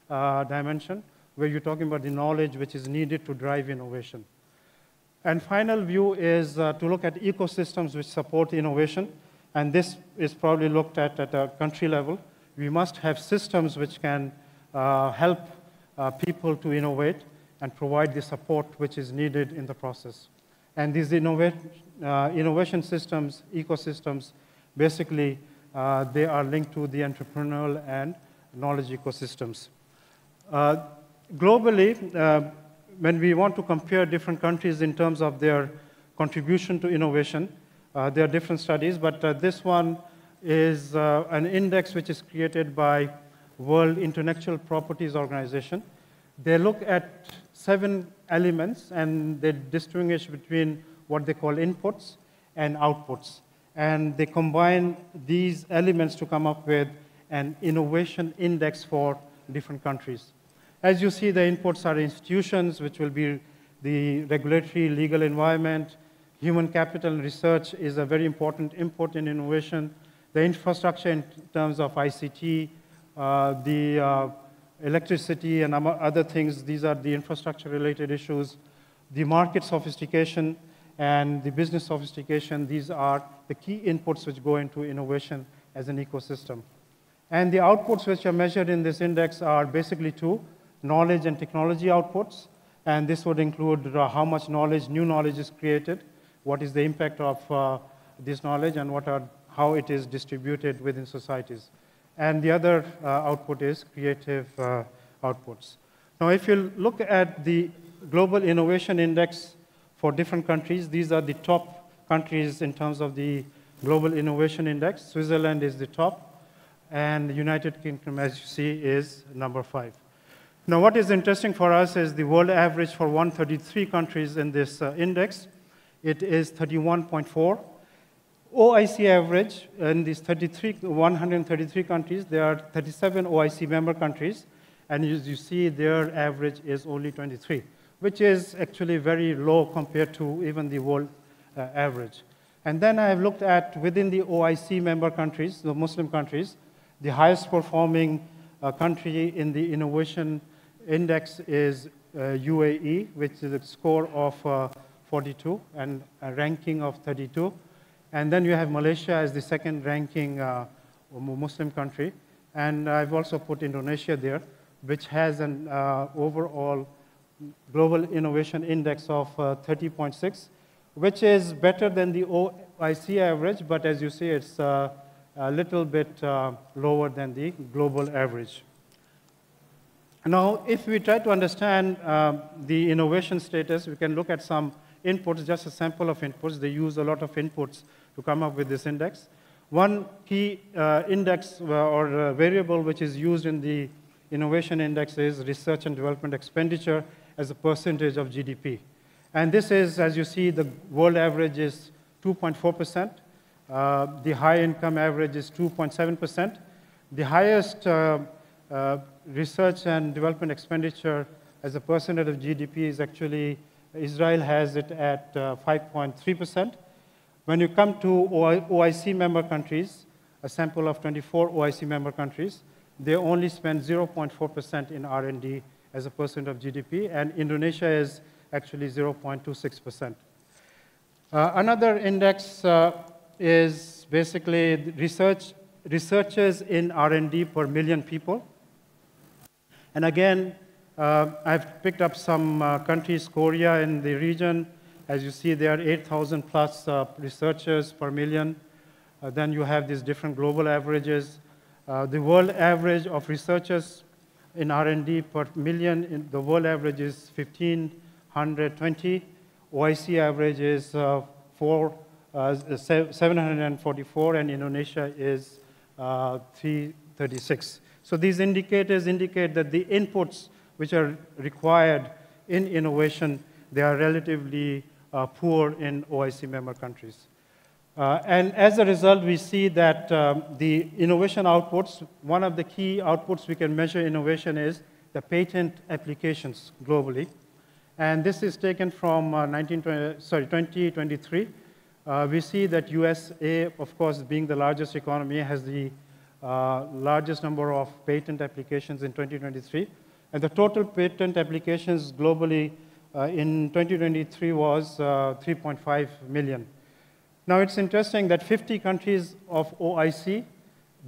dimension, where you're talking about the knowledge which is needed to drive innovation. And final view is to look at ecosystems which support innovation, and this is probably looked at a country level. We must have systems which can help people to innovate and provide the support which is needed in the process. And these innovation systems, ecosystems, basically, they are linked to the entrepreneurial and knowledge ecosystems. Globally, when we want to compare different countries in terms of their contribution to innovation, there are different studies, but this one is an index which is created by World Intellectual Properties Organization. They look at 7 elements, and they distinguish between what they call inputs and outputs. And they combine these elements to come up with an innovation index for different countries. As you see, the inputs are institutions, which will be the regulatory, legal environment. Human capital and research is a very important input in innovation. The infrastructure in terms of ICT, the electricity and other things, these are the infrastructure-related issues. The market sophistication and the business sophistication, these are the key inputs which go into innovation as an ecosystem. And the outputs which are measured in this index are basically 2, knowledge and technology outputs. And this would include how much knowledge, new knowledge is created, what is the impact of this knowledge, and how it is distributed within societies. And the other output is creative outputs. Now, if you look at the Global Innovation Index for different countries, these are the top countries in terms of the Global Innovation Index. Switzerland is the top, and the United Kingdom, as you see, is number 5. Now, what is interesting for us is the world average for 133 countries in this index. It is 31.4. OIC average in these 133 countries, there are 37 OIC member countries, and as you see, their average is only 23, which is actually very low compared to even the world average. And then I have looked at, within the OIC member countries, the Muslim countries, the highest performing country in the innovation index is UAE, which is a score of 42 and a ranking of 32. And then you have Malaysia as the second ranking Muslim country. And I've also put Indonesia there, which has an overall global innovation index of 30.6, which is better than the OIC average, but as you see, it's a little bit lower than the global average. Now, if we try to understand the innovation status, we can look at some inputs, just a sample of inputs. They use a lot of inputs to come up with this index. One key index or variable which is used in the innovation index is research and development expenditure as a percentage of GDP. And this is, as you see, the world average is 2.4%. The high income average is 2.7%. The highest research and development expenditure as a percentage of GDP is actually, Israel has it at 5.3%. When you come to OIC member countries, a sample of 24 OIC member countries, they only spend 0.4% in R&D as a percent of GDP, and Indonesia is actually 0.26%. Another index is basically researchers in R&D per million people. And again, I've picked up some countries, Korea in the region. As you see, there are 8,000 plus researchers per million. Then you have these different global averages. The world average of researchers in R&D per million, the world average is 1,520. OIC average is 744, and Indonesia is 336. So these indicators indicate that the inputs which are required in innovation, they are relatively poor in OIC member countries. And as a result, we see that the innovation outputs, one of the key outputs we can measure innovation is the patent applications globally. And this is taken from 2023. We see that USA, of course, being the largest economy, has the largest number of patent applications in 2023. And the total patent applications globally in 2023 was 3.5 million. Now, it's interesting that 50 countries of OIC,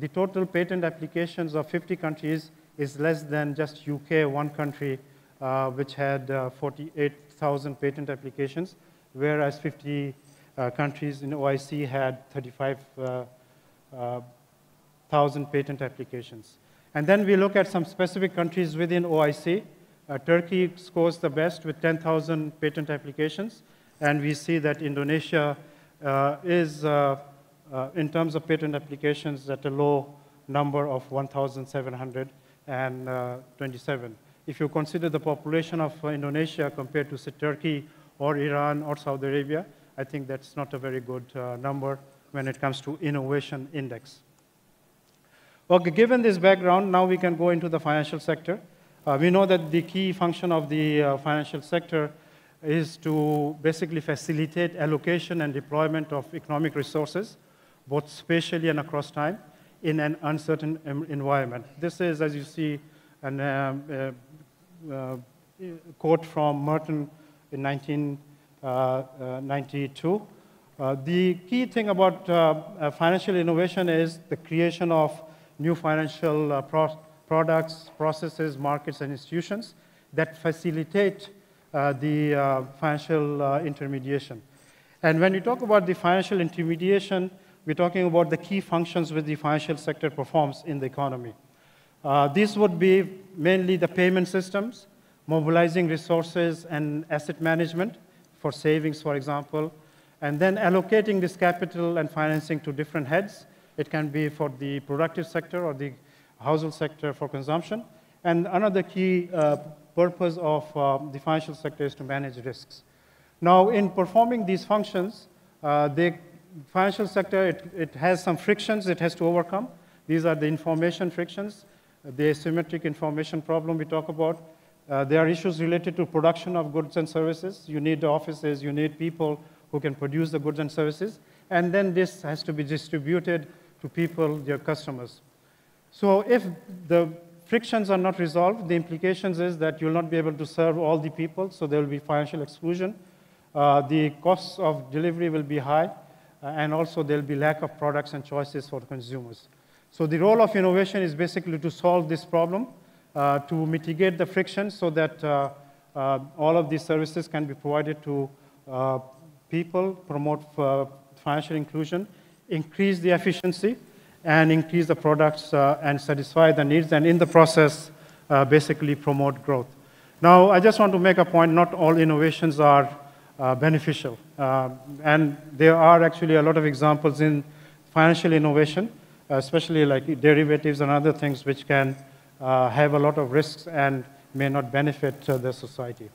the total patent applications of 50 countries is less than just UK, one country, which had 48,000 patent applications, whereas 50 countries in OIC had 35,000 patent applications. And then we look at some specific countries within OIC. Turkey scores the best with 10,000 patent applications, and we see that Indonesia is, in terms of patent applications, at a low number of 1,727. If you consider the population of Indonesia compared to, say, Turkey or Iran or Saudi Arabia, I think that's not a very good number when it comes to innovation index. Okay, given this background, now we can go into the financial sector. We know that the key function of the financial sector is to basically facilitate allocation and deployment of economic resources, both spatially and across time, in an uncertain environment. This is, as you see, a quote from Merton in 1992. The key thing about financial innovation is the creation of new financial products, processes, markets, and institutions that facilitate the financial intermediation. And when we talk about the financial intermediation, we're talking about the key functions which the financial sector performs in the economy. These would be mainly the payment systems, mobilizing resources and asset management for savings, for example, and then allocating this capital and financing to different heads. It can be for the productive sector or the household sector for consumption. And another key purpose of the financial sector is to manage risks. Now, in performing these functions, the financial sector, it has some frictions it has to overcome. These are the information frictions, the asymmetric information problem we talk about. There are issues related to production of goods and services. You need offices, you need people who can produce the goods and services. and then this has to be distributed to people, your customers. So if the frictions are not resolved, the implications is that you'll not be able to serve all the people, so there will be financial exclusion. The costs of delivery will be high, and also there will be lack of products and choices for consumers. So the role of innovation is basically to solve this problem, to mitigate the friction so that all of these services can be provided to people, promote financial inclusion, increase the efficiency, and increase the products and satisfy the needs, and in the process, basically promote growth. Now, I just want to make a point, not all innovations are beneficial. And there are actually a lot of examples in financial innovation, especially like derivatives and other things which can have a lot of risks and may not benefit the society.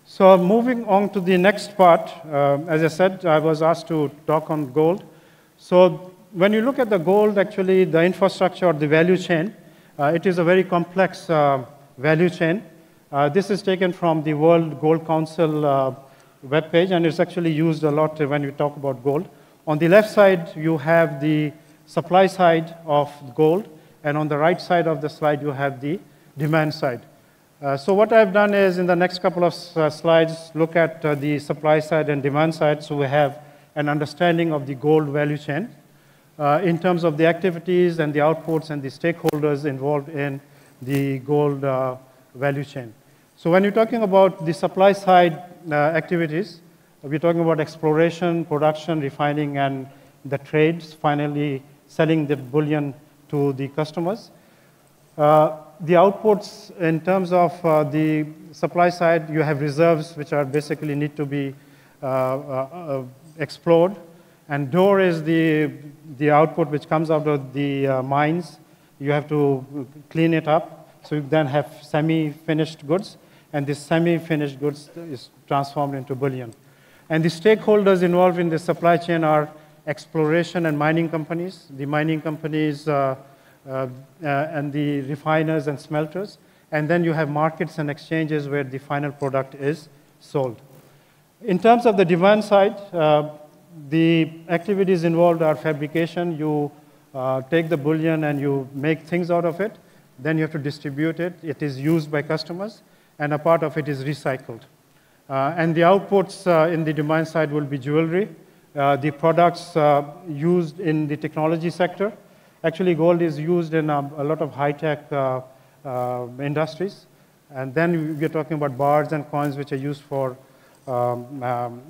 So moving on to the next part, as I said, I was asked to talk on gold. So when you look at the gold, actually the infrastructure or the value chain, it is a very complex value chain. This is taken from the World Gold Council webpage, and it's actually used a lot when you talk about gold. On the left side, you have the supply side of gold, and on the right side of the slide, you have the demand side. So what I've done is, in the next couple of slides, look at the supply side and demand side, so we have an understanding of the gold value chain in terms of the activities and the outputs and the stakeholders involved in the gold value chain. So when you're talking about the supply side activities, we're talking about exploration, production, refining, and the trades, finally selling the bullion to the customers. The outputs in terms of the supply side, you have reserves which are basically need to be explored. And DOR is the output which comes out of the mines. You have to clean it up. So you then have semi-finished goods. And this semi-finished goods is transformed into bullion. And the stakeholders involved in the supply chain are exploration and mining companies, the mining companies and the refiners and smelters. And then you have markets and exchanges where the final product is sold. In terms of the demand side, the activities involved are fabrication. You take the bullion and you make things out of it. Then you have to distribute it. It is used by customers, and a part of it is recycled. And the outputs in the demand side will be jewelry, the products used in the technology sector. Actually, gold is used in a lot of high-tech industries. And then we're talking about bars and coins, which are used for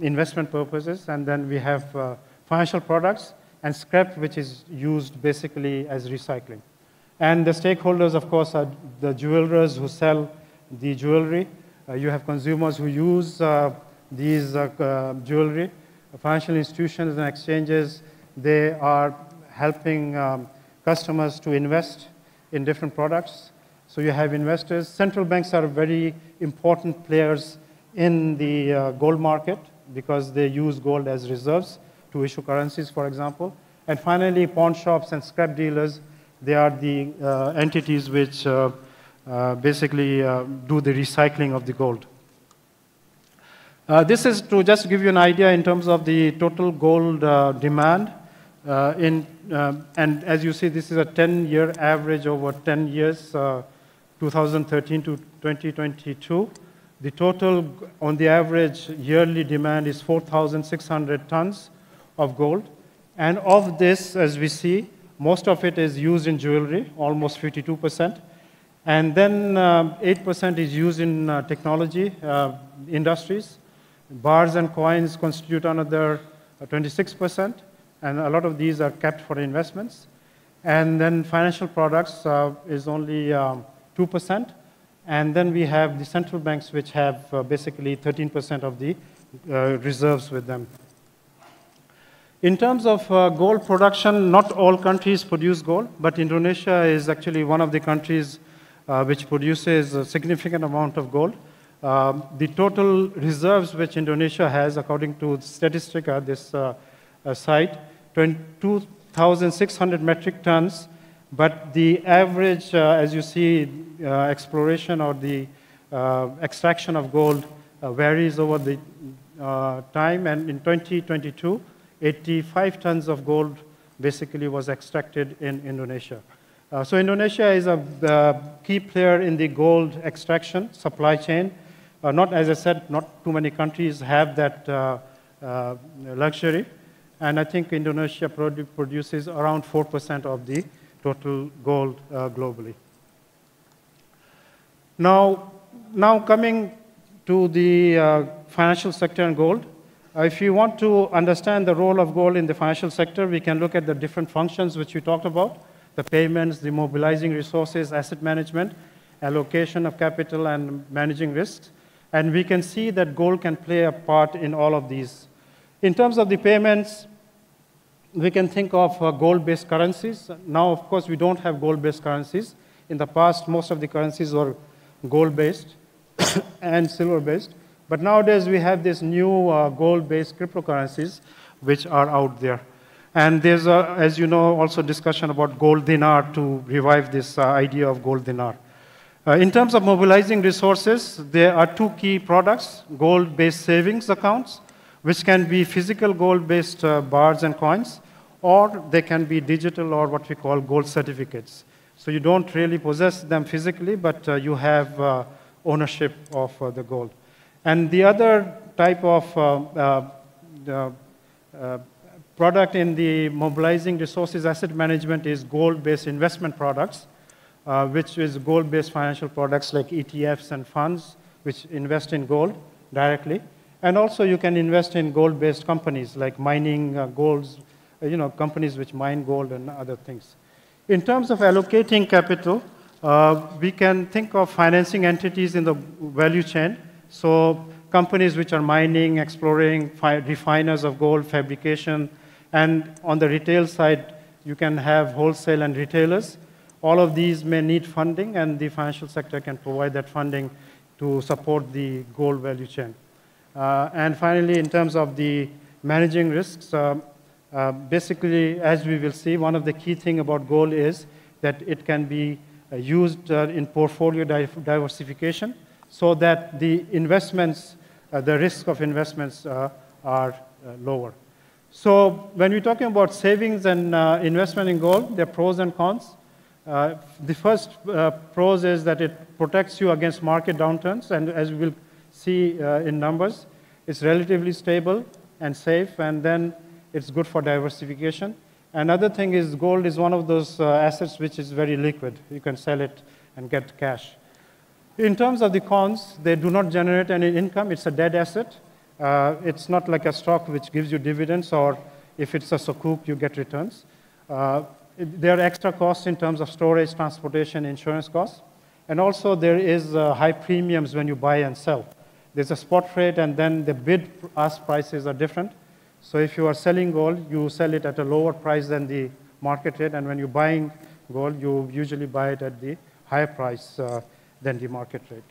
investment purposes. And then we have financial products and scrap, which is used basically as recycling. And the stakeholders, of course, are the jewelers who sell the jewelry. You have consumers who use these jewelry. Financial institutions and exchanges, they are helping customers to invest in different products. So you have investors. Central banks are very important players in the gold market because they use gold as reserves to issue currencies, for example. And finally, pawn shops and scrap dealers, they are the entities which basically do the recycling of the gold. This is to just give you an idea in terms of the total gold demand. And as you see, this is a 10-year average over 10 years, 2013 to 2022. The total, on the average, yearly demand is 4,600 tons of gold. And of this, as we see, most of it is used in jewelry, almost 52%. And then 8% is used in technology industries. Bars and coins constitute another 26%, and a lot of these are kept for investments. And then financial products is only 2%. And then we have the central banks, which have basically 13% of the reserves with them. In terms of gold production, not all countries produce gold, but Indonesia is actually one of the countries which produces a significant amount of gold. The total reserves which Indonesia has, according to Statistica, this site, 22,600 metric tons, but the average, as you see, exploration or the extraction of gold varies over the time, and in 2022, 85 tons of gold basically was extracted in Indonesia. So Indonesia is a key player in the gold extraction supply chain. Not, as I said, not too many countries have that luxury. And I think Indonesia produces around 4% of the total gold globally. Now coming to the financial sector and gold, if you want to understand the role of gold in the financial sector, we can look at the different functions which we talked about, the payments, the mobilizing resources, asset management, allocation of capital, and managing risks. And we can see that gold can play a part in all of these. In terms of the payments, we can think of gold-based currencies. Now, of course, we don't have gold-based currencies. In the past, most of the currencies were gold-based and silver-based. But nowadays, we have these new gold-based cryptocurrencies which are out there. And there's, as you know, also discussion about gold dinar to revive this idea of gold dinar. In terms of mobilizing resources, there are two key products, gold-based savings accounts, which can be physical gold-based bars and coins, or they can be digital or what we call gold certificates. So you don't really possess them physically, but you have ownership of the gold. And the other type of product in the mobilizing resources asset management is gold-based investment products, which is gold-based financial products like ETFs and funds, which invest in gold directly. And also you can invest in gold-based companies like mining golds, companies which mine gold and other things. In terms of allocating capital, we can think of financing entities in the value chain. So companies which are mining, exploring, refiners of gold, fabrication, and on the retail side, you can have wholesale and retailers. All of these may need funding, and the financial sector can provide that funding to support the gold value chain. And finally, in terms of the managing risks, basically, as we will see, one of the key things about gold is that it can be used in portfolio diversification so that the investments, the risk of investments are lower. So when we're talking about savings and investment in gold, there are pros and cons. The first pros is that it protects you against market downturns, and as we will see in numbers, it's relatively stable and safe, and then it's good for diversification. Another thing is gold is one of those assets which is very liquid. You can sell it and get cash. In terms of the cons, they do not generate any income. It's a dead asset. It's not like a stock which gives you dividends, or if it's a sukuk, you get returns. There are extra costs in terms of storage, transportation, insurance costs. And also there is high premiums when you buy and sell. There's a spot rate, and then the bid-ask prices are different. So if you are selling gold, you sell it at a lower price than the market rate, and when you're buying gold, you usually buy it at the higher price than the market rate.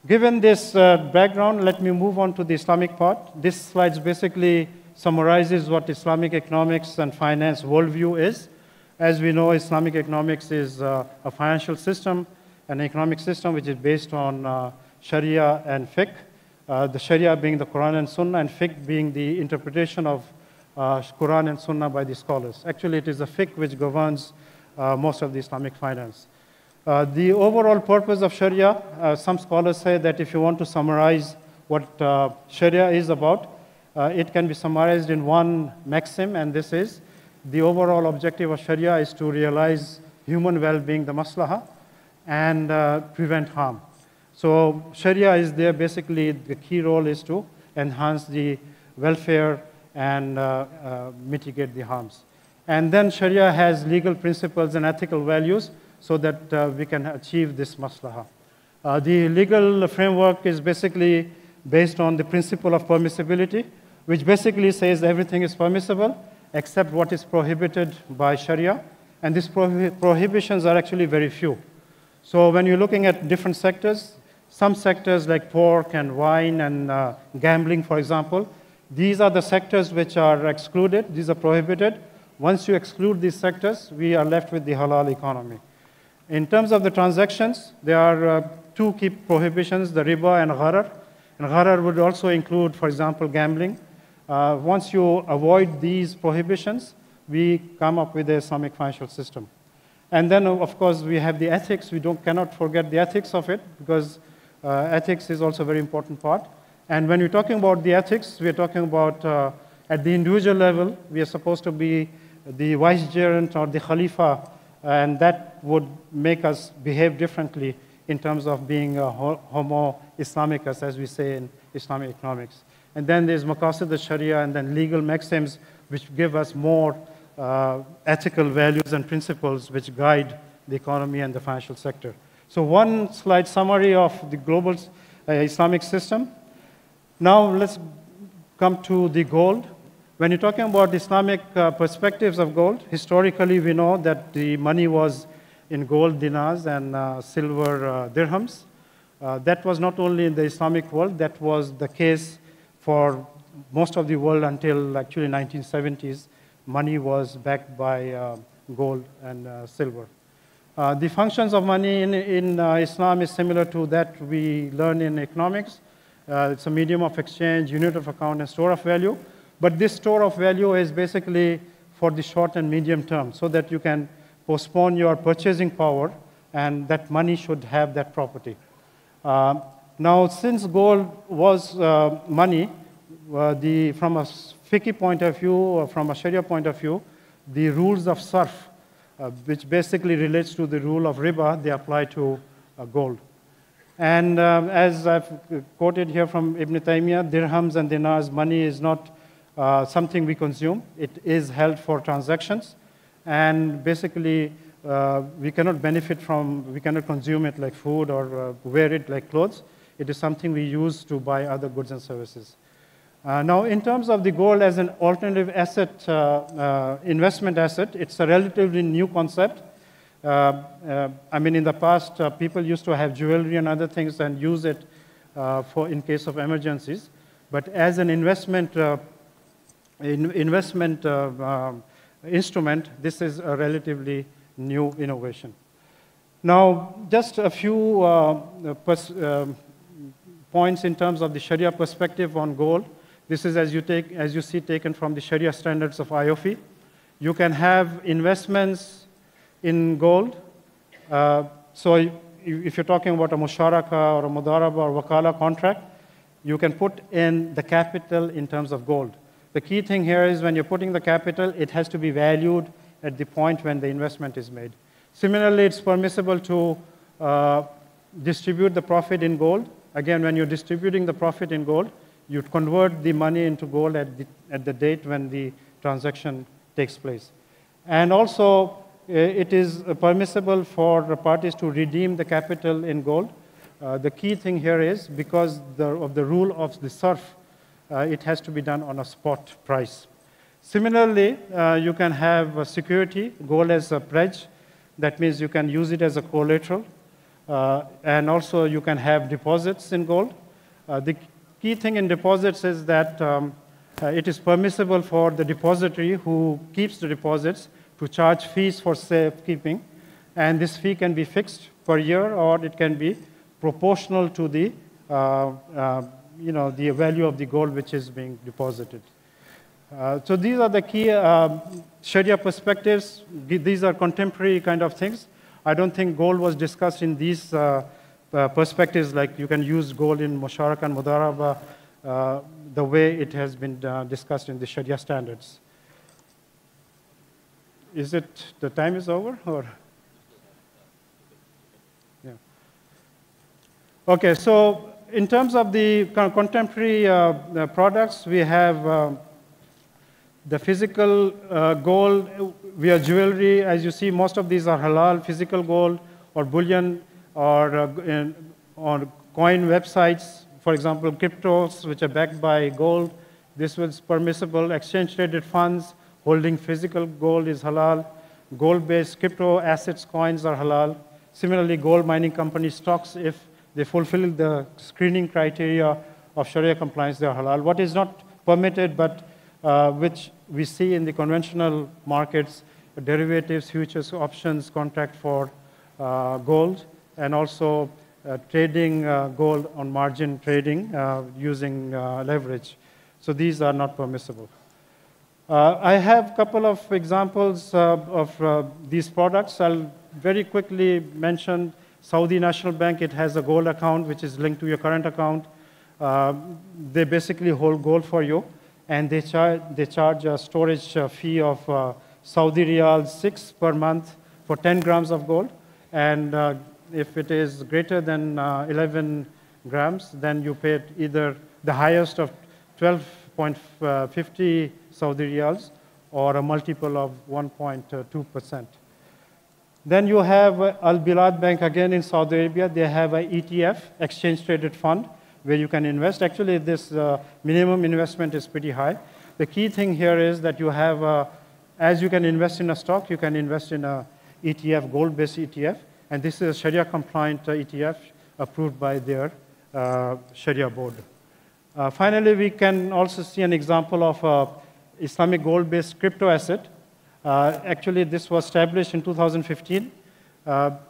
Given this background, let me move on to the Islamic part. This slide basically summarizes what Islamic economics and finance worldview is. As we know, Islamic economics is a financial system, an economic system which is based on Sharia and fiqh. The Sharia being the Quran and Sunnah, and fiqh being the interpretation of Quran and Sunnah by the scholars. Actually, it is the fiqh which governs most of the Islamic finance. The overall purpose of Sharia, some scholars say that if you want to summarize what Sharia is about, it can be summarized in one maxim, and this is the overall objective of Sharia is to realize human well-being, the maslahah, and prevent harm. So Sharia is there, basically the key role is to enhance the welfare and mitigate the harms. And then Sharia has legal principles and ethical values so that we can achieve this maslahah. The legal framework is basically based on the principle of permissibility, which basically says everything is permissible except what is prohibited by Sharia. And these prohibitions are actually very few. So when you're looking at different sectors, some sectors like pork and wine and gambling, for example, these are the sectors which are excluded, these are prohibited. Once you exclude these sectors, we are left with the halal economy. In terms of the transactions, there are two key prohibitions, the riba and gharar. And gharar would also include, for example, gambling. Once you avoid these prohibitions, we come up with the Islamic financial system. And then, of course, we have the ethics. We cannot forget the ethics of it, because ethics is also a very important part. And when we're talking about the ethics, we're talking about at the individual level, we are supposed to be the vicegerent or the khalifa, and that would make us behave differently in terms of being a homo Islamicus, as we say in Islamic economics. And then there's maqasid al-sharia, and then legal maxims, which give us more ethical values and principles which guide the economy and the financial sector. So one slide summary of the global Islamic system. Now let's come to the gold. When you're talking about Islamic perspectives of gold, historically we know that the money was in gold dinars and silver dirhams. That was not only in the Islamic world, that was the case for most of the world until actually 1970s. Money was backed by gold and silver. The functions of money in Islam is similar to that we learn in economics. It's a medium of exchange, unit of account, and store of value. But this store of value is basically for the short and medium term, so that you can postpone your purchasing power, and that money should have that property. Now, since gold was money, from a fiqh point of view, or from a Sharia point of view, the rules of sarf, which basically relates to the rule of riba, they apply to gold. And as I've quoted here from Ibn Taymiyyah, dirhams and dinars, money is not something we consume. It is held for transactions. And basically, we cannot benefit from, we cannot consume it like food or wear it like clothes. It is something we use to buy other goods and services. Now, in terms of the gold as an alternative asset, investment asset, it's a relatively new concept. I mean, in the past, people used to have jewelry and other things and use it in case of emergencies. But as an investment, instrument, this is a relatively new innovation. Now, just a few points in terms of the Sharia perspective on gold. This is, as you see, taken from the Sharia standards of IOFI. You can have investments in gold. So if you're talking about a musharaka or a mudaraba or wakala contract, you can put in the capital in terms of gold. The key thing here is when you're putting the capital, it has to be valued at the point when the investment is made. Similarly, it's permissible to distribute the profit in gold. Again, when you're distributing the profit in gold, you convert the money into gold at the date when the transaction takes place. And also, it is permissible for the parties to redeem the capital in gold. The key thing here is because of the rule of the sarf, it has to be done on a spot price. Similarly, you can have a security, gold as a pledge. That means you can use it as a collateral. And also you can have deposits in gold. The key thing in deposits is that it is permissible for the depository who keeps the deposits to charge fees for safekeeping. And this fee can be fixed per year, or it can be proportional to the the value of the gold which is being deposited. So these are the key Sharia perspectives. These are contemporary kind of things. I don't think gold was discussed in these perspectives, like you can use gold in musharaka and mudaraba the way it has been discussed in the Sharia standards. Is it, the time is over, or? Yeah. Okay, so in terms of the contemporary products, we have the physical gold. We have jewelry. As you see, most of these are halal, physical gold, or bullion, or coin websites. For example, cryptos, which are backed by gold. This was permissible. Exchange-traded funds holding physical gold is halal. Gold-based crypto assets, coins are halal. Similarly, gold mining company stocks, if they fulfill the screening criteria of Sharia compliance, they are halal. What is not permitted, but which we see in the conventional markets, derivatives, futures, options, contract for gold, and also trading gold on margin trading using leverage. So these are not permissible. I have a couple of examples of these products. I'll very quickly mention Saudi National Bank. It has a gold account which is linked to your current account. They basically hold gold for you, and they charge a storage fee of Saudi Riyal 6 per month for 10 grams of gold. And if it is greater than 11 grams, then you pay either the highest of 12.50 Saudi Riyals or a multiple of 1.2%. Then you have Al Bilad Bank again in Saudi Arabia. They have an ETF, exchange traded fund, where you can invest. Actually, this minimum investment is pretty high. The key thing here is that you have, as you can invest in a stock, you can invest in a ETF, gold-based ETF. And this is a Sharia-compliant ETF approved by their Sharia board. Finally, we can also see an example of Islamic gold-based crypto asset. Actually, this was established in 2015.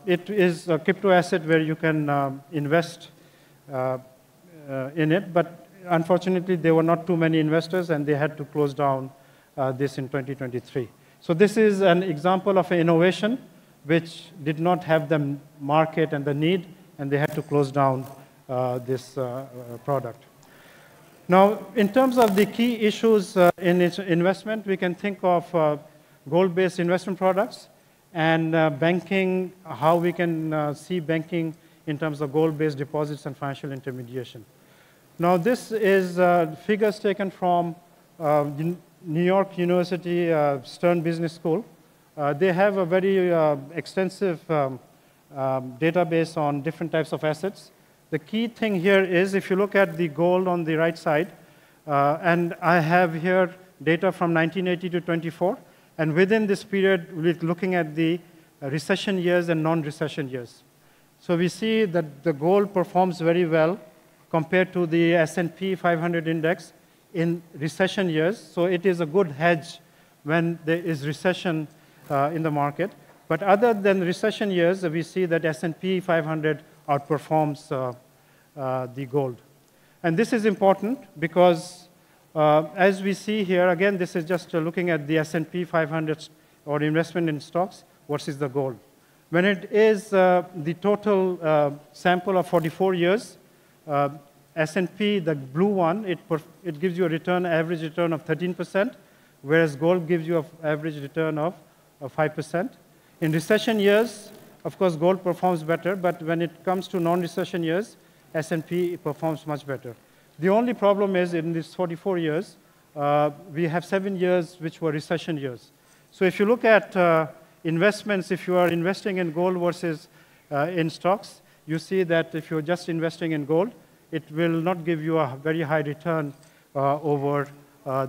It is a crypto asset where you can invest in it, but unfortunately, there were not too many investors, and they had to close down this in 2023. So this is an example of an innovation which did not have the market and the need, and they had to close down this product. Now, in terms of the key issues in its investment, we can think of gold-based investment products and banking, how we can see banking in terms of gold-based deposits and financial intermediation. Now, this is figures taken from New York University Stern Business School. They have a very extensive database on different types of assets. The key thing here is if you look at the gold on the right side, and I have here data from 1980 to 24, and within this period, we're looking at the recession years and non-recession years. So we see that the gold performs very well compared to the S&P 500 index in recession years. So it is a good hedge when there is recession in the market. But other than recession years, we see that S&P 500 outperforms the gold. And this is important because as we see here, again, this is just looking at the S&P 500 or investment in stocks versus the gold. When it is the total sample of 44 years, S&P, the blue one, it gives you a return, average return of 13%, whereas gold gives you an average return of 5%. In recession years, of course, gold performs better, but when it comes to non-recession years, S&P performs much better. The only problem is in these 44 years, we have 7 years which were recession years. So if you look at investments, if you are investing in gold versus in stocks, you see that if you're just investing in gold, it will not give you a very high return over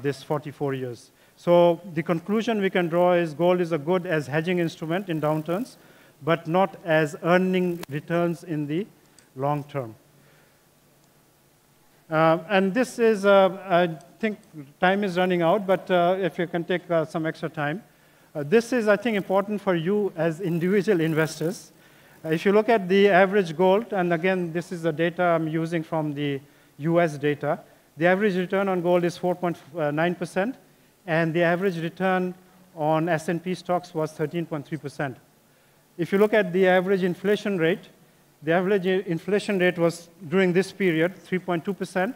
this 44 years. So the conclusion we can draw is gold is a good as hedging instrument in downturns, but not as earning returns in the long term. And this is, I think time is running out, but if you can take some extra time. This is, I think, important for you as individual investors. If you look at the average gold, and again, this is the data I'm using from the US data, the average return on gold is 4.9%, and the average return on S&P stocks was 13.3%. If you look at the average inflation rate, the average inflation rate was, during this period, 3.2%.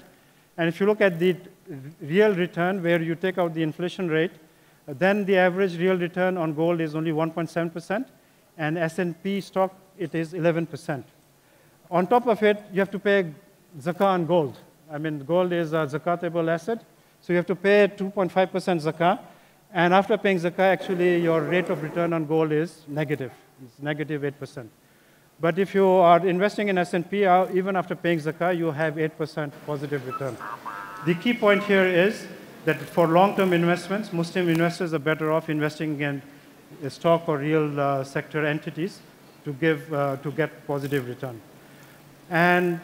And if you look at the real return, where you take out the inflation rate, then the average real return on gold is only 1.7%, and S&P stock, it is 11%. On top of it, you have to pay zakah on gold. I mean, gold is a zakatable asset, so you have to pay 2.5% zakah, and after paying zakah, actually, your rate of return on gold is negative. It's negative 8%. But if you are investing in S&P, even after paying zakah, you have 8% positive return. The key point here is that for long-term investments, Muslim investors are better off investing in stock or real sector entities to get positive return. And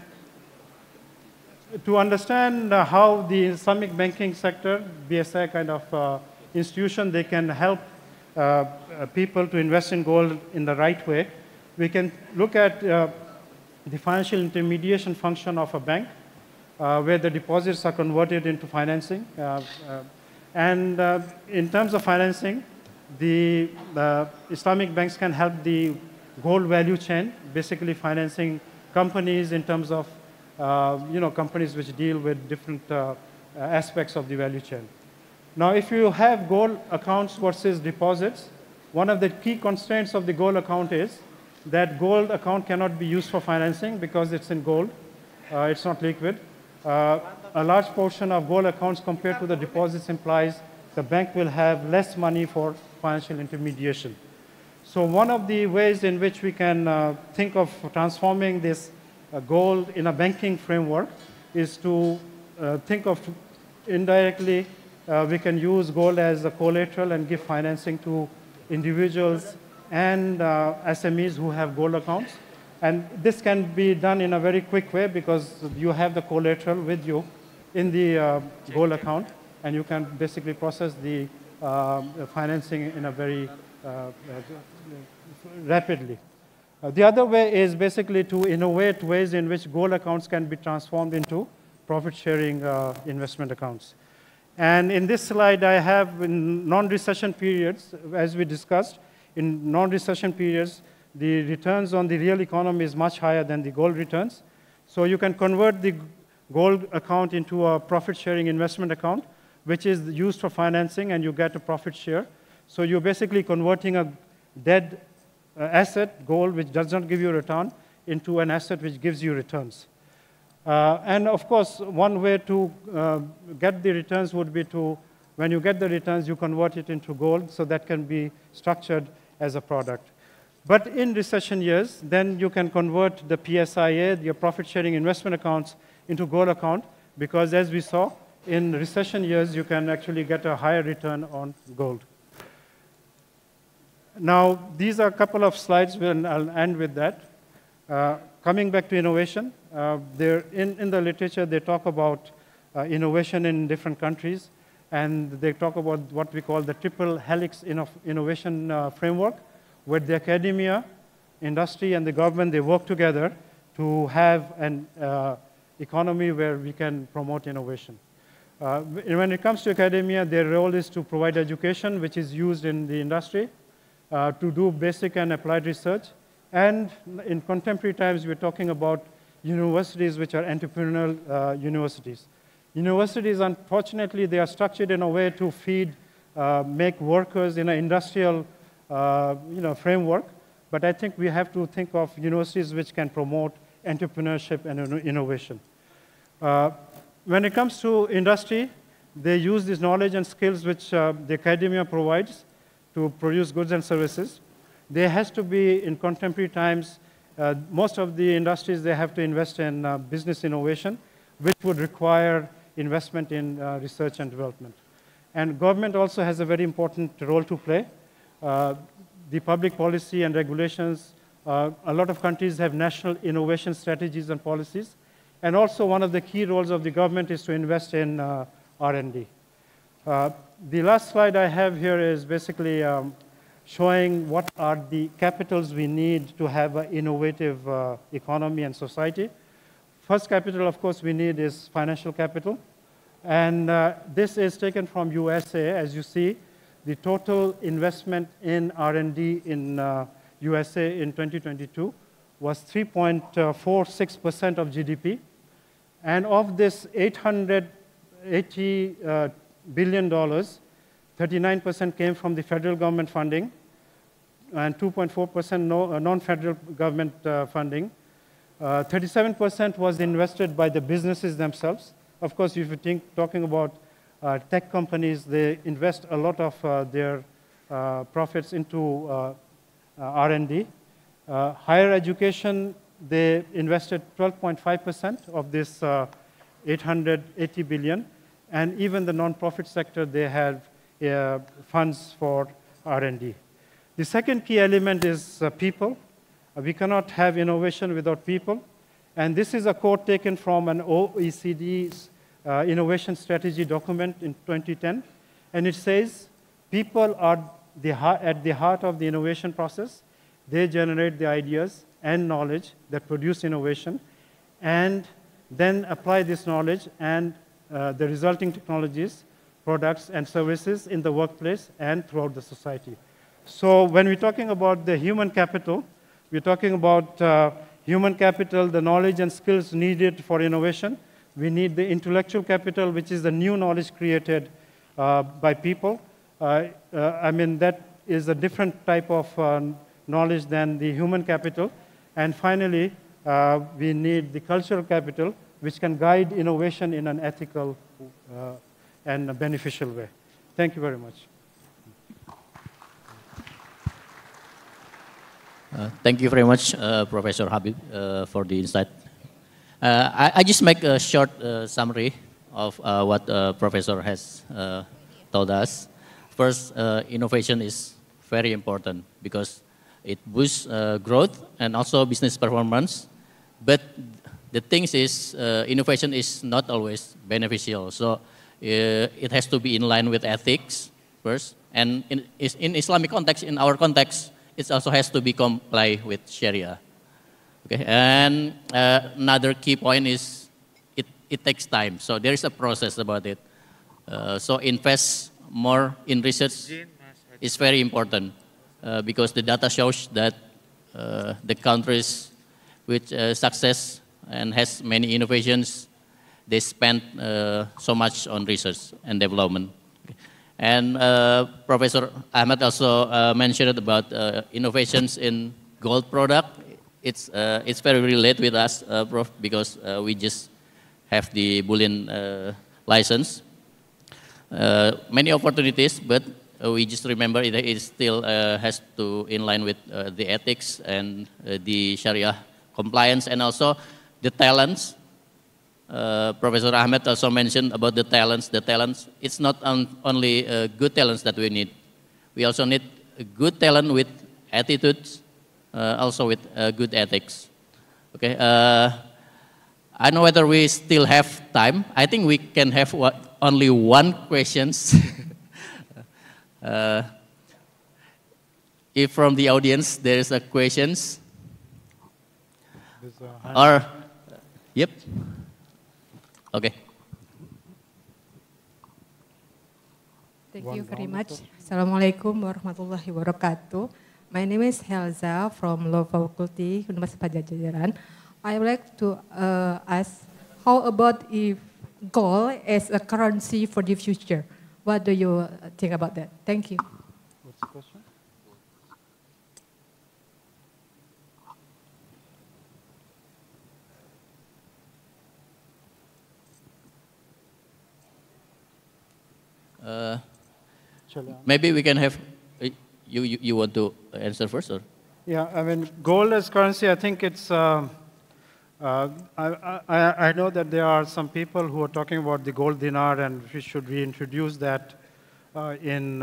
to understand how the Islamic banking sector, BSI kind of institution, they can help people to invest in gold in the right way, we can look at the financial intermediation function of a bank. where the deposits are converted into financing. And in terms of financing, the Islamic banks can help the gold value chain, basically financing companies in terms of companies which deal with different aspects of the value chain. Now, if you have gold accounts versus deposits, one of the key constraints of the gold account is that gold account cannot be used for financing because it's in gold. It's not liquid. A large portion of gold accounts compared to the deposits implies the bank will have less money for financial intermediation. So one of the ways in which we can think of transforming this gold in a banking framework is to think of indirectly we can use gold as a collateral and give financing to individuals and SMEs who have gold accounts. And this can be done in a very quick way because you have the collateral with you in the gold account, and you can basically process the financing in a very rapidly. The other way is basically to innovate ways in which gold accounts can be transformed into profit-sharing investment accounts. And in this slide, I have in non-recession periods, as we discussed, in non-recession periods, the returns on the real economy is much higher than the gold returns. So you can convert the gold account into a profit-sharing investment account, which is used for financing, and you get a profit share. So you're basically converting a dead asset, gold, which does not give you a return, into an asset which gives you returns. And of course, one way to get the returns would be to, when you get the returns, you convert it into gold, so that can be structured as a product. But in recession years, then you can convert the PSIA, your profit-sharing investment accounts, into gold account, because as we saw, in recession years, you can actually get a higher return on gold. Now, these are a couple of slides, and I'll end with that. Coming back to innovation, in the literature, they talk about innovation in different countries, and they talk about what we call the triple helix innovation framework, where the academia, industry, and the government, they work together to have an economy where we can promote innovation. When it comes to academia, their role is to provide education, which is used in the industry, to do basic and applied research. And in contemporary times, we're talking about universities which are entrepreneurial universities. Universities, unfortunately, they are structured in a way to feed, make workers in an industrial framework. But I think we have to think of universities which can promote entrepreneurship and innovation. When it comes to industry, they use this knowledge and skills which the academia provides to produce goods and services. There has to be, in contemporary times, most of the industries, they have to invest in business innovation, which would require investment in research and development. And government also has a very important role to play. The public policy and regulations, a lot of countries have national innovation strategies and policies. And also one of the key roles of the government is to invest in R&D. The last slide I have here is basically showing what are the capitals we need to have an innovative economy and society. First capital, of course, we need is financial capital. And this is taken from USA. As you see, the total investment in R&D in USA in 2022 was 3.46% of GDP. And of this $880 billion, 39% came from the federal government funding, and 2.4% non-federal government funding. 37% was invested by the businesses themselves. Of course, if you talking about tech companies, they invest a lot of their profits into R&D. Higher education, they invested 12.5% of this 880 billion. And even the non-profit sector, they have funds for R&D. The second key element is people. We cannot have innovation without people. And this is a quote taken from an OECD's innovation strategy document in 2010. And it says, people are at the heart of the innovation process. They generate the ideas and knowledge that produce innovation. And then apply this knowledge and the resulting technologies, products, and services in the workplace and throughout the society. So when we're talking about the human capital, we're talking about human capital, the knowledge and skills needed for innovation. We need the intellectual capital, which is the new knowledge created by people. I mean, that is a different type of knowledge than the human capital. And finally, we need the cultural capital, which can guide innovation in an ethical and a beneficial way. Thank you very much. Thank you very much, Professor Habib, for the insight. I just make a short summary of what Professor has told us. First, innovation is very important because it boosts growth and also business performance. But the thing is, innovation is not always beneficial. So it has to be in line with ethics first. And in Islamic context, in our context, it also has to be comply with Sharia. Okay. And another key point is it takes time. So there is a process about it. So invest more in research is very important because the data shows that the countries with success and has many innovations, they spend so much on research and development. Okay. And Professor Ahmed also mentioned about innovations in gold product. It's very related with us, Prof, because we just have the bullion license. Many opportunities, but we just remember it still has to in line with the ethics and the Sharia compliance and also the talents. Professor Ahmed also mentioned about the talents. The talents, it's not only good talents that we need. We also need a good talent with attitudes, also with good ethics. Okay. I don't know whether we still have time. I think we can have only one questions. If from the audience there is a questions, or yep. Okay. Thank you very much. Assalamualaikum warahmatullahi wabarakatuh. My name is Helza from Law Faculty, Universitas Pajajaran. I would like to ask, how about if gold as a currency for the future? What do you think about that? Thank you. What's the question? Maybe we can have, you want to answer first? Or? Yeah, I mean, gold as currency, I think it's, I know that there are some people who are talking about the gold dinar and we should reintroduce that in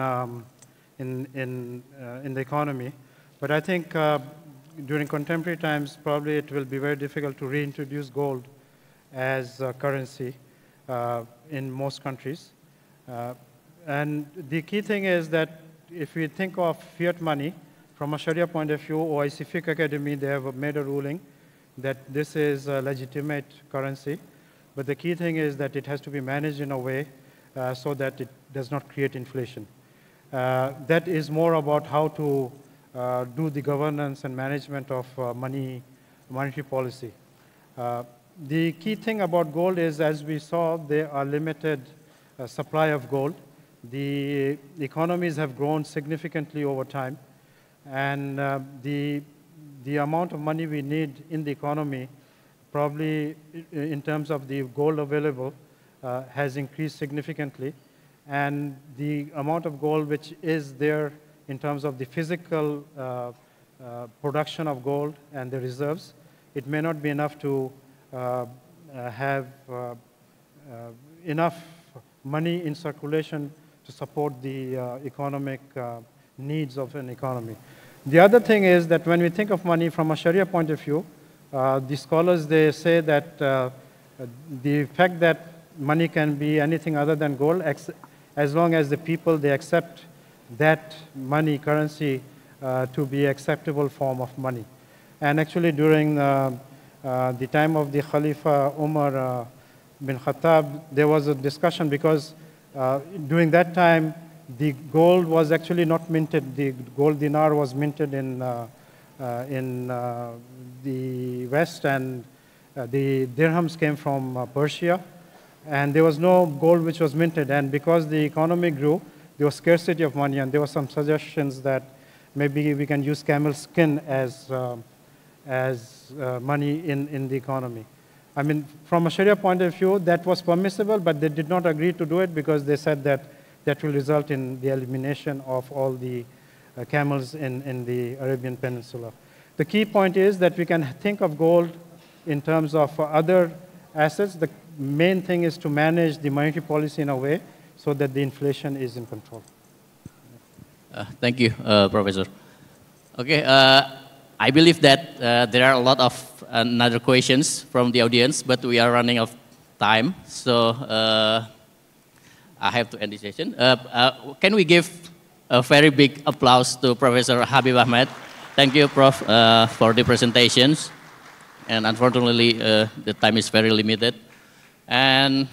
the economy. But I think during contemporary times, probably it will be very difficult to reintroduce gold as a currency in most countries. And the key thing is that if we think of fiat money, from a Sharia point of view, OIC Fiqh Academy, they have made a ruling that this is a legitimate currency. But the key thing is that it has to be managed in a way so that it does not create inflation. That is more about how to do the governance and management of monetary policy. The key thing about gold is, as we saw, there are limited supply of gold. The economies have grown significantly over time, and the amount of money we need in the economy, probably in terms of the gold available, has increased significantly. And the amount of gold which is there in terms of the physical production of gold and the reserves, it may not be enough to have enough money in circulation to support the economic needs of an economy. The other thing is that when we think of money from a Sharia point of view, the scholars, they say that the fact that money can be anything other than gold, as long as the people, they accept that money, currency, to be acceptable form of money. And actually during the time of the Khalifa Umar bin Khattab, there was a discussion because during that time, the gold was actually not minted. The gold dinar was minted in the West, and the dirhams came from Persia. And there was no gold which was minted. And because the economy grew, there was scarcity of money, and there were some suggestions that maybe we can use camel skin as money in the economy. I mean, from a Sharia point of view, that was permissible, but they did not agree to do it because they said that that will result in the elimination of all the camels in the Arabian Peninsula. The key point is that we can think of gold in terms of other assets. The main thing is to manage the monetary policy in a way so that the inflation is in control. Thank you, Professor. Okay, I believe that there are a lot of another questions from the audience, but we are running out of time, so I have to end the session. Can we give a very big applause to Professor Habib Ahmed? Thank you, Prof, for the presentations. And unfortunately, the time is very limited. And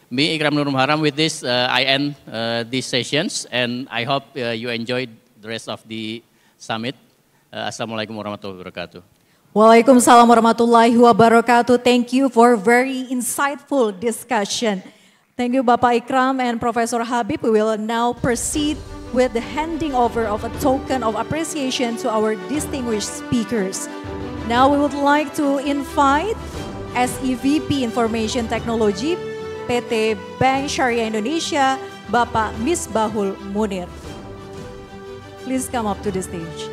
me, Ikram Nur Muharram, with this, I end these sessions, and I hope you enjoyed the rest of the summit. Assalamualaikum warahmatullahi wabarakatuh. Waalaikumsalam warahmatullahi wabarakatuh. Thank you for very insightful discussion. Thank you, Bapak Ikram and Professor Habib. We will now proceed with the handing over of a token of appreciation to our distinguished speakers. Now we would like to invite SEVP Information Technology, PT Bank Syariah Indonesia, Bapak Misbahul Munir. Please come up to the stage.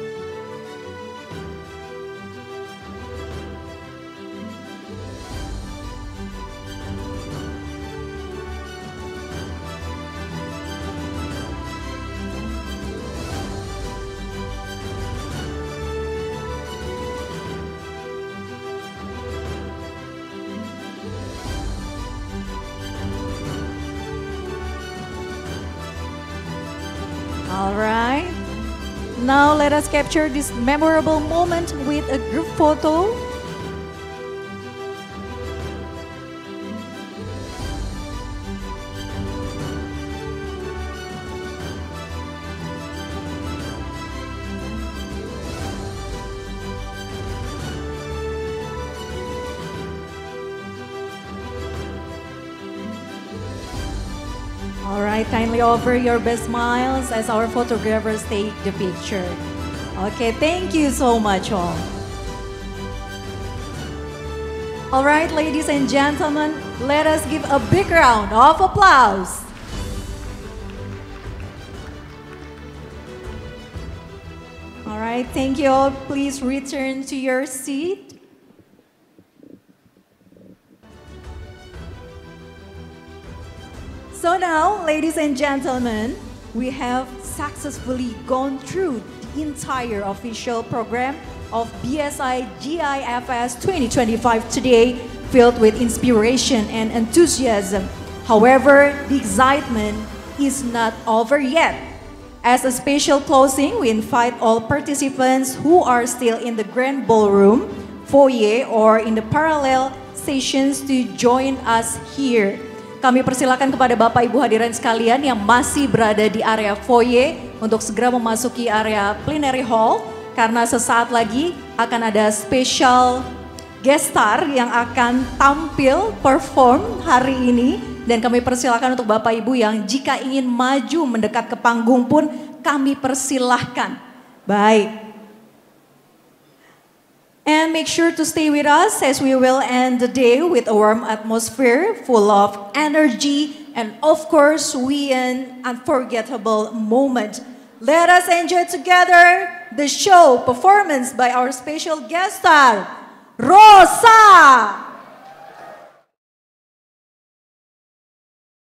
All right. Now let us capture this memorable moment with a group photo. All right, kindly offer your best smiles as our photographers take the picture. Okay, thank you so much all. All right, ladies and gentlemen, let us give a big round of applause. All right, thank you all. Please return to your seat. So now, ladies and gentlemen, we have successfully gone through the entire official program of BSI GIFS 2025 today, filled with inspiration and enthusiasm. However, the excitement is not over yet. As a special closing, we invite all participants who are still in the grand ballroom, foyer, or in the parallel sessions to join us here. Kami persilakan kepada Bapak Ibu hadirin sekalian yang masih berada di area foyer untuk segera memasuki area Plenary Hall karena sesaat lagi akan ada special guest star yang akan tampil perform hari ini, dan kami persilakan untuk Bapak Ibu yang jika ingin maju mendekat ke panggung pun kami persilahkan. Baik. And make sure to stay with us as we will end the day with a warm atmosphere full of energy and of course an unforgettable moment. Let us enjoy together the show performance by our special guest star, Rosan.